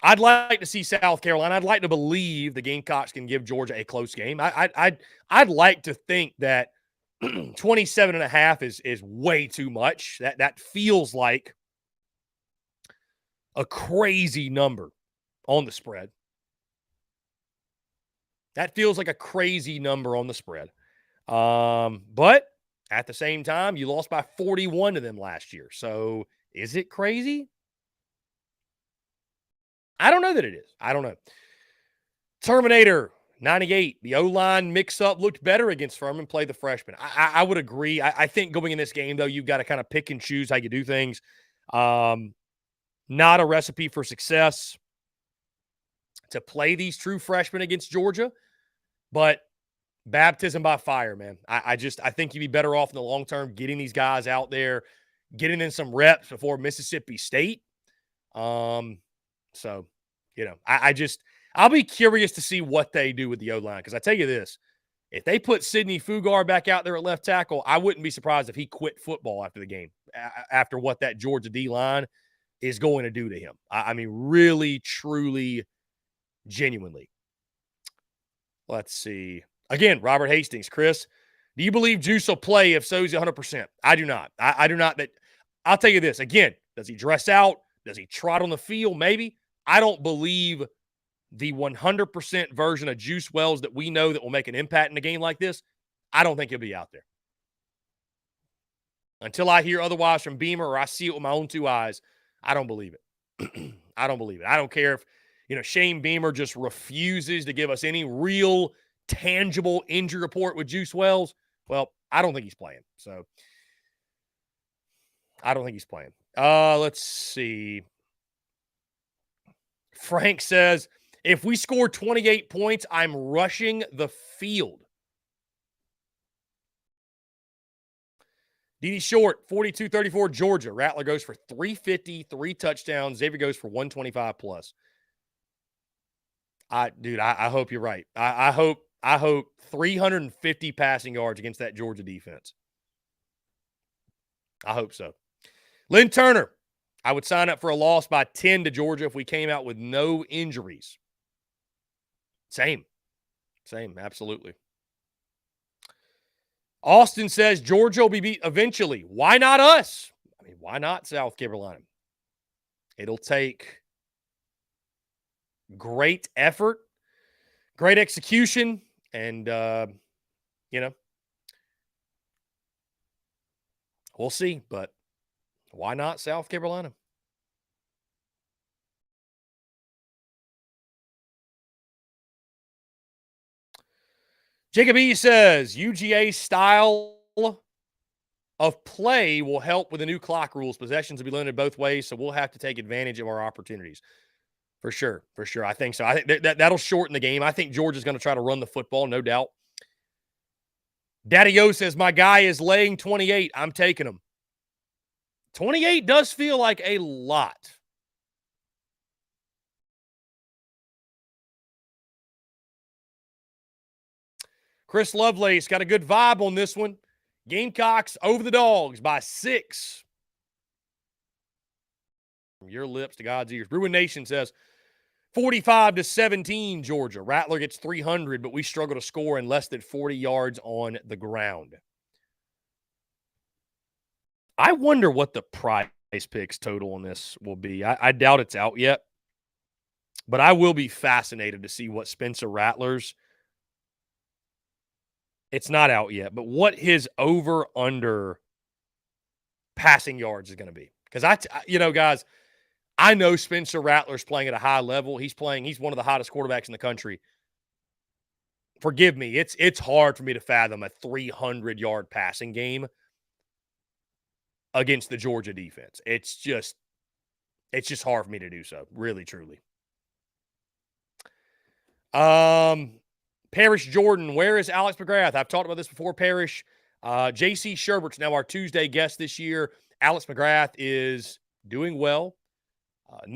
I'd like to see South Carolina. I'd like to believe the Gamecocks can give Georgia a close game. I'd like to think that 27.5 is way too much. That feels like a crazy number on the spread. That feels like a crazy number on the spread. But at the same time, you lost by 41 to them last year. So is it crazy? I don't know that it is. I don't know. Terminator 98. The O-line mix-up looked better against Furman. Play the freshman. I would agree. I think going in this game, though, you've got to kind of pick and choose how you do things. Not a recipe for success to play these true freshmen against Georgia, but baptism by fire, man. I think you'd be better off in the long term getting these guys out there, getting in some reps before Mississippi State. So, I'll be curious to see what they do with the O-line. Because I tell you this, if they put Sidney Fugar back out there at left tackle, I wouldn't be surprised if he quit football after the game, after what that Georgia D-line is going to do to him. I mean, really, truly, genuinely. Let's see. Again, Robert Hastings. Chris, do you believe Juice will play? If so, he's 100%. I do not. I do not. I'll tell you this. Again, does he dress out? Does he trot on the field? Maybe. I don't believe the 100% version of Juice Wells that we know that will make an impact in a game like this. I don't think he'll be out there. Until I hear otherwise from Beamer or I see it with my own two eyes, I don't believe it. I don't believe it. I don't care if, Shane Beamer just refuses to give us any real tangible injury report with Juice Wells. Well, I don't think he's playing. So I don't think he's playing. Let's see. Frank says, if we score 28 points, I'm rushing the field. D.D. Short, 42-34, Georgia. Rattler goes for 350, 3 touchdowns. Xavier goes for 125 plus. I hope you're right. I hope 350 passing yards against that Georgia defense. I hope so. Lynn Turner, I would sign up for a loss by 10 to Georgia if we came out with no injuries. Same, absolutely. Austin says Georgia will be beat eventually. Why not us? I mean, why not South Carolina? It'll take great effort, great execution, and, we'll see. But why not South Carolina? Jacob E. says UGA style of play will help with the new clock rules. Possessions will be limited both ways, so we'll have to take advantage of our opportunities. For sure. I think so. I think that'll shorten the game. I think Georgia's going to try to run the football, no doubt. Daddy O says, my guy is laying 28. I'm taking him. 28 does feel like a lot. Chris Lovelace got a good vibe on this one. Gamecocks over the Dogs by 6. From your lips to God's ears. Bruin Nation says 45-17 Georgia. Rattler gets 300, but we struggle to score in less than 40 yards on the ground. I wonder what the prize picks total on this will be. I doubt it's out yet, but I will be fascinated to see what Spencer Rattler's. It's not out yet, but what his over-under passing yards is going to be. Because, guys, I know Spencer Rattler's playing at a high level. He's one of the hottest quarterbacks in the country. Forgive me. It's hard for me to fathom a 300-yard passing game against the Georgia defense. It's just hard for me to do so, really, truly. Parrish Jordan, where is Alex McGrath? I've talked about this before, Parrish. J.C. Sherbert's now our Tuesday guest this year. Alex McGrath is doing well,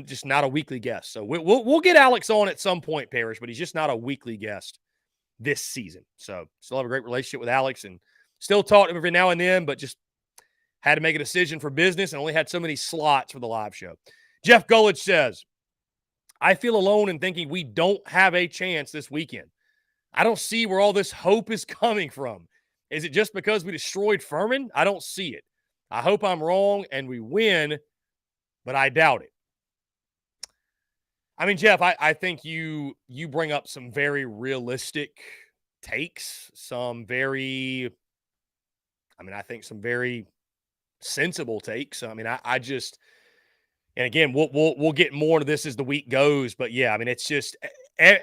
just not a weekly guest. So we'll get Alex on at some point, Parrish, but he's just not a weekly guest this season. So still have a great relationship with Alex and still talk to him every now and then, but just had to make a decision for business and only had so many slots for the live show. Jeff Gullich says, I feel alone in thinking we don't have a chance this weekend. I don't see where all this hope is coming from. Is it just because we destroyed Furman? I don't see it. I hope I'm wrong and we win, but I doubt it. I mean, Jeff, I think you bring up some very realistic takes, some very sensible takes. I mean, I just, and again, we'll get more into this as the week goes, but yeah, I mean, it's just I'll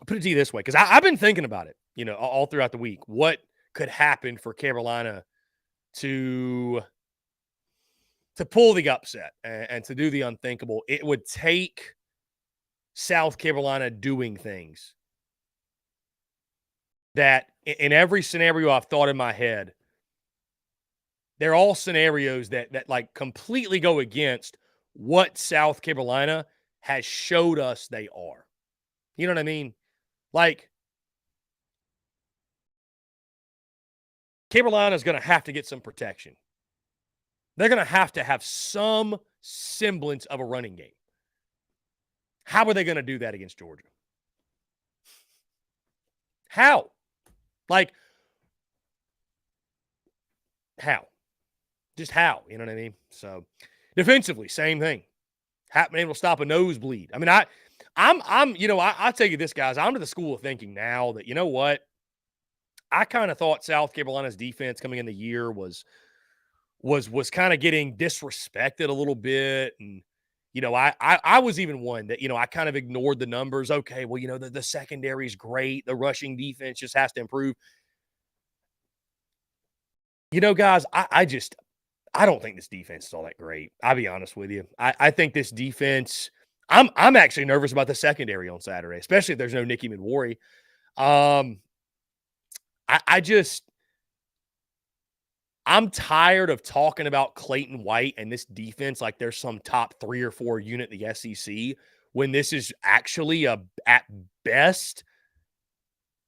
put it to you this way, because I've been thinking about it, all throughout the week. What could happen for Carolina to pull the upset and to do the unthinkable? It would take South Carolina doing things that in every scenario I've thought in my head, they're all scenarios that like completely go against what South Carolina has showed us they are. You know what I mean? Like, Carolina's going to have to get some protection. They're going to have some semblance of a running game. How are they going to do that against Georgia? How? Like, how? Just how? You know what I mean? So, defensively, same thing. Been able to stop a nosebleed. I mean, I'll tell you this, guys. I'm to the school of thinking now that, you know what? I kind of thought South Carolina's defense coming in the year was kind of getting disrespected a little bit. And, I was even one that, I kind of ignored the numbers. Okay, well, the secondary is great. The rushing defense just has to improve. Guys, I don't think this defense is all that great. I'll be honest with you. I think this defense, I'm actually nervous about the secondary on Saturday, especially if there's no Nikki Midwari. I'm tired of talking about Clayton White and this defense like there's some top 3 or 4 unit in the SEC when this is actually at best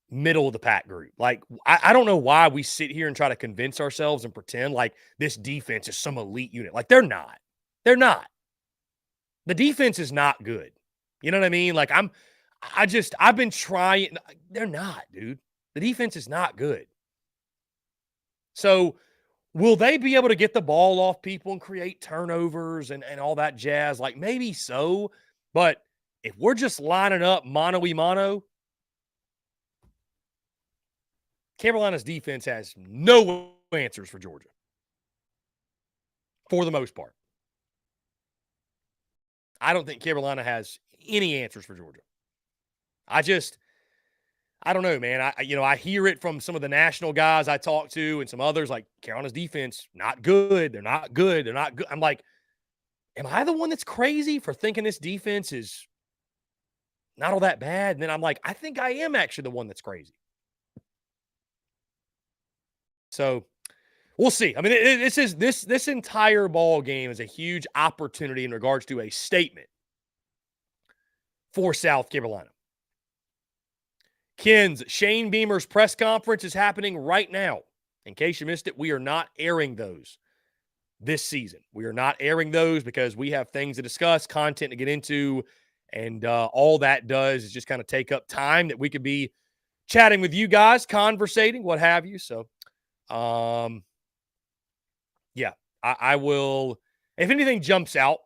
middle of the pack group. Like, I don't know why we sit here and try to convince ourselves and pretend like this defense is some elite unit. Like, they're not. They're not. The defense is not good. You know what I mean? Like, I've been trying. They're not, dude. The defense is not good. So, will they be able to get the ball off people and create turnovers and all that jazz? Like, maybe so. But if we're just lining up mano-y-mano, Carolina's defense has no answers for Georgia, for the most part. I don't think Carolina has any answers for Georgia. I don't know, man. I hear it from some of the national guys I talk to and some others, like Carolina's defense, not good. They're not good. They're not good. I'm like, am I the one that's crazy for thinking this defense is not all that bad? And then I'm like, I think I am actually the one that's crazy. So we'll see. I mean, this entire ball game is a huge opportunity in regards to a statement for South Carolina. Ken's Shane Beamer's press conference is happening right now. In case you missed it, we are not airing those this season. We are not airing those because we have things to discuss, content to get into, and all that does is just kind of take up time that we could be chatting with you guys, conversating, what have you. So, yeah, I will. If anything jumps out,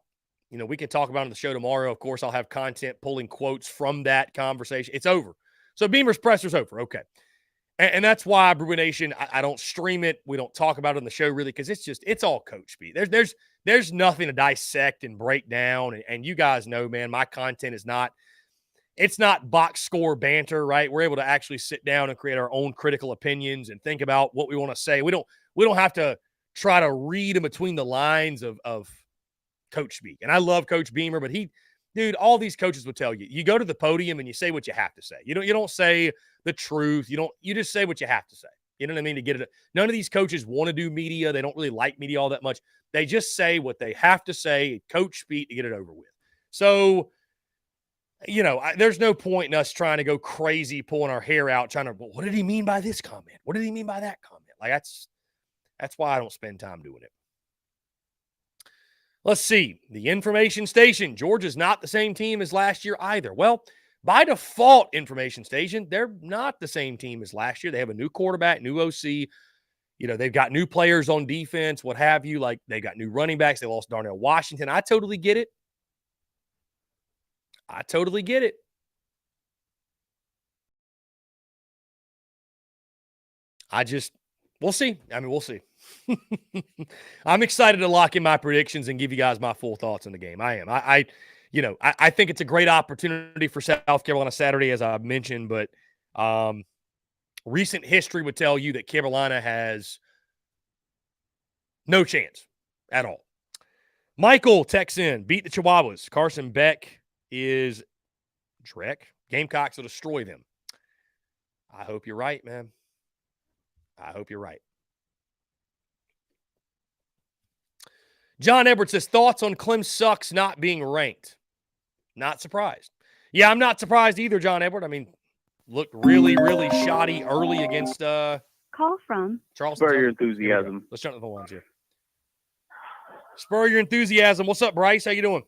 we can talk about it on the show tomorrow. Of course, I'll have content pulling quotes from that conversation. It's over. So Beamer's presser's over. Okay. And that's why Brewer Nation, I don't stream it. We don't talk about it on the show really because it's all coach speak. There's nothing to dissect and break down. And you guys know, man, my content is not box score banter, right? We're able to actually sit down and create our own critical opinions and think about what we want to say. We don't have to try to read in between the lines of coach speak. And I love Coach Beamer, but dude, all these coaches will tell you, you go to the podium and you say what you have to say. You don't say the truth. You just say what you have to say. You know what I mean? To get it. None of these coaches want to do media. They don't really like media all that much. They just say what they have to say, coach speak to get it over with. So, there's no point in us trying to go crazy, pulling our hair out, trying to, well, what did he mean by this comment? What did he mean by that comment? Like that's why I don't spend time doing it. Let's see. The information station. Georgia's not the same team as last year either. Well, by default, information station, they're not the same team as last year. They have a new quarterback, new OC. They've got new players on defense, what have you. Like, they got new running backs. They lost Darnell Washington. I totally get it. We'll see. I mean, we'll see. I'm excited to lock in my predictions and give you guys my full thoughts on the game. I am. I think it's a great opportunity for South Carolina Saturday, as I mentioned, but recent history would tell you that Carolina has no chance at all. Michael texts in, beat the Chihuahuas. Carson Beck is Drek. Gamecocks will destroy them. I hope you're right, man. I hope you're right. John Edwards says, thoughts on Clem sucks not being ranked. Not surprised. Yeah, I'm not surprised either, John Edward. I mean, looked really, really shoddy early against call from Charleston. Spur Your Enthusiasm. Let's jump to the ones here. Spur Your Enthusiasm. What's up, Bryce? How you doing?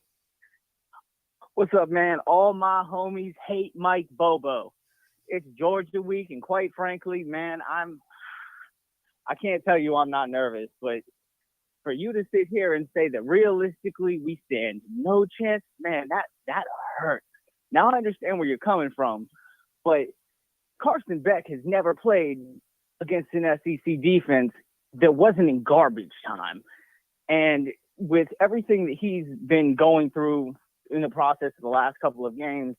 What's up, man? All my homies hate Mike Bobo. It's Georgia week, and quite frankly, man, I can't tell you I'm not nervous, but for you to sit here and say that realistically we stand no chance, man, that hurts. Now I understand where you're coming from, but Carson Beck has never played against an SEC defense that wasn't in garbage time. And with everything that he's been going through in the process of the last couple of games,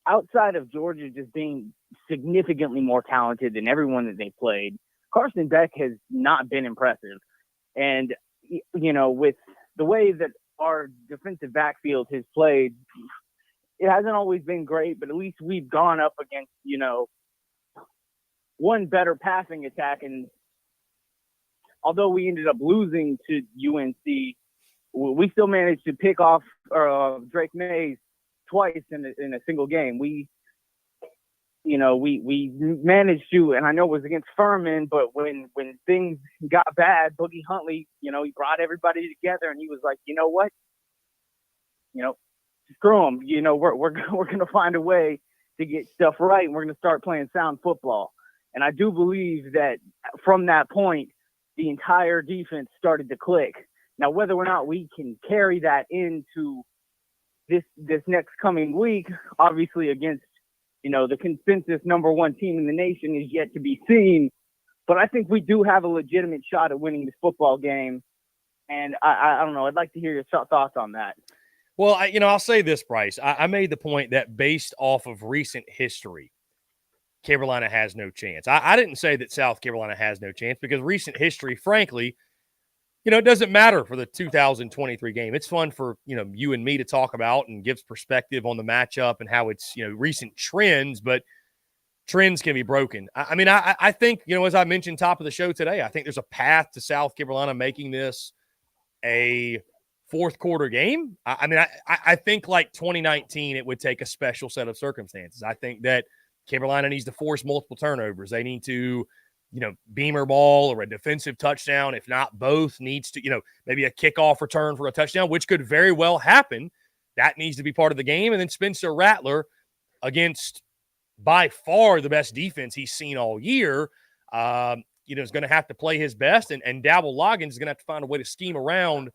outside of Georgia just being significantly more talented than everyone that they played, Carson Beck has not been impressive. And, you know, with the way that our defensive backfield has played, it hasn't always been great, but at least we've gone up against, you know, one better passing attack. And although we ended up losing to UNC, we still managed to pick off Drake Mays twice in a single game. We managed to, and I know it was against Furman, but when things got bad, Boogie Huntley, you know, he brought everybody together and he was like, you know what, you know, screw them. You know, we're going to find a way to get stuff right, and we're going to start playing sound football. And I do believe that from that point, the entire defense started to click. Now, whether or not we can carry that into this next coming week, obviously against, you know, the consensus number one team in the nation, is yet to be seen. But I think we do have a legitimate shot at winning this football game. And I don't know. I'd like to hear your thoughts on that. Well, I'll say this, Bryce. I made the point that based off of recent history, Carolina has no chance. I didn't say that South Carolina has no chance because recent history, frankly, you know, it doesn't matter for the 2023 game. It's fun for, you know, you and me to talk about and gives perspective on the matchup and how it's, you know, recent trends, but trends can be broken. I think, you know, as I mentioned top of the show today, I think there's a path to South Carolina making this a fourth quarter game. I think like 2019, it would take a special set of circumstances. I think that Carolina needs to force multiple turnovers. They need to, you know, beamer ball or a defensive touchdown. If not both, needs to, you know, maybe a kickoff return for a touchdown, which could very well happen. That needs to be part of the game. And then Spencer Rattler against by far the best defense he's seen all year, is going to have to play his best. And Dabble Loggins is going to have to find a way to scheme around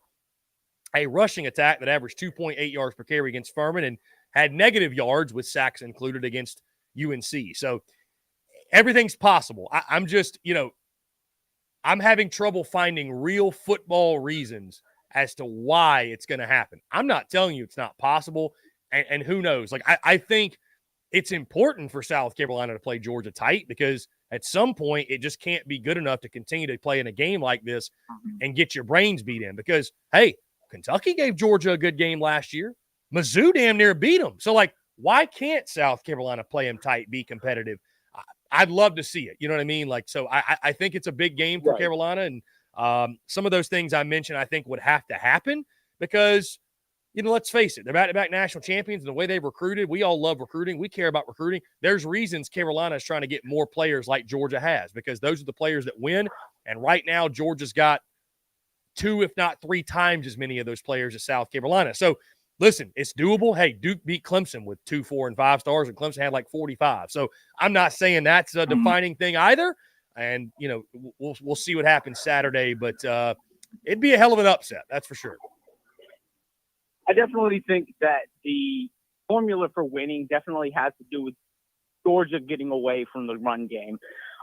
a rushing attack that averaged 2.8 yards per carry against Furman and had negative yards with sacks included against UNC. So everything's possible. I'm just, you know, I'm having trouble finding real football reasons as to why it's going to happen. I'm not telling you it's not possible, and who knows? Like, I think it's important for South Carolina to play Georgia tight because at some point it just can't be good enough to continue to play in a game like this and get your brains beat in because, hey, Kentucky gave Georgia a good game last year. Mizzou damn near beat them. So, like, why can't South Carolina play them tight, be competitive? I'd love to see it. You know what I mean? Like, so I think it's a big game for Carolina. And some of those things I mentioned, I think would have to happen because, you know, let's face it, they're back-to-back national champions. And the way they've recruited, we all love recruiting. We care about recruiting. There's reasons Carolina is trying to get more players like Georgia has because those are the players that win. And right now, Georgia's got 2, if not 3 times as many of those players as South Carolina. So, listen, it's doable. Hey, Duke beat Clemson with 2, 4, and 5 stars, and Clemson had like 45. So I'm not saying that's a defining thing either. And, you know, we'll see what happens Saturday, but it'd be a hell of an upset. That's for sure. I definitely think that the formula for winning definitely has to do with Georgia getting away from the run game.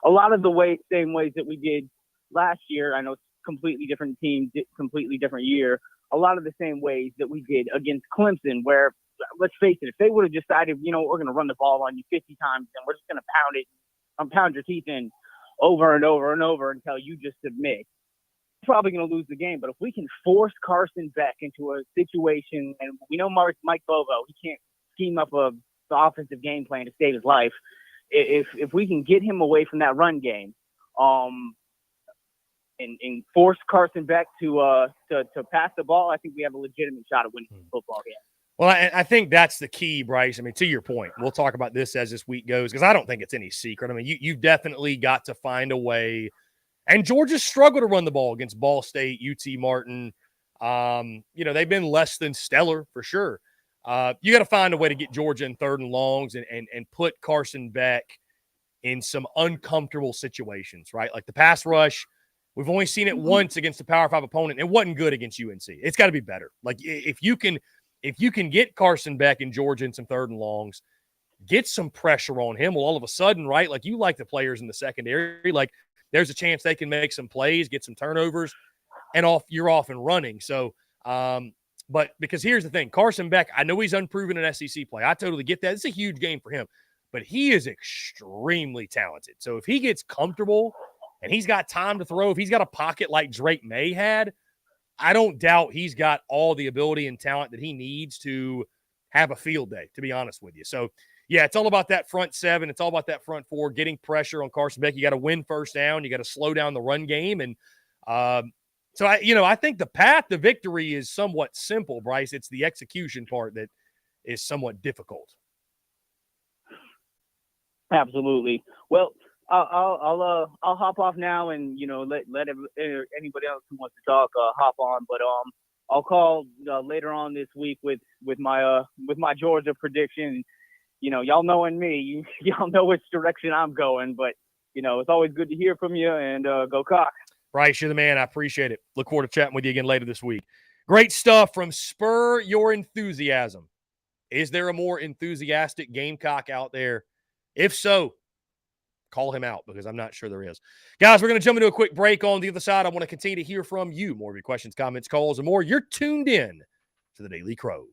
A lot of the same ways that we did last year. I know it's a completely different team, completely different year. A lot of the same ways that we did against Clemson, where, let's face it, if they would have decided, you know, we're going to run the ball on you 50 times and we're just going to pound your teeth in over and over and over until you just submit, we're probably going to lose the game. But if we can force Carson Beck into a situation, and we know Mike Bobo, he can't scheme up the offensive game plan to save his life. If we can get him away from that run game, and force Carson Beck to pass the ball, I think we have a legitimate shot at winning the football game. Well, I think that's the key, Bryce. I mean, to your point, we'll talk about this as this week goes because I don't think it's any secret. I mean, you've definitely got to find a way. And Georgia struggled to run the ball against Ball State, UT Martin. They've been less than stellar for sure. You got to find a way to get Georgia in 3rd and longs and put Carson Beck in some uncomfortable situations, right? Like the pass rush. We've only seen it once against a Power 5 opponent. It wasn't good against UNC. It's got to be better. Like if you can get Carson Beck in Georgia in some 3rd and longs, get some pressure on him. Well, all of a sudden, right? Like you like the players in the secondary. Like there's a chance they can make some plays, get some turnovers, and you're off and running. So, but because here's the thing, Carson Beck, I know he's unproven in SEC play. I totally get that. It's a huge game for him, but he is extremely talented. So if he gets comfortable and he's got time to throw, if he's got a pocket like Drake May had, I don't doubt he's got all the ability and talent that he needs to have a field day, to be honest with you. So, yeah, it's all about that front seven. It's all about that front four, getting pressure on Carson Beck. You got to win first down. You got to slow down the run game. And so, I think the path to victory is somewhat simple, Bryce. It's the execution part that is somewhat difficult. Absolutely. Well, I'll hop off now and, let anybody else who wants to talk hop on. But I'll call later on this week with my Georgia prediction. Y'all knowing me, y'all know which direction I'm going. But it's always good to hear from you, and go Cox. Bryce, you're the man. I appreciate it. Look forward to chatting with you again later this week. Great stuff from Spur Your Enthusiasm. Is there a more enthusiastic Gamecock out there? If so, call him out, because I'm not sure there is. Guys, we're going to jump into a quick break. On the other side, I want to continue to hear from you. More of your questions, comments, calls, and more. You're tuned in to the Daily Crow.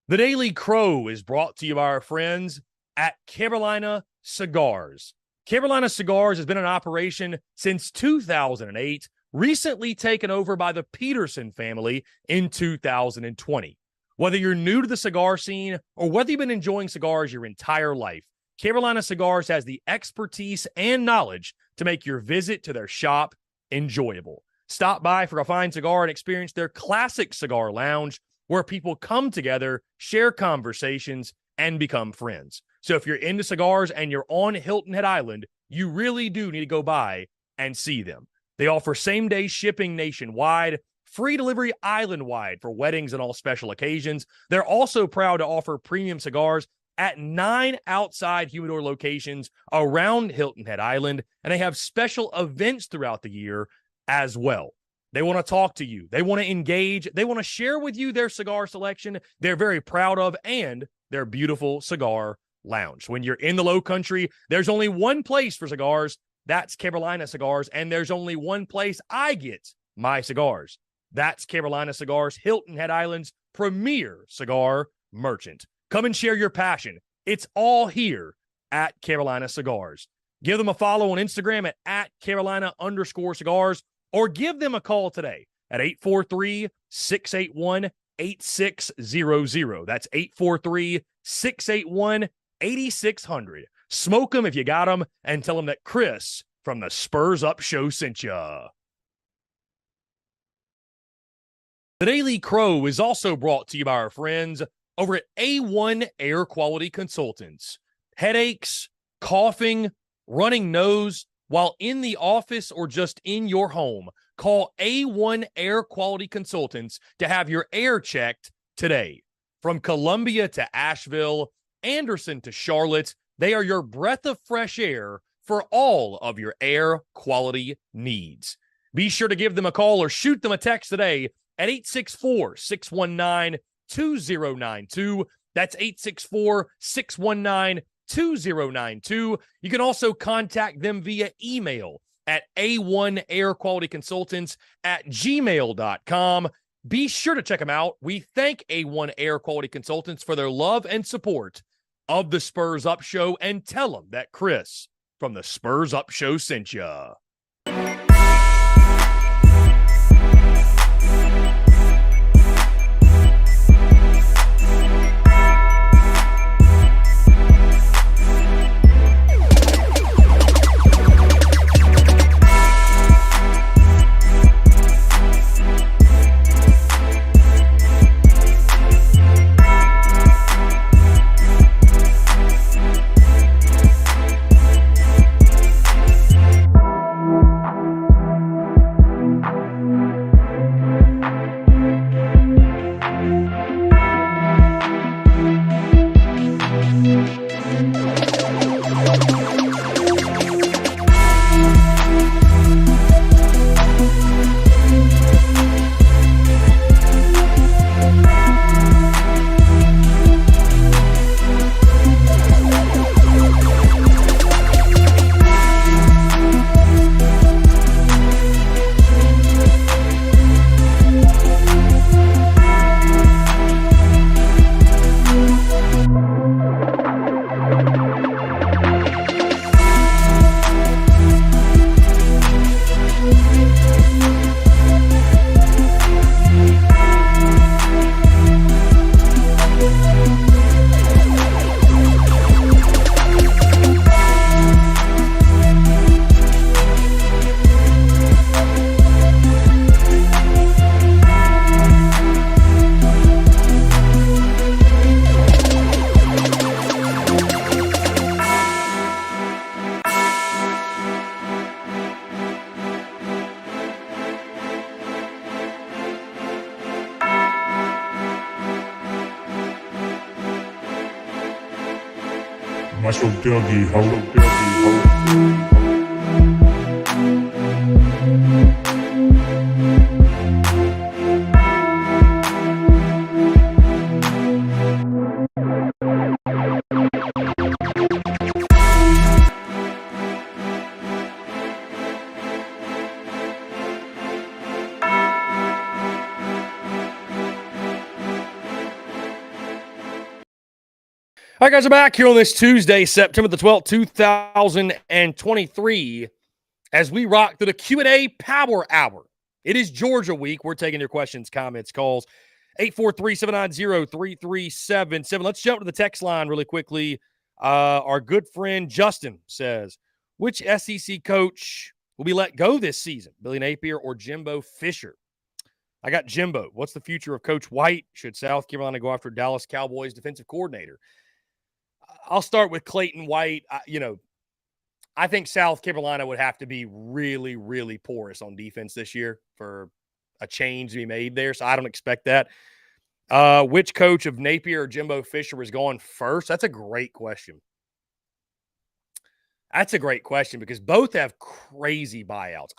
The Daily Crow is brought to you by our friends at Carolina Cigars. Carolina Cigars has been in operation since 2008, recently taken over by the Peterson family in 2020. Whether you're new to the cigar scene or whether you've been enjoying cigars your entire life, Carolina Cigars has the expertise and knowledge to make your visit to their shop enjoyable. Stop by for a fine cigar and experience their classic cigar lounge, where people come together, share conversations, and become friends. So if you're into cigars and you're on Hilton Head Island, you really do need to go by and see them. They offer same-day shipping nationwide, free delivery island-wide for weddings and all special occasions. They're also proud to offer premium cigars at 9 outside humidor locations around Hilton Head Island, and they have special events throughout the year as well. They want to talk to you. They want to engage. They want to share with you their cigar selection they're very proud of and their beautiful cigar lounge. When you're in the Low Country, there's only one place for cigars. That's Carolina Cigars, and there's only one place I get my cigars. That's Carolina Cigars, Hilton Head Island's premier cigar merchant. Come and share your passion. It's all here at Carolina Cigars. Give them a follow on Instagram at Carolina_cigars, or give them a call today at 843-681-8600. That's 843-681-8600. Smoke them if you got them, and tell them that Chris from the Spurs Up Show sent ya. The Daily Crow is also brought to you by our friends over at A1 Air Quality Consultants. Headaches, coughing, running nose while in the office or just in your home, call A1 Air Quality Consultants to have your air checked today. From Columbia to Asheville, Anderson to Charlotte, they are your breath of fresh air for all of your air quality needs. Be sure to give them a call or shoot them a text today at 864-619-2092. That's 864-619-2092. You can also contact them via email at a1airqualityconsultants@gmail.com. Be sure to check them out. We thank A1 Air Quality Consultants for their love and support of the Spurs Up Show, and tell them that Chris from the Spurs Up Show sent ya. Watch your Dougie, ho. All right, guys, we're back here on this Tuesday, September the 12th, 2023, as we rock through the Q&A Power Hour. It is Georgia week. We're taking your questions, comments, calls. 843-790-3377. Let's jump to the text line really quickly. Our good friend Justin says, which SEC coach will be let go this season, Billy Napier or Jimbo Fisher? I got Jimbo. What's the future of Coach White? Should South Carolina go after Dallas Cowboys defensive coordinator? I'll start with Clayton White. I think South Carolina would have to be really, really porous on defense this year for a change to be made there. So I don't expect that. Which coach of Napier or Jimbo Fisher is going first? That's a great question. That's a great question because both have crazy buyouts.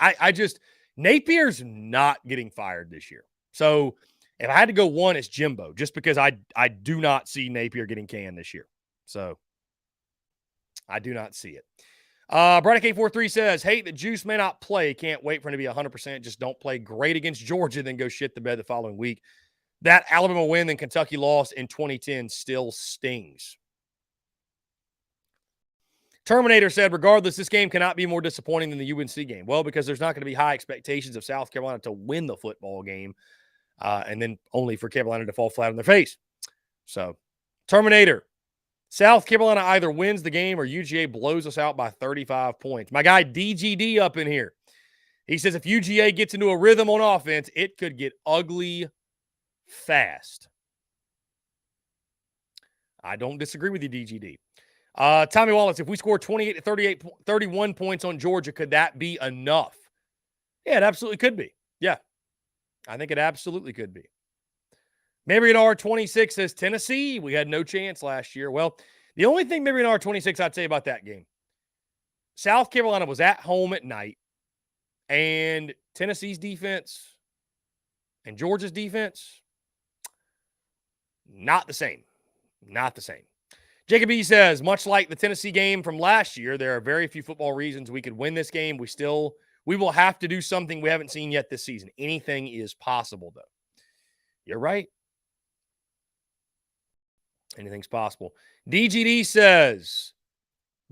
Napier's not getting fired this year. So if I had to go one, it's Jimbo, just because I do not see Napier getting canned this year. So I do not see it. Brad K43 says, hate that Juice may not play. Can't wait for him to be 100%. Just don't play great against Georgia, then go shit the bed the following week. That Alabama win and Kentucky loss in 2010 still stings. Terminator said, regardless, this game cannot be more disappointing than the UNC game. Well, because there's not going to be high expectations of South Carolina to win the football game, and then only for Carolina to fall flat on their face. So, Terminator. South Carolina either wins the game or UGA blows us out by 35 points. My guy DGD up in here. He says if UGA gets into a rhythm on offense, it could get ugly fast. I don't disagree with you, DGD. Tommy Wallace, if we score 28 to 38, 31 points on Georgia, could that be enough? Yeah, it absolutely could be. Yeah, I think it absolutely could be. Marion R26 says, Tennessee, we had no chance last year. Well, the only thing Marion R26 I'd say about that game, South Carolina was at home at night, and Tennessee's defense and Georgia's defense, not the same. Not the same. Jacob E. says, much like the Tennessee game from last year, there are very few football reasons we could win this game. We will have to do something we haven't seen yet this season. Anything is possible, though. You're right. Anything's possible. DGD says,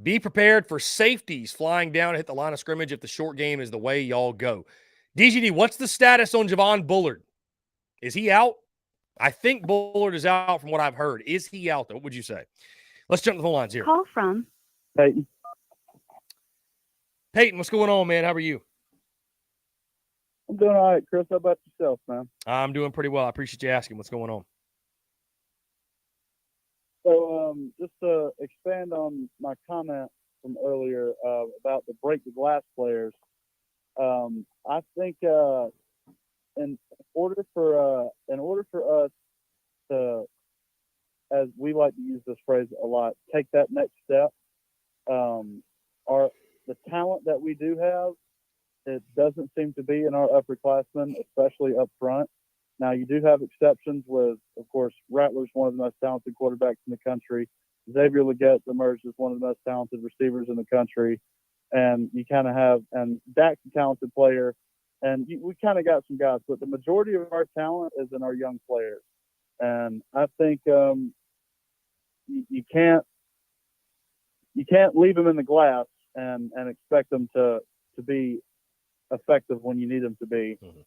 be prepared for safeties flying down to hit the line of scrimmage if the short game is the way y'all go. DGD, what's the status on Javon Bullard? Is he out? I think Bullard is out from what I've heard. Is he out, though? What would you say? Let's jump to the phone lines here. Call from Peyton. Peyton, what's going on, man? How are you? I'm doing all right, Chris. How about yourself, man? I'm doing pretty well. I appreciate you asking. What's going on? So, just to expand on my comment from earlier about the break the glass players, I think in order for us to, as we like to use this phrase a lot, take that next step, the talent that we do have, it doesn't seem to be in our upperclassmen, especially up front. Now, you do have exceptions with, of course, Rattler's one of the most talented quarterbacks in the country. Xavier Legette emerged as one of the most talented receivers in the country. And you kind of have, and Dak's a talented player. And we kind of got some guys, but the majority of our talent is in our young players. And I think you can't leave them in the glass and expect them to be effective when you need them to be. Mm-hmm.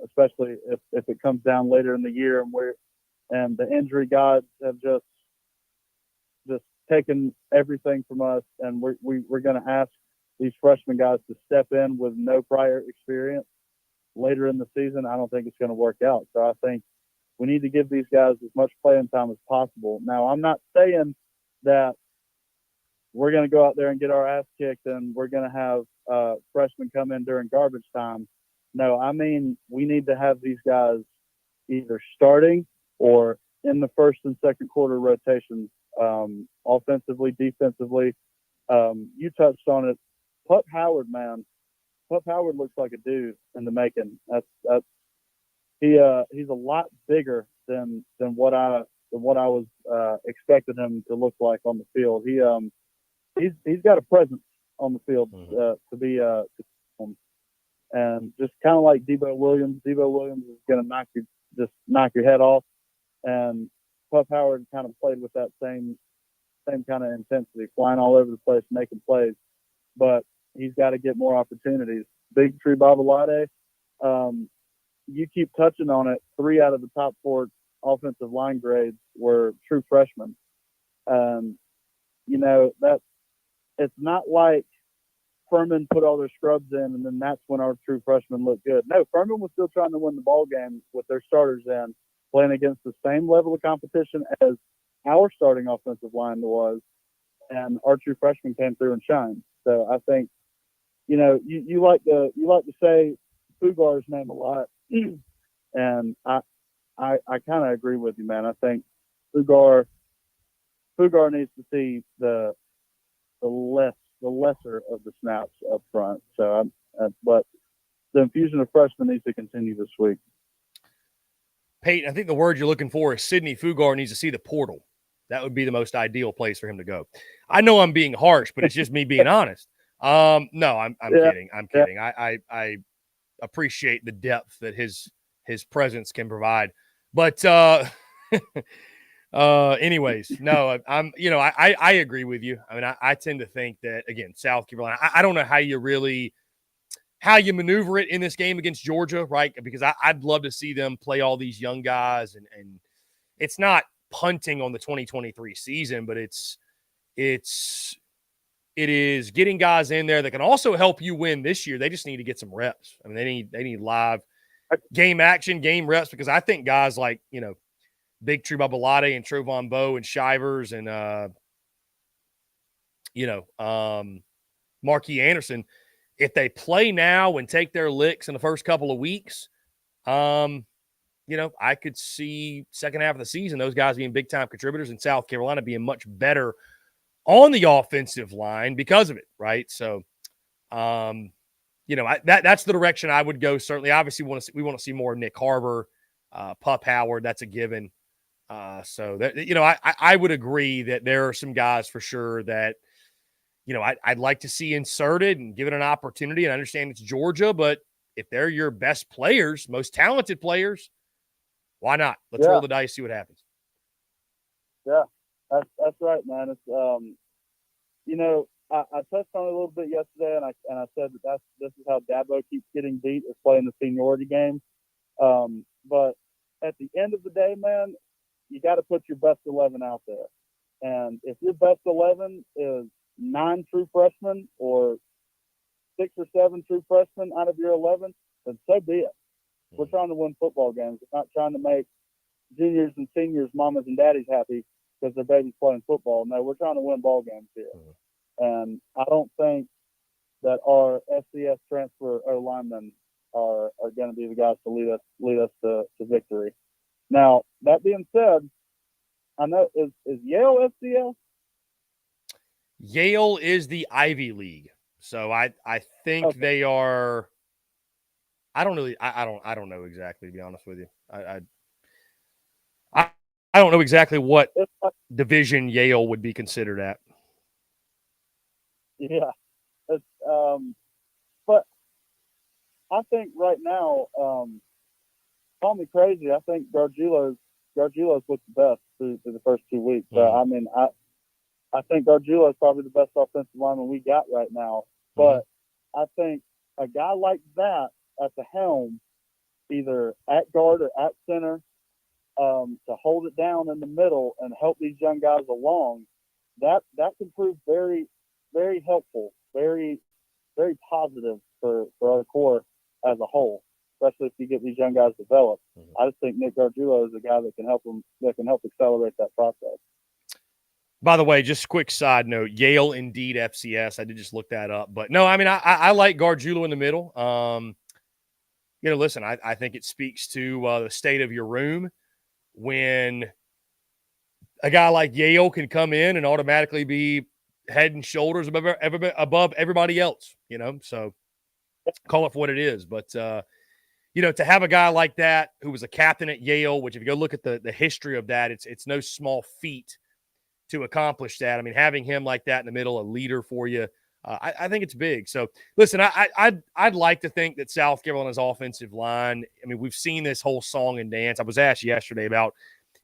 Especially if it comes down later in the year and the injury gods have just taken everything from us, and we're going to ask these freshman guys to step in with no prior experience later in the season. I don't think it's going to work out. So I think we need to give these guys as much playing time as possible. Now, I'm not saying that we're going to go out there and get our ass kicked and we're going to have freshmen come in during garbage time. No, I mean, we need to have these guys either starting or in the first and second quarter rotations offensively, defensively. You touched on it. Pup Howard, man. Pup Howard looks like a dude in the making. He's a lot bigger than what I was expecting him to look like on the field. He's got a presence on the field to be and just kind of like Debo Williams. Debo Williams is going to knock your head off, and Pup Howard kind of played with that same kind of intensity, flying all over the place, making plays. But he's got to get more opportunities. Big Tree Babalade, you keep touching on it. 3 out of the top 4 offensive line grades were true freshmen. That it's not like Furman put all their scrubs in and then that's when our true freshmen looked good. No, Furman was still trying to win the ball game with their starters in, playing against the same level of competition as our starting offensive line was, and our true freshmen came through and shined. So I think, you like to say Fugar's name a lot, and I kind of agree with you, man. I think Fugar needs to see the lesser of the snaps up front. So but the infusion of freshmen needs to continue this week. Peyton, I think the word you're looking for is Sidney Fugar needs to see the portal. That would be the most ideal place for him to go. I know I'm being harsh, but it's just me being honest. No, I'm kidding. I'm kidding. I appreciate the depth that his presence can provide. But anyways, no, I agree with you. I mean, I tend to think that, again, South Carolina, I don't know how you maneuver it in this game against Georgia, right? Because I'd love to see them play all these young guys, and it's not punting on the 2023 season, but it is getting guys in there that can also help you win this year. They just need to get some reps. I mean, they need live game action, game reps, because I think guys like, Big Tree Babalade and Trovon Bowe and Shivers and Marquis Anderson, if they play now and take their licks in the first couple of weeks, I could see second half of the season those guys being big time contributors, and South Carolina being much better on the offensive line because of it, right? So, that's the direction I would go. Certainly, obviously, we want to see more of Nick Harbor, Pup Howard. That's a given. So that, I would agree that there are some guys for sure that, I'd like to see inserted and given an opportunity. And I understand it's Georgia, but if they're your best players, most talented players, why not? Let's roll the dice, see what happens. Yeah, that's right, man. It's I touched on it a little bit yesterday, and I said that this is how Dabo keeps getting beat, is playing the seniority game. But at the end of the day, man, you got to put your best 11 out there. And if your best 11 is 9 true freshmen or 6 or 7 true freshmen out of your 11, then so be it. We're trying to win football games. We're not trying to make juniors and seniors, mamas and daddies happy because their baby's playing football. No, we're trying to win ball games here. And I don't think that our FCS transfer O-linemen are going to be the guys to lead us to victory. Now, that being said, I know is Yale FCS? Yale is the Ivy League, so I think they are. I don't know exactly, to be honest with you. I don't know exactly what division Yale would be considered at. Yeah, but I think right now, call me crazy, I think Gargiulo's looked the best through the first 2 weeks. I mean, I think Gargiulo is probably the best offensive lineman we got right now. But I think a guy like that at the helm, either at guard or at center, to hold it down in the middle and help these young guys along, that can prove very, very helpful, very, very positive for our core as a whole, especially if you get these young guys developed. I just think Nick Gargiulo is a guy that can help accelerate that process. By the way, just a quick side note, Yale indeed FCS. I did just look that up. But no, I mean, I like Gargiulo in the middle. Listen, I think it speaks to the state of your room when a guy like Yale can come in and automatically be head and shoulders above everybody else, you know? So call it for what it is. But, you know, to have a guy like that who was a captain at Yale, which if you go look at the history of that, it's no small feat to accomplish that. I mean, having him like that in the middle, a leader for you, I think it's big. So, listen, I'd like to think that South Carolina's offensive line, I mean, we've seen this whole song and dance. I was asked yesterday about,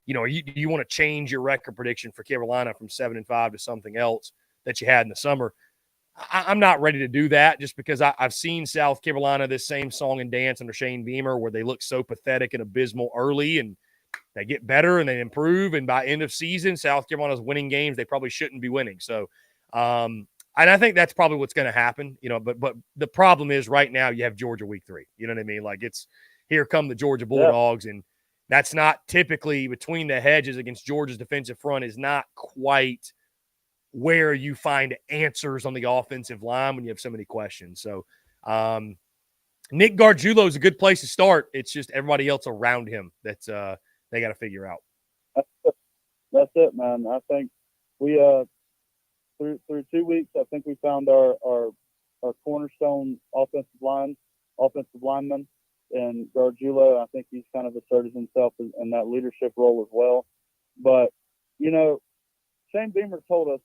you know, do you want to change your record prediction for Carolina from 7-5 to something else that you had in the summer? I'm not ready to do that just because I've seen South Carolina this same song and dance under Shane Beamer where they look so pathetic and abysmal early and they get better and they improve. And by end of season, South Carolina's winning games they probably shouldn't be winning. So, and I think that's probably what's going to happen, you know, but the problem is right now you have Georgia week 3. You know what I mean? Like it's here come the Georgia Bulldogs. And that's not typically between the hedges against Georgia's defensive front is not quite where you find answers on the offensive line when you have so many questions. So Nick Gargiulo is a good place to start. It's just everybody else around him that's they got to figure out. That's it, man. I think we through 2 weeks, I think we found our cornerstone offensive lineman, and Gargiulo. I think he's kind of asserted himself in that leadership role as well. But you know, Shane Beamer told us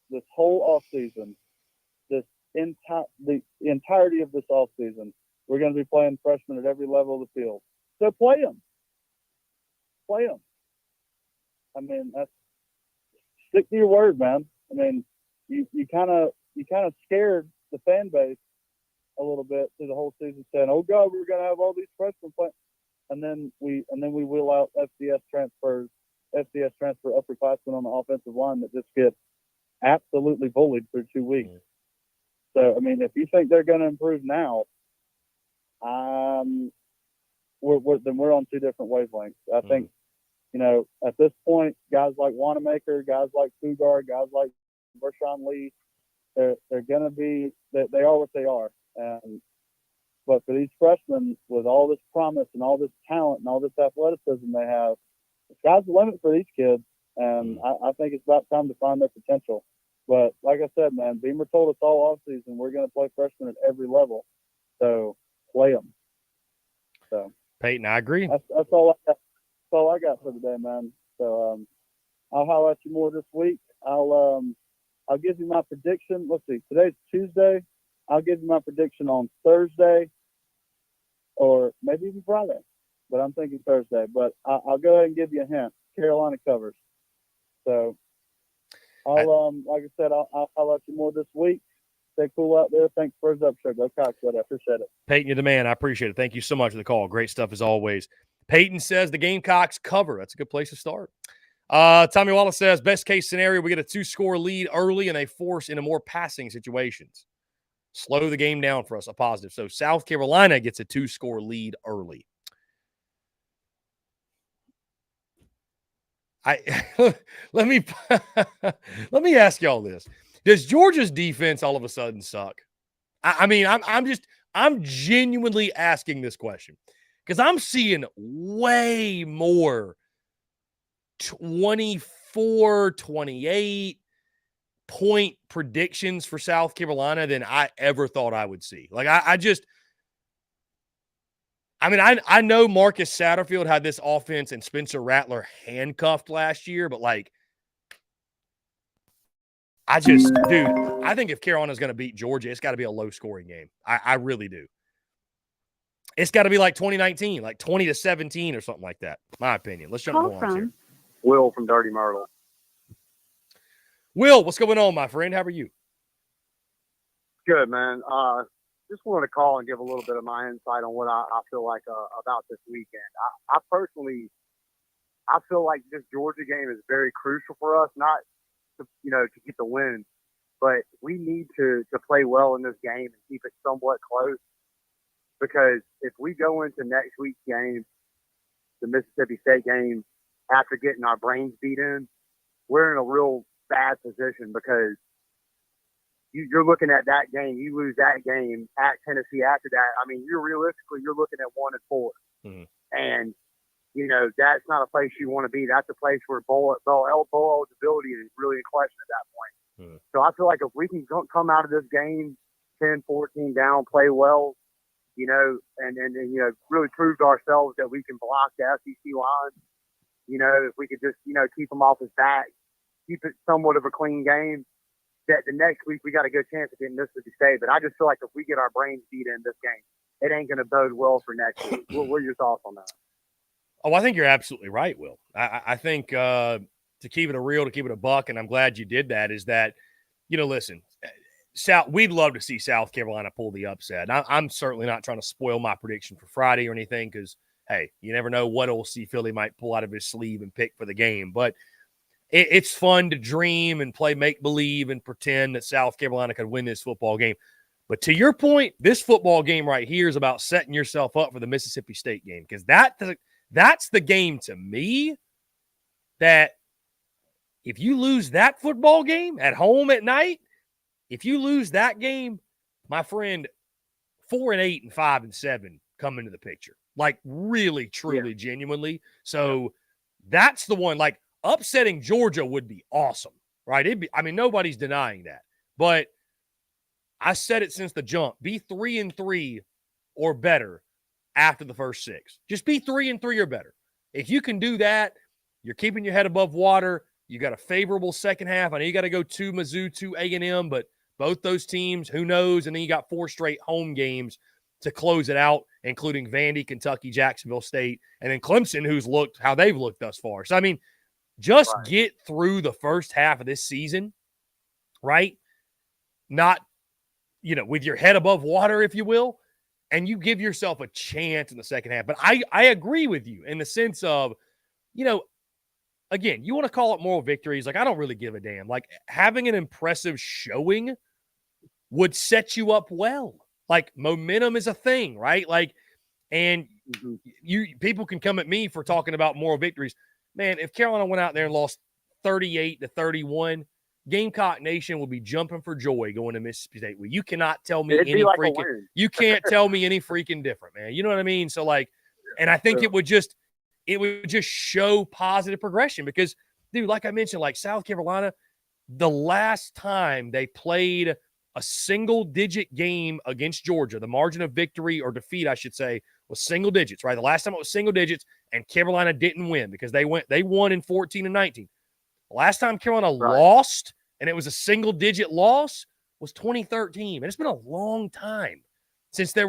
this whole offseason, the entirety of this offseason, we're going to be playing freshmen at every level of the field. So play them. I mean, that's stick to your word, man. I mean, you kind of scared the fan base a little bit through the whole season, saying, "Oh God, we're going to have all these freshmen playing," and then we wheel out FCS transfer upperclassmen on the offensive line that just get absolutely bullied for 2 weeks. So, I mean, if you think they're going to improve now, then we're on two different wavelengths. I think, you know, at this point, guys like Wanamaker, guys like Fugard, guys like Vershawn Lee, they're going to be, they are what they are. But for these freshmen, with all this promise and all this talent and all this athleticism they have, the sky's the limit for these kids. And I think it's about time to find their potential. But like I said, man, Beamer told us all offseason we're going to play freshmen at every level. So play them. So Peyton, I agree. That's all I got for today, man. So I'll holler at you more this week. I'll give you my prediction. Let's see. Today's Tuesday. I'll give you my prediction on Thursday or maybe even Friday. But I'm thinking Thursday. But I'll go ahead and give you a hint. Carolina covers. So I'll like I said, I'll let you more this week. Stay cool out there. Thanks for the up show. Go Cox, I appreciate it. Peyton, you're the man. I appreciate it. Thank you so much for the call. Great stuff as always. Peyton says the Gamecocks cover. That's a good place to start. Tommy Wallace says best case scenario, we get a 2-score lead early and they force into more passing situations. Slow the game down for us, a positive. So South Carolina gets a 2-score lead early. Let me ask y'all this. Does Georgia's defense all of a sudden suck? I mean, I'm genuinely asking this question because I'm seeing way more 24, 28 point predictions for South Carolina than I ever thought I would see. Like I know Marcus Satterfield had this offense and Spencer Rattler handcuffed last year, but like, I think if Carolina's going to beat Georgia, it's got to be a low-scoring game. I really do. It's got to be like 2019, like 20-17 or something like that. My opinion. Let's jump on here. Will from Dirty Myrtle. Will, what's going on, my friend? How are you? Good, man. Just wanted to call and give a little bit of my insight on what I feel like about this weekend. I personally, I feel like this Georgia game is very crucial for us, not to get the win, but we need to play well in this game and keep it somewhat close. Because if we go into next week's game, the Mississippi State game, after getting our brains beat in, we're in a real bad position because you're looking at that game, you lose that game at Tennessee after that. I mean, you're looking at 1-4. Mm-hmm. And that's not a place you want to be. That's a place where bowl eligibility is really in question at that point. So I feel like if we can come out of this game 10-14 down, play well, and really prove to ourselves that we can block the SEC line, if we could just, keep them off his back, keep it somewhat of a clean game, that the next week we got a good chance of getting Mississippi State. But I just feel like if we get our brains beat in this game, it ain't going to bode well for next week. What are your thoughts on that? Oh, I think you're absolutely right, Will. I think to keep it to keep it a buck, and I'm glad you did that, is that, listen, we'd love to see South Carolina pull the upset. I'm certainly not trying to spoil my prediction for Friday or anything because, hey, you never know what old C. Philly might pull out of his sleeve and pick for the game. But it's fun to dream and play make-believe and pretend that South Carolina could win this football game. But to your point, this football game right here is about setting yourself up for the Mississippi State game because that's the game to me that if you lose that football game at home at night, if you lose that game, my friend, 4-8 and 5-7 come into the picture. Like really, truly, genuinely. So that's the one. Like upsetting Georgia would be awesome, right? Nobody's denying that. But I said it since the jump. Be 3-3 or better after the first 6. Just be 3-3 or better. If you can do that, you're keeping your head above water. You got a favorable second half. I know you got to go to Mizzou, to A&M, but both those teams, who knows? And then you got 4 straight home games to close it out, including Vandy, Kentucky, Jacksonville State, and then Clemson, who's looked how they've looked thus far. So, just get through the first half of this season, right? Not, with your head above water, if you will, and you give yourself a chance in the second half. But I agree with you in the sense of, again, you want to call it moral victories. Like, I don't really give a damn. Like, having an impressive showing would set you up well. Like, momentum is a thing, right? Like, and people can come at me for talking about moral victories. Man, if Carolina went out there and lost 38-31, Gamecock Nation will be jumping for joy going to Mississippi State. Well, you cannot tell me you can't tell me any freaking different, man. You know what I mean? So, like, and I think it would just show positive progression because, dude, like I mentioned, like South Carolina, the last time they played a single-digit game against Georgia, the margin of victory or defeat, I should say, was single digits, right? The last time it was single digits, and Carolina didn't win because they won in 14 and 19. The last time Carolina lost, and it was a single-digit loss, was 2013. And it's been a long time since there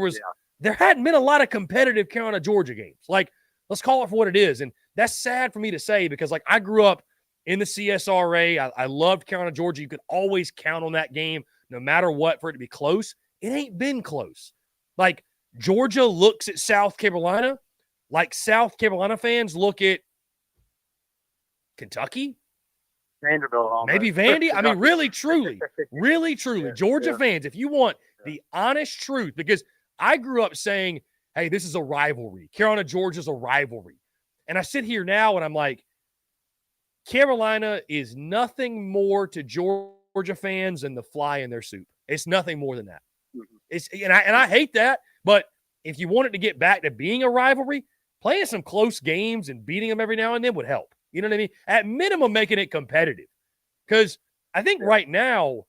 hadn't been a lot of competitive Carolina-Georgia games. Like, let's call it for what it is. And that's sad for me to say because, like, I grew up in the CSRA. I loved Carolina-Georgia. You could always count on that game no matter what for it to be close. It ain't been close. Like, Georgia looks at South Carolina like South Carolina fans look at Kentucky. Vanderbilt almost. Maybe Vandy. Really, truly. Georgia fans, if you want the honest truth, because I grew up saying, hey, this is a rivalry. Carolina-Georgia's a rivalry. And I sit here now and I'm like, Carolina is nothing more to Georgia fans than the fly in their soup. It's nothing more than that. And I hate that, but if you wanted to get back to being a rivalry, playing some close games and beating them every now and then would help. You know what I mean? At minimum, making it competitive. Because I think right now,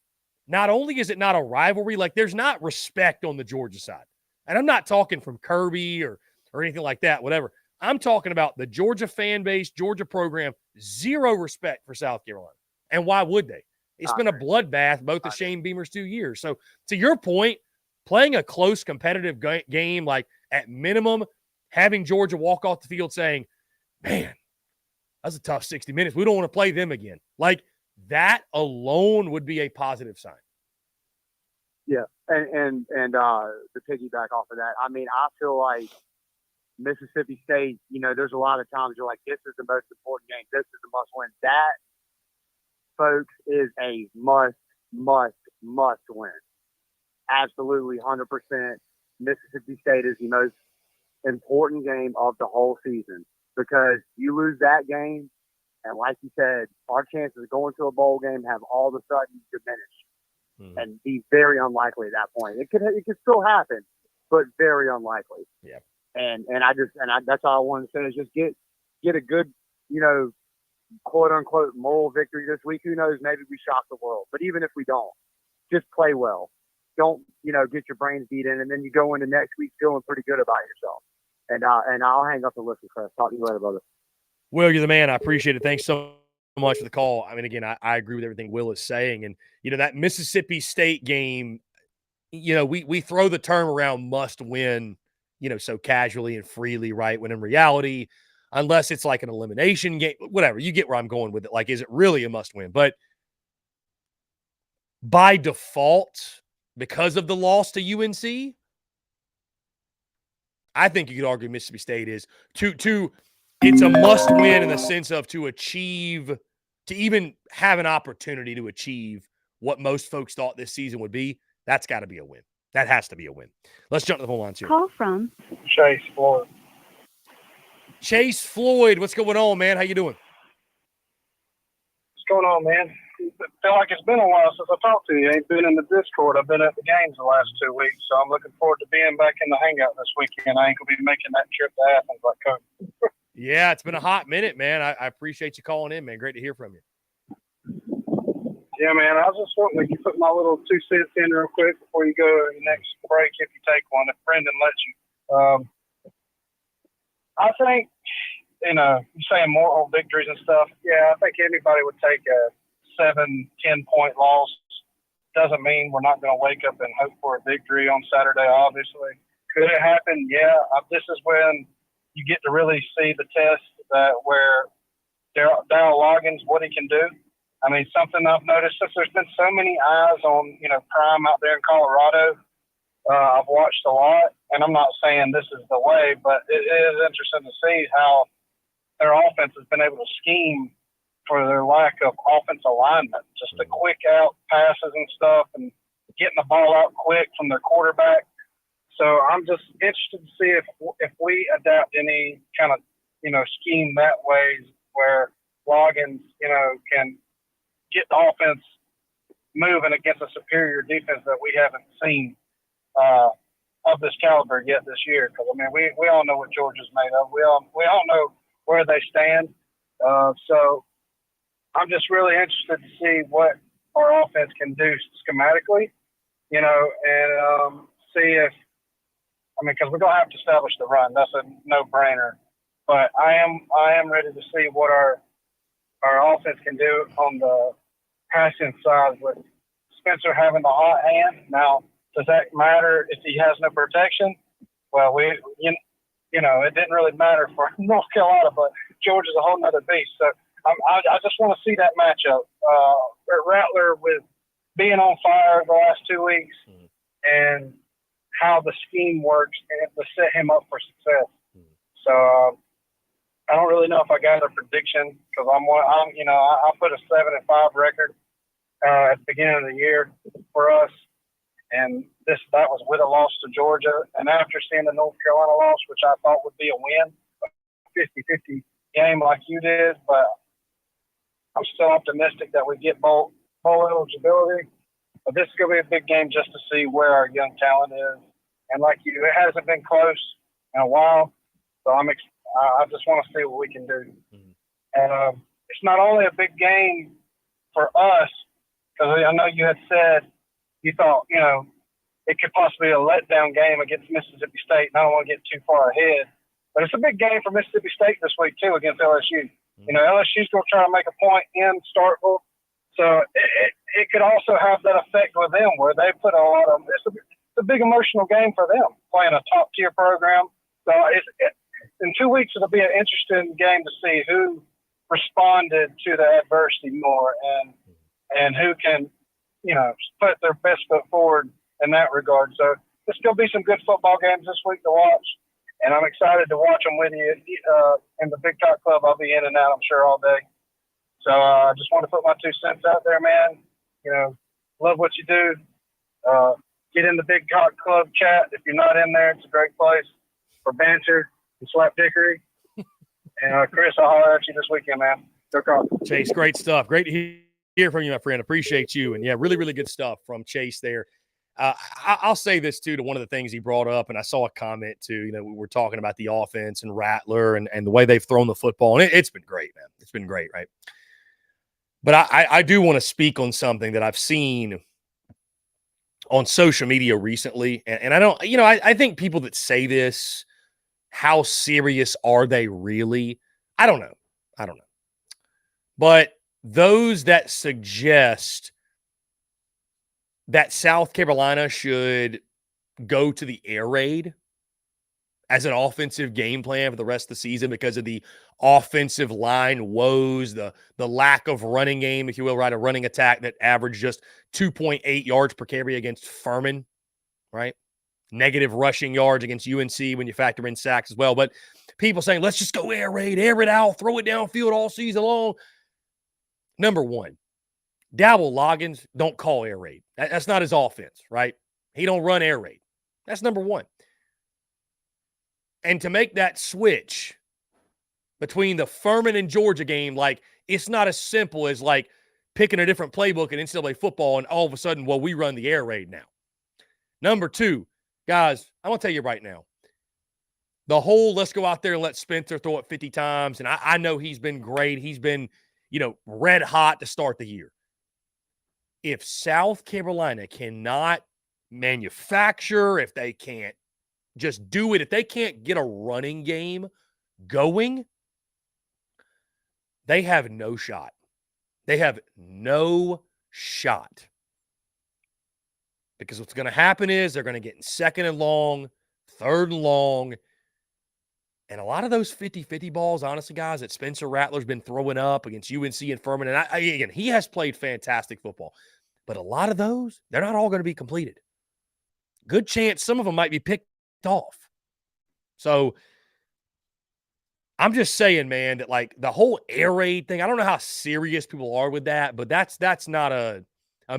not only is it not a rivalry, like there's not respect on the Georgia side. And I'm not talking from Kirby or anything like that, whatever. I'm talking about the Georgia fan base, Georgia program, zero respect for South Carolina. And why would they? It's been a bloodbath both of Shane Beamer's 2 years. So to your point, playing a close competitive game, like at minimum, having Georgia walk off the field saying, man, that's a tough 60 minutes. We don't want to play them again. Like that alone would be a positive sign. Yeah. And to piggyback off of that, I mean, I feel like Mississippi State, there's a lot of times you're like, this is the most important game. This is the must win. That, folks, is a must win. Absolutely 100%. Mississippi State is the most important game of the whole season because you lose that game, and like you said, our chances of going to a bowl game have all of a sudden diminished and be very unlikely at that point. It could still happen, but very unlikely. Yeah. And that's all I wanted to say is just get a good, quote unquote moral victory this week. Who knows? Maybe we shock the world. But even if we don't, just play well. Don't, get your brains beat in, and then you go into next week feeling pretty good about yourself. And I'll hang up and listen, Chris. Talk to you later, brother. Will, you're the man. I appreciate it. Thanks so much for the call. I mean, again, I agree with everything Will is saying. And, that Mississippi State game, we throw the term around must win, so casually and freely, right? When in reality, unless it's like an elimination game, whatever, you get where I'm going with it. Like, is it really a must win? But by default, because of the loss to UNC, I think you could argue Mississippi State is it's a must win in the sense of to even have an opportunity to achieve what most folks thought this season would be. That's got to be a win. That has to be a win. Let's jump to the phone lines here. Call from Chase Floyd. Chase Floyd, what's going on, man? How you doing? What's going on, man? I feel like it's been a while since I talked to you. I ain't been in the Discord. I've been at the games the last 2 weeks, so I'm looking forward to being back in the hangout this weekend. I ain't going to be making that trip to Athens like Coach. Yeah, it's been a hot minute, man. I appreciate you calling in, man. Great to hear from you. Yeah, man. I was just wanting to put my little 2 cents in real quick before you go to the next break, if you take one, if Brendan lets you. I think, you're saying moral victories and stuff. Yeah, I think anybody would take a 7-10 point loss. Doesn't mean we're not going to wake up and hope for a victory on Saturday, obviously. Could it happen? Yeah. This is when you get to really see the test where Darryl Loggins, what he can do. I mean, something I've noticed since there's been so many eyes on, Prime out there in Colorado. I've watched a lot, and I'm not saying this is the way, but it is interesting to see how their offense has been able to scheme for their lack of offense alignment, just the quick out passes and stuff and getting the ball out quick from their quarterback. So I'm just interested to see if we adapt any kind of, scheme that way where Loggins, can get the offense moving against a superior defense that we haven't seen of this caliber yet this year. Because, I mean, we all know what Georgia's made of. We all know where they stand. So I'm just really interested to see what our offense can do schematically, and see if – because we're going to have to establish the run. That's a no-brainer. But I am ready to see what our offense can do on the passing side with Spencer having the hot hand. Now, does that matter if he has no protection? Well, it didn't really matter for North Carolina, but Georgia's a whole nother beast. So I just want to see that matchup. Rattler with being on fire the last 2 weeks and how the scheme works and to set him up for success. So I don't really know if I got a prediction because I put a 7-5 record at the beginning of the year for us, and that was with a loss to Georgia. And after seeing the North Carolina loss, which I thought would be a win, a 50-50 game like you did, but I'm still optimistic that we get bowl eligibility. But this is going to be a big game just to see where our young talent is. And like you, it hasn't been close in a while, so I just want to see what we can do. And it's not only a big game for us, because I know you had said you thought, it could possibly be a letdown game against Mississippi State, and I don't want to get too far ahead. But it's a big game for Mississippi State this week, too, against LSU. LSU's going to try to make a point in Starkville. So it could also have that effect with them where they put a lot of – it's a big emotional game for them, playing a top-tier program. So in 2 weeks, it'll be an interesting game to see who responded to the adversity more and who can, put their best foot forward in that regard. So there's going to be some good football games this week to watch, and I'm excited to watch them with you in the Big Cock Club. I'll be in and out, I'm sure, all day. So I just want to put my 2 cents out there, man. Love what you do. Get in the Big Cock Club chat. If you're not in there, it's a great place for banter and slap dickery. And Chris, I'll holler at you this weekend, man. Go Cock. Chase, great stuff. Great to hear from you, my friend. Appreciate you. And, yeah, really, really good stuff from Chase there. I'll say this, too, to one of the things he brought up, and I saw a comment, too. You know, we were talking about the offense and Rattler and the way they've thrown the football, and it's been great, man. It's been great, right? But I do want to speak on something that I've seen on social media recently, and I don't, I think people that say this, how serious are they really? I don't know. But those that suggest that South Carolina should go to the air raid as an offensive game plan for the rest of the season because of the offensive line woes, the lack of running game, if you will, right? A running attack that averaged just 2.8 yards per carry against Furman, right? Negative rushing yards against UNC when you factor in sacks as well. But people saying, let's just go air raid, air it out, throw it downfield all season long. Number one, Dowell Loggins don't call air raid. That's not his offense, right? He don't run air raid. That's number one. And to make that switch between the Furman and Georgia game, like, it's not as simple as, like, picking a different playbook in NCAA football and all of a sudden, well, we run the air raid now. Number two, guys, I'm going to tell you right now, the whole let's go out there and let Spencer throw it 50 times, and I know he's been great. He's been, red hot to start the year. If South Carolina cannot manufacture, if they can't just do it, if they can't get a running game going, they have no shot. They have no shot. Because what's going to happen is they're going to get in second and long, third and long, and a lot of those 50-50 balls, honestly, guys, that Spencer Rattler's been throwing up against UNC and Furman, and again, he has played fantastic football. But a lot of those, they're not all going to be completed. Good chance some of them might be picked off. So I'm just saying, man, that like the whole air raid thing, I don't know how serious people are with that, but that's not a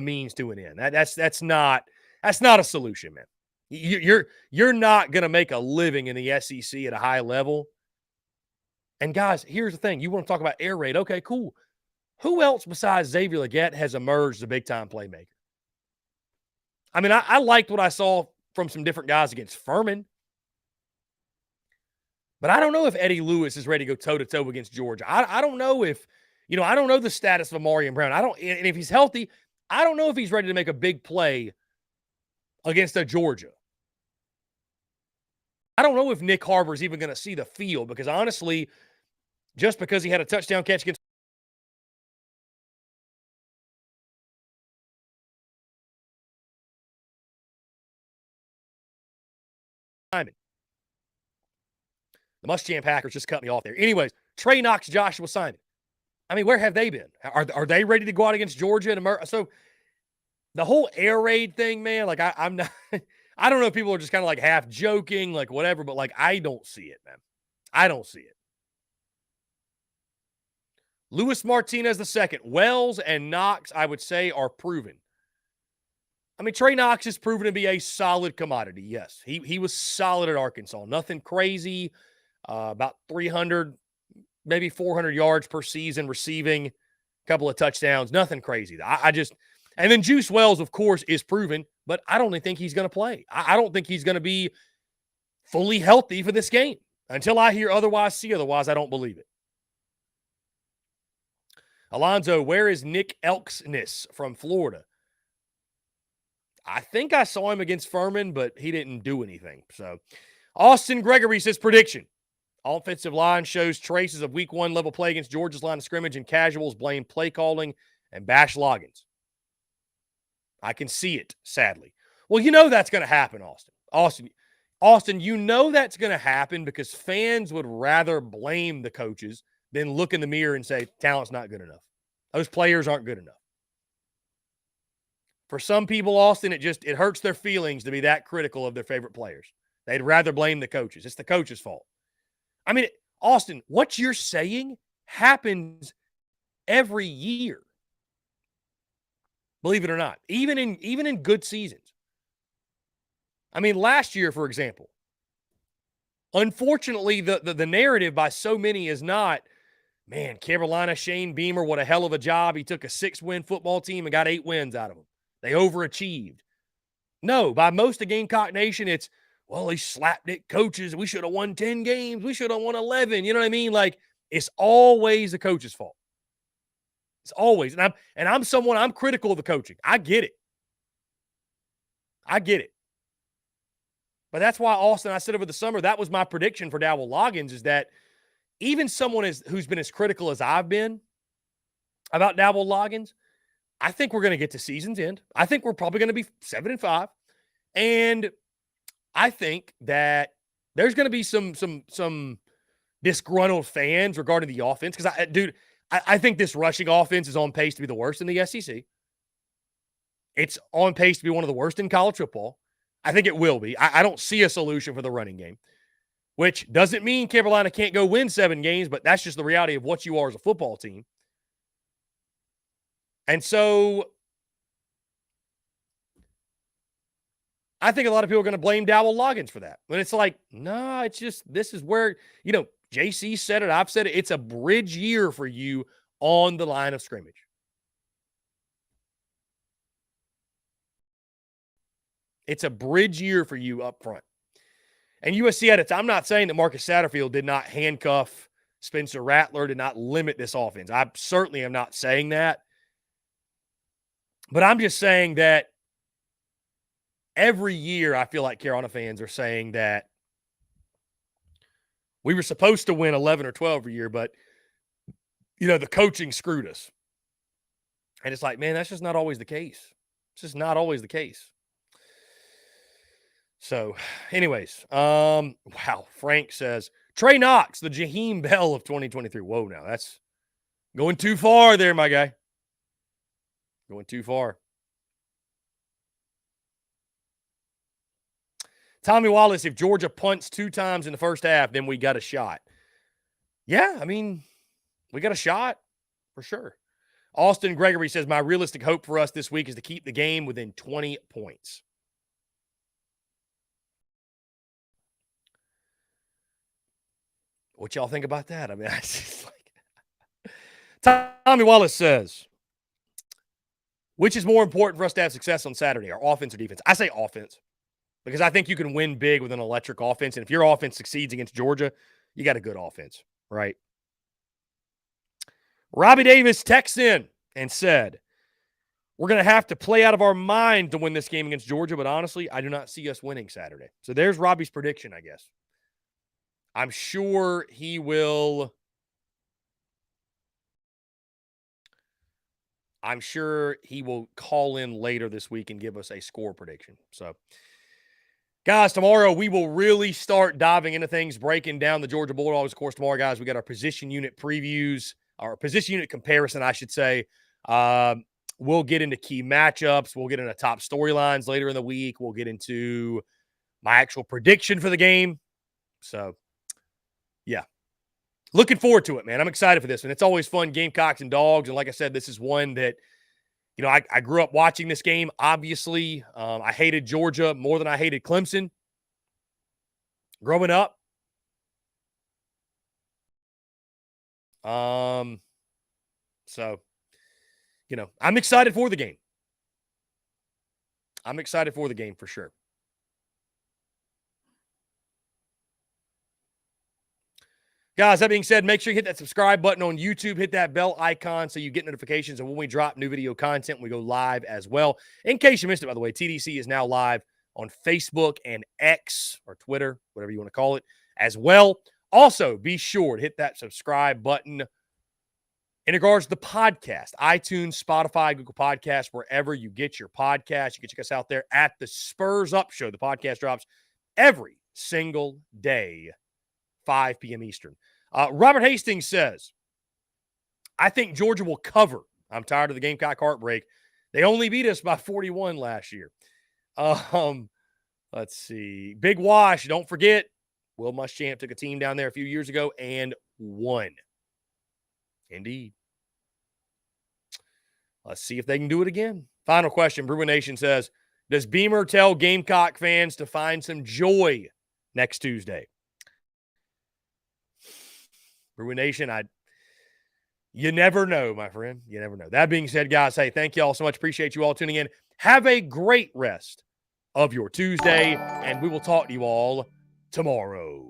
means to an end. That's not a solution, man. You're not going to make a living in the SEC at a high level. And guys, here's the thing. You want to talk about air raid. Okay, cool. Who else besides Xavier Legette has emerged as a big-time playmaker? I mean, I liked what I saw from some different guys against Furman. But I don't know if Eddie Lewis is ready to go toe-to-toe against Georgia. I don't know if, I don't know the status of Amarian Brown. And if he's healthy, I don't know if he's ready to make a big play against a Georgia. I don't know if Nick Harbour is even going to see the field because, honestly, just because he had a touchdown catch against Simon. The Muschamp Packers just cut me off there. Anyways, Trey Knox, Joshua Simon. I mean, where have they been? Are they ready to go out against Georgia? So the whole air raid thing, man, like I'm not – I don't know if people are just kind of like half joking, like whatever, but like I don't see it, man. I don't see it. Luis Martinez the second. Wells and Knox, I would say, are proven. I mean, Trey Knox is proven to be a solid commodity, yes. He was solid at Arkansas. Nothing crazy. About 300, maybe 400 yards per season receiving, a couple of touchdowns. Nothing crazy. And then Juice Wells, of course, is proven, but I don't think he's going to play. I don't think he's going to be fully healthy for this game. Until I hear otherwise, see otherwise, I don't believe it. Alonzo, where is Nick Elksness from Florida? I think I saw him against Furman, but he didn't do anything. So, Austin Gregory says prediction. Offensive line shows traces of week 1 level play against Georgia's line of scrimmage, and casuals blame play calling and bash Loggins. I can see it, sadly. Well, that's going to happen, Austin. Austin, that's going to happen because fans would rather blame the coaches than look in the mirror and say, talent's not good enough. Those players aren't good enough. For some people, Austin, it hurts their feelings to be that critical of their favorite players. They'd rather blame the coaches. It's the coach's fault. I mean, Austin, what you're saying happens every year. Believe it or not, even in good seasons. I mean, last year, for example, unfortunately, the narrative by so many is not, man, Carolina, Shane Beamer, what a hell of a job. He took a 6-win football team and got 8 wins out of them. They overachieved. No, by most of Gamecock Nation, it's, well, they slapped it coaches. We should have won 10 games. We should have won 11. You know what I mean? Like, it's always the coach's fault. It's always. And I'm critical of the coaching. I get it. But that's why, Austin, I said over the summer, that was my prediction for Dowell Loggins, is that even someone who's been as critical as I've been about Dowell Loggins, I think we're going to get to season's end. I think we're probably going to be 7-5. And I think that there's going to be some disgruntled fans regarding the offense. Because, I think this rushing offense is on pace to be the worst in the SEC. It's on pace to be one of the worst in college football. I think it will be. I don't see a solution for the running game, which doesn't mean Carolina can't go win 7 games, but that's just the reality of what you are as a football team. And so I think a lot of people are going to blame Dowell Loggins for that. When it's like, no, it's just, this is where, JC said it, I've said it, it's a bridge year for you on the line of scrimmage. It's a bridge year for you up front. And USC had I'm not saying that Marcus Satterfield did not handcuff Spencer Rattler, did not limit this offense. I certainly am not saying that. But I'm just saying that every year I feel like Carolina fans are saying that we were supposed to win 11 or 12 a year, but, the coaching screwed us. And it's like, man, that's just not always the case. It's just not always the case. So, anyways, wow. Frank says, Trey Knox, the Jaheim Bell of 2023. Whoa, now that's going too far there, my guy. Going too far. Tommy Wallace, if Georgia punts 2 times in the first half, then we got a shot. Yeah, I mean, we got a shot for sure. Austin Gregory says, my realistic hope for us this week is to keep the game within 20 points. What y'all think about that? I mean, I just like Tommy Wallace says, which is more important for us to have success on Saturday, our offense or defense? I say offense, because I think you can win big with an electric offense. And if your offense succeeds against Georgia, you got a good offense, right? Robbie Davis texts in and said, we're going to have to play out of our mind to win this game against Georgia, but honestly, I do not see us winning Saturday. So there's Robbie's prediction, I guess. I'm sure he will. Call in later this week and give us a score prediction. So, guys, tomorrow we will really start diving into things, breaking down the Georgia Bulldogs. Of course, tomorrow, guys, we got our position unit previews, our position unit comparison, I should say. We'll get into key matchups. We'll get into top storylines later in the week. We'll get into my actual prediction for the game. So, yeah. Looking forward to it, man. I'm excited for this. And it's always fun, Gamecocks and Dogs. And like I said, this is one that, I grew up watching this game, obviously. I hated Georgia more than I hated Clemson growing up. So, I'm excited for the game. I'm excited for the game for sure. Guys, that being said, make sure you hit that subscribe button on YouTube. Hit that bell icon so you get notifications of when we drop new video content. We go live as well. In case you missed it, by the way, TDC is now live on Facebook and X or Twitter, whatever you want to call it, as well. Also, be sure to hit that subscribe button in regards to the podcast. iTunes, Spotify, Google Podcasts, wherever you get your podcast. You can check us out there at the Spurs Up Show. The podcast drops every single day, 5 p.m. Eastern. Robert Hastings says, I think Georgia will cover. I'm tired of the Gamecock heartbreak. They only beat us by 41 last year. Let's see. Big Wash, don't forget, Will Muschamp took a team down there a few years ago and won. Indeed. Let's see if they can do it again. Final question. Bruin Nation says, does Beamer tell Gamecock fans to find some joy next Tuesday? Bruin Nation, you never know, my friend. You never know. That being said, guys, hey, thank you all so much. Appreciate you all tuning in. Have a great rest of your Tuesday, and we will talk to you all tomorrow.